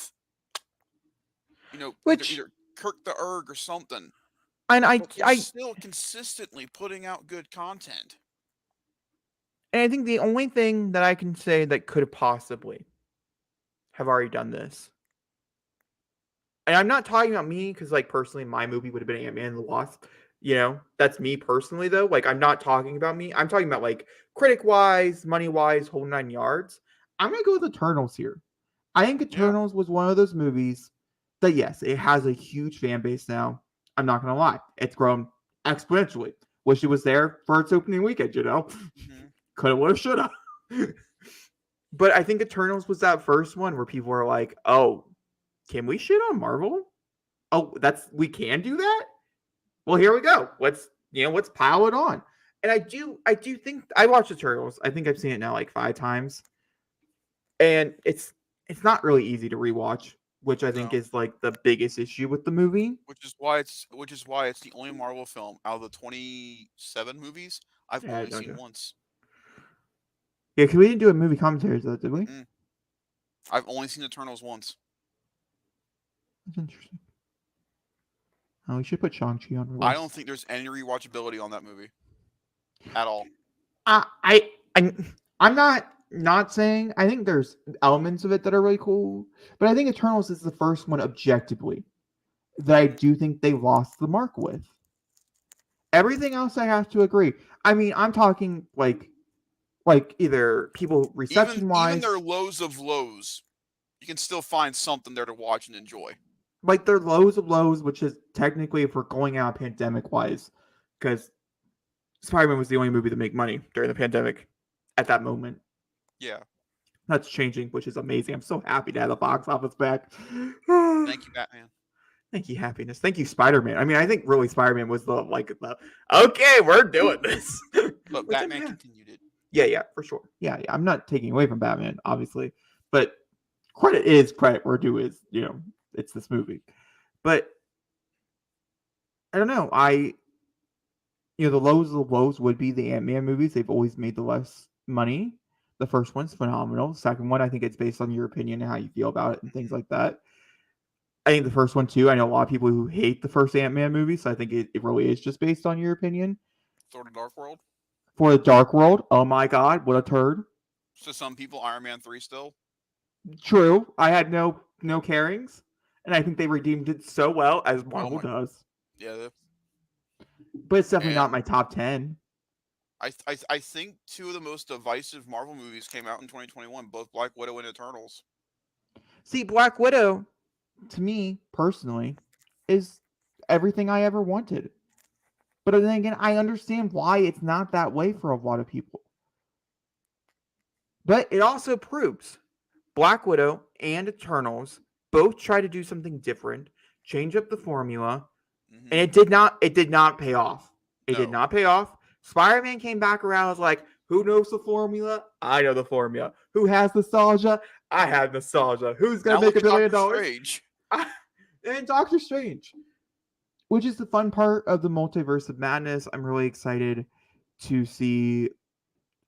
either Which Kirk the Erg or something. and I But they're I still consistently putting out good content. and I think the only thing that I can say that could possibly have already done this, and I'm not talking about me because like personally my movie would have been Ant-Man and the Wasp. That's me personally, though. Like, I'm not talking about me. I'm talking about, like, critic-wise, money-wise, whole 9 yards. I'm going to go with Eternals here. I think Yeah. Eternals was one of those movies that, yes, it has a huge fan base now. I'm not going to lie. It's grown exponentially. Wish it was there for its opening weekend, Mm-hmm. Coulda, woulda, shoulda. But I think Eternals was that first one where people were like, oh, can we shit on Marvel? Oh, we can do that? Well, here we go. Let's pile it on. And I do think I watched Eternals. I think I've seen it now like 5 times. And it's not really easy to rewatch, which I think No. is like the biggest issue with the movie. Which is why it's the only Marvel film out of the 27 movies I've Yeah, only no, seen no. once. Yeah, because we didn't do a movie commentary, did we? I've only seen Eternals once. That's interesting. Oh, we should put Shang-Chi on the list. I don't think there's any rewatchability on that movie at all. I'm not saying I think there's elements of it that are really cool, but I think Eternals is the first one objectively that I do think they lost the mark with. Everything else I have to agree. I mean, I'm talking like either people reception wise, even their lows of lows, you can still find something there to watch and enjoy. like their lows of lows, which is technically if we're going out pandemic wise, because Spider-Man was the only movie to make money during the pandemic at that moment. Yeah. That's changing, which is amazing. I'm so happy to have the box office back. Thank you, Batman. Thank you, happiness. Thank you, Spider-Man. I mean, I think really Spider-Man was the okay, we're doing this. But Batman continued it. Yeah, for sure. Yeah. I'm not taking away from Batman, obviously, but credit where due is. It's this movie. But I don't know. The lows of the lows would be the Ant-Man movies. They've always made the less money. The first one's phenomenal. The second one, I think it's based on your opinion and how you feel about it and things like that. I think the first one, too, I know a lot of people who hate the first Ant-Man movie, so I think it really is just based on your opinion. Thor: The Dark World? For the Dark World, oh my god, what a turd. To some people, Iron Man 3 still. True. I had no carings, and I think they redeemed it so well, as Marvel does. Yeah. But it's definitely not my top 10. I think 2 of the most divisive Marvel movies came out in 2021, both Black Widow and Eternals. See, Black Widow, to me, personally, is everything I ever wanted. But then again, I understand why it's not that way for a lot of people. But it also proves Black Widow and Eternals both try to do something different, change up the formula, and it did not pay off. It did not pay off. Spider-Man came back around, was like, who knows the formula? I know the formula. Who has nostalgia? I have nostalgia. Who's going to make $1 billion? Strange. And Doctor Strange. Which is the fun part of the Multiverse of Madness. I'm really excited to see.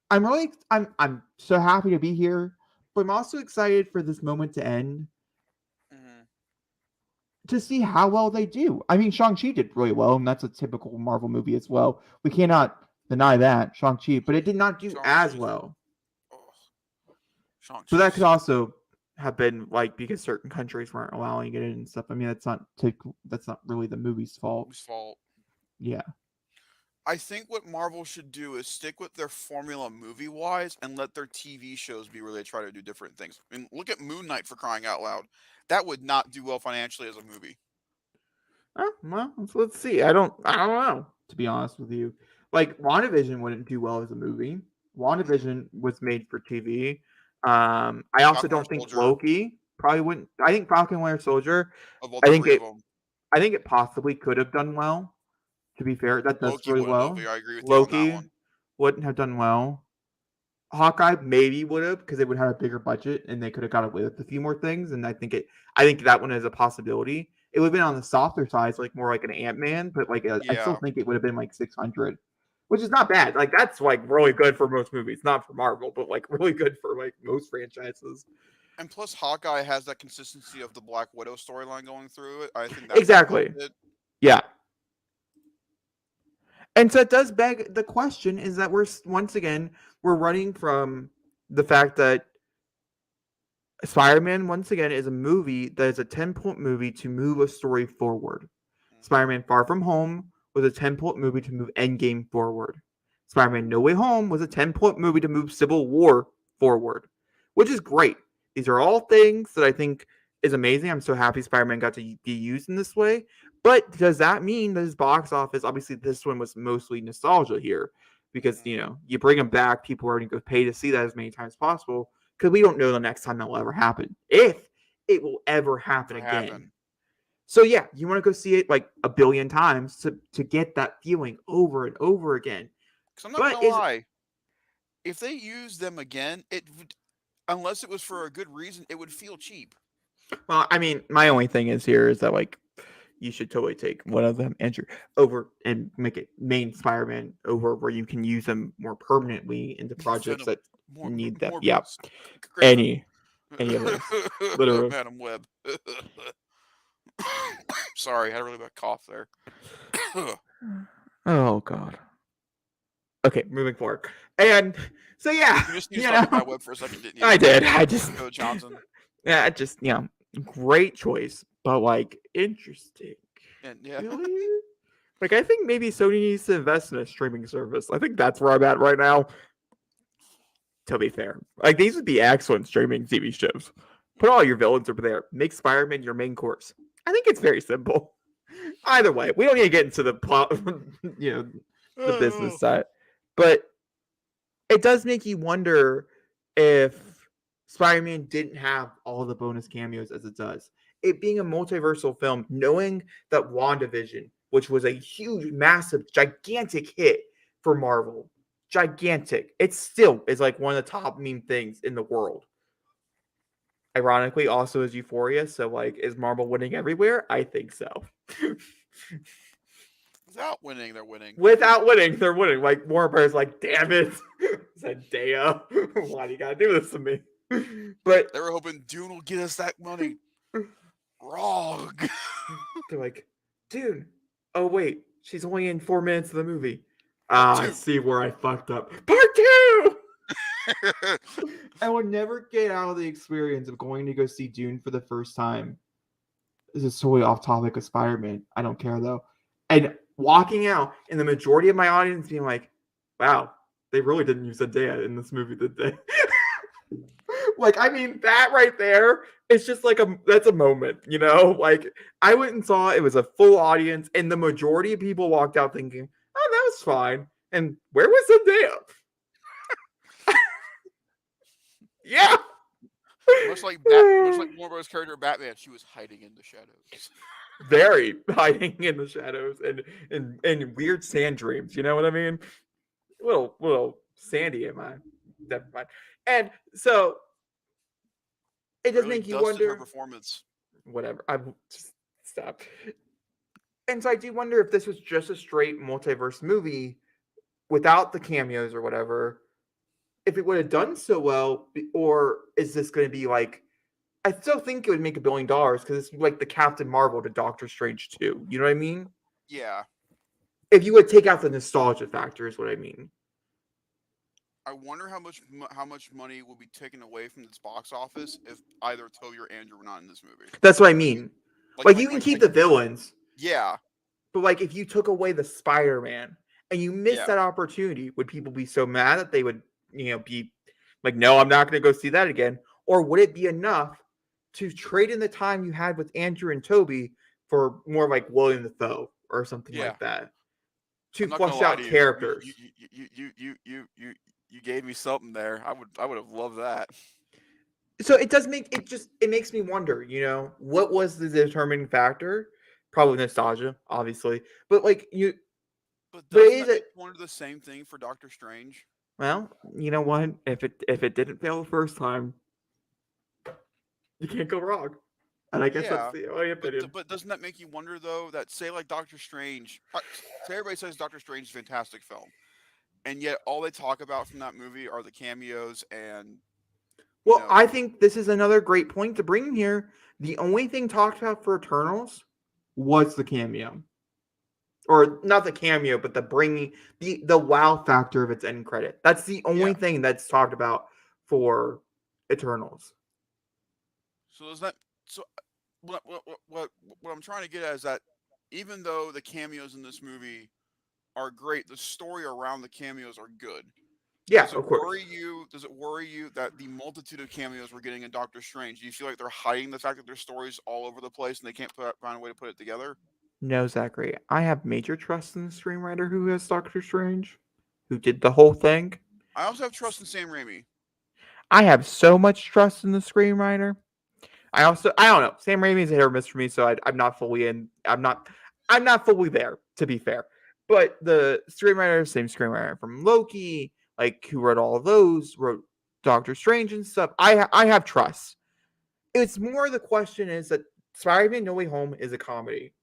I'm so happy to be here, but I'm also excited for this moment to end. To see how well they do. I mean, Shang-Chi did really well, and that's a typical Marvel movie as well. We cannot deny that, Shang-Chi, but it did not do as well. So that could also have been because certain countries weren't allowing it and stuff. I mean, that's not really the movie's fault. Yeah. I think what Marvel should do is stick with their formula movie-wise and let their TV shows be where they try to do different things. I mean, look at Moon Knight, for crying out loud. That would not do well financially as a movie. Oh, well, let's see. I don't know, to be honest with you. Like, WandaVision wouldn't do well as a movie. WandaVision was made for TV. I also don't think Loki probably wouldn't. I think Falcon Winter Soldier. I think it possibly could have done well. To be fair, that does Loki really well. I agree with Loki you on that one. wouldn't have done well. Hawkeye maybe would have, because they would have a bigger budget and they could have got away with a few more things. And I think that one is a possibility. It would have been on the softer side, more like an Ant-Man, but I still think it would have been 600, which is not bad. That's really good for most movies, not for Marvel, but really good for most franchises. And plus, Hawkeye has that consistency of the Black Widow storyline going through it. I think exactly. Yeah. And so it does beg the question is that we're running from the fact that Spider-Man, once again, is a movie that is a 10-point movie to move a story forward. Spider-Man Far From Home was a 10-point movie to move Endgame forward. Spider-Man No Way Home was a 10-point movie to move Civil War forward, which is great. These are all things that I think is amazing. I'm so happy Spider-Man got to be used in this way. But does that mean that his box office, obviously this one was mostly nostalgia here, because, you bring him back, people are going to go pay to see that as many times as possible, because we don't know the next time that will ever happen, if it will ever happen again. So yeah, you want to go see it like a billion times to get that feeling over and over again. Because I'm not going to lie, if they use them again, it would, unless it was for a good reason, it would feel cheap. Well, I mean, my only thing is that like you should totally take one of them, Andrew, over and make it main Spider-Man over, where you can use them more permanently into projects that need them. Yeah, any of those, literally. Madam Web. Sorry, I had a really bad cough there. Oh God. Okay, moving forward, and so yeah, you just talked about Web for a second, didn't you? I did. I just Johnson. Yeah, just great choice, but like interesting. And yeah. Really? Like, I think maybe Sony needs to invest in a streaming service. I think that's where I'm at right now. To be fair, like, these would be excellent streaming TV shows. Put all your villains over there. Make Spider-Man your main course. I think it's very simple. Either way, we don't need to get into the plot, the business side, but it does make you wonder if Spider-Man didn't have all the bonus cameos as it does. It being a multiversal film, knowing that WandaVision, which was a huge, massive, gigantic hit for Marvel, gigantic, it still is like one of the top meme things in the world. Ironically, also is Euphoria. So, like, is Marvel winning everywhere? I think so. Without winning, they're winning. Without winning, they're winning. Like, Warner Bros. Like, damn it, Zendaya, why do you gotta do this to me? But they were hoping Dune will get us that money. Wrong. They're like, dude, oh wait, she's only in 4 minutes of the movie. I see where I fucked up. Part 2! I would never get out of the experience of going to go see Dune for the first time. This is totally off topic of Spider-Man. I don't care though. And walking out, and the majority of my audience being like, wow, they really didn't use Zendaya in this movie, did they? Like, I mean, that right there, it's just like that's a moment, Like, I went and saw it was a full audience, and the majority of people walked out thinking, oh, that was fine. And where was Zendaya? Yeah. Much like Warner Bros. Character Batman, she was hiding in the shadows. Very hiding in the shadows and weird sand dreams. You know what I mean? Little sandy in my never mind. And so it does really make you wonder. Her performance. Whatever. I just stop. And so I do wonder if this was just a straight multiverse movie without the cameos or whatever, if it would have done so well, or is this going to be like, I still think it would make $1 billion because it's like the Captain Marvel to Doctor Strange 2. You know what I mean? Yeah. If you would take out the nostalgia factor is what I mean. I wonder how much money will be taken away from this box office if either Toby or Andrew were not in this movie. That's what I mean. Like you can keep the villains. Yeah. But like if you took away the Spider-Man and you missed that opportunity, would people be so mad that they would, be like, no, I'm not going to go see that again? Or would it be enough to trade in the time you had with Andrew and Toby for more like William Dafoe or something like that? To flush out characters. You gave me something there. I would have loved that. So it does make it makes me wonder, what was the determining factor? Probably nostalgia, obviously. But like But is it one of the same thing for Doctor Strange? Well, you know what? If it didn't fail the first time, you can't go wrong. And I guess that's the only opinion. But doesn't that make you wonder though that say like Doctor Strange, say everybody says Doctor Strange is a fantastic film, and yet all they talk about from that movie are the cameos and. Well, I think this is another great point to bring here. The only thing talked about for Eternals was the cameo. Or not the cameo, but the bringing the wow factor of its end credit. That's the only thing that's talked about for Eternals. So is that what I'm trying to get at is that even though the cameos in this movie are great, the story around the cameos are good. Yeah, of course. Does it worry you that the multitude of cameos we're getting in Doctor Strange? Do you feel like they're hiding the fact that their stories all over the place and they can't find a way to put it together? No, Zachary. I have major trust in the screenwriter who has Doctor Strange, who did the whole thing. I also have trust in Sam Raimi. I have so much trust in the screenwriter. I don't know. Sam Raimi is a hit or miss for me, so I'm not fully in. I'm not fully there, to be fair. But the screenwriter, same screenwriter from Loki, like who wrote all of those, wrote Doctor Strange and stuff. I have trust. It's more the question is that Spider-Man No Way Home is a comedy.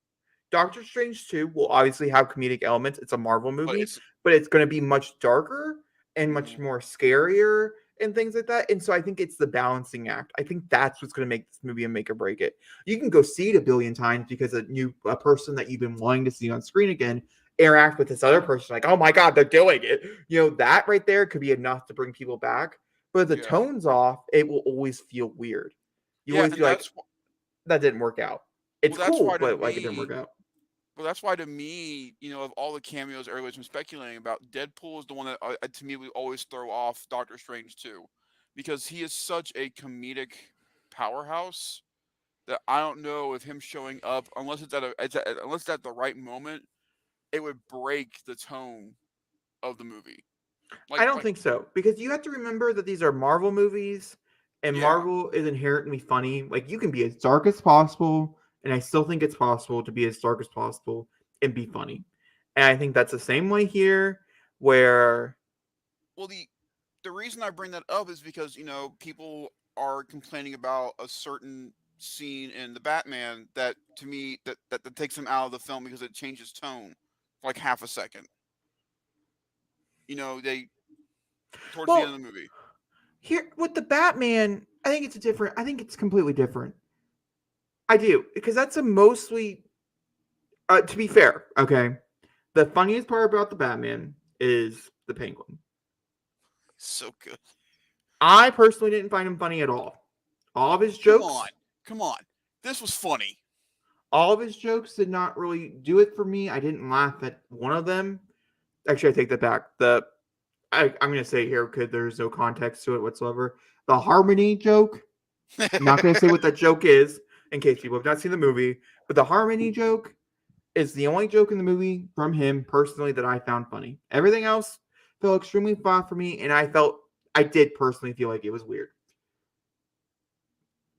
Doctor Strange 2 will obviously have comedic elements. It's a Marvel But movie, it's but it's going to be much darker and much mhm. more scarier and things like that. And so I think it's the balancing act. I think that's what's going to make this movie and make or break it. You can go see it a billion times because a person that you've been wanting to see on screen again interact with this other person like, oh my god, they're doing it. That right there could be enough to bring people back. But if the Yeah, tone's off, it will always feel weird. You yeah, always and feel like that didn't work out. It's that's cool, why to but like it didn't me work out. Well, that's why to me, of all the cameos everybody's been speculating about, Deadpool is the one that to me would always throw off Doctor Strange too, because he is such a comedic powerhouse that I don't know if him showing up, unless it's at the right moment, it would break the tone of the movie. I Like don't like think so because you have to remember that these are Marvel movies, and yeah, Marvel is inherently funny. Like you can be as dark as possible, and I still think it's possible to be as dark as possible and be funny. And I think that's the same way here, where well the reason I bring that up is because people are complaining about a certain scene in the Batman that to me that takes him out of the film because it changes tone for like half a second. They towards the end well, of the movie. here with the Batman, I think it's a different. I think it's completely different. I do because that's a mostly. To be fair, okay, the funniest part about the Batman is the Penguin. So good. I personally didn't find him funny at all. All of his Come on, jokes come on. This was funny. all of his jokes did not really do it for me. I didn't laugh at one of them. Actually, I take that back. I'm going to say here because there's no context to it whatsoever. The harmony joke. I'm not going to say what that joke is in case people have not seen the movie. But the harmony joke is the only joke in the movie from him personally that I found funny. Everything else felt extremely flat for me, and I did personally feel like it was weird.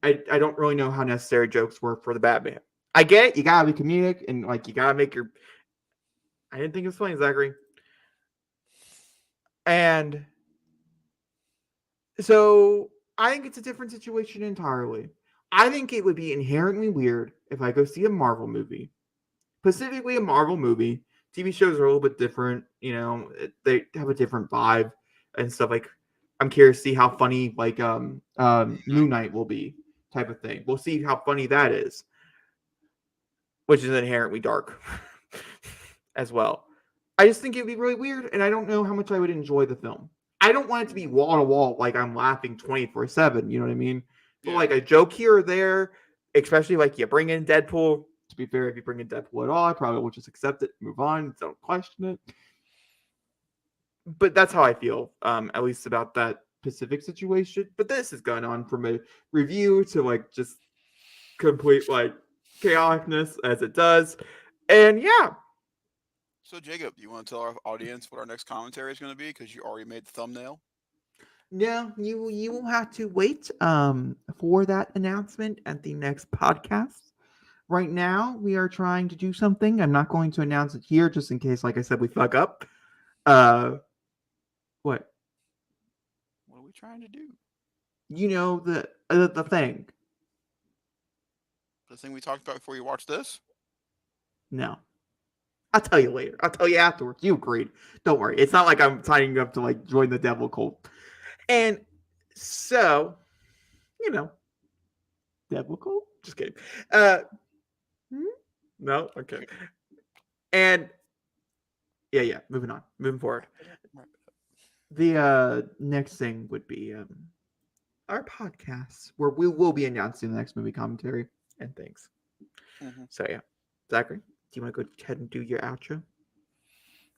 I don't really know how necessary jokes were for the Batman. I get it. You gotta be comedic and like you gotta make your. I didn't think it was funny, Zachary. And so I think it's a different situation entirely. I think it would be inherently weird if I go see a Marvel movie, specifically a Marvel movie. TV shows are a little bit different, they have a different vibe and stuff. Like, I'm curious to see how funny Moon Knight will be, type of thing. We'll see how funny that is, which is inherently dark as well. I just think it'd be really weird, and I don't know how much I would enjoy the film. I don't want it to be wall to wall, like I'm laughing 24/7. You know what I mean? But Yeah. like a joke here or there, especially like you bring in Deadpool. To be fair, if you bring in Deadpool at all, I probably will just accept it, move on, don't question it. But that's how I feel, at least about that specific situation. But this has gone on from a review to like just complete like chaoticness as it does. And yeah, So Jacob, do you want to tell our audience what our next commentary is going to be? Because you already made the thumbnail. no, you will have to wait for that announcement at the next podcast. Right now, we are trying to do something. I'm not going to announce it here just in case, like I said, we fuck up. Uh what? What are we trying to do? The thing. The thing we talked about before you watched this. No. I'll tell you later. I'll tell you afterwards. You agreed. Don't worry. It's not like I'm signing you up to like join the devil cult. And so, you know, devil cult? Just kidding. Uh hmm? No? Okay. And yeah, moving on. Moving forward. The next thing would be our podcast where we will be announcing the next movie commentary and things. Mm-hmm. So yeah. Zachary, Do you want to go ahead and do your outro?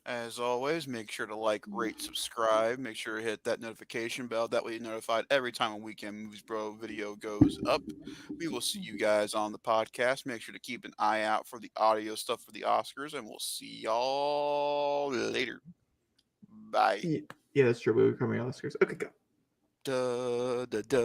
As always, make sure to like, rate, subscribe. Make sure to hit that notification bell. That way you're notified every time a Weekend Movies Bro video goes up. We will see you guys on the podcast. Make sure to keep an eye out for the audio stuff for the Oscars, and we'll see y'all later. Bye. Yeah, that's true. We were coming Oscars. Okay, go. Duh, duh, duh.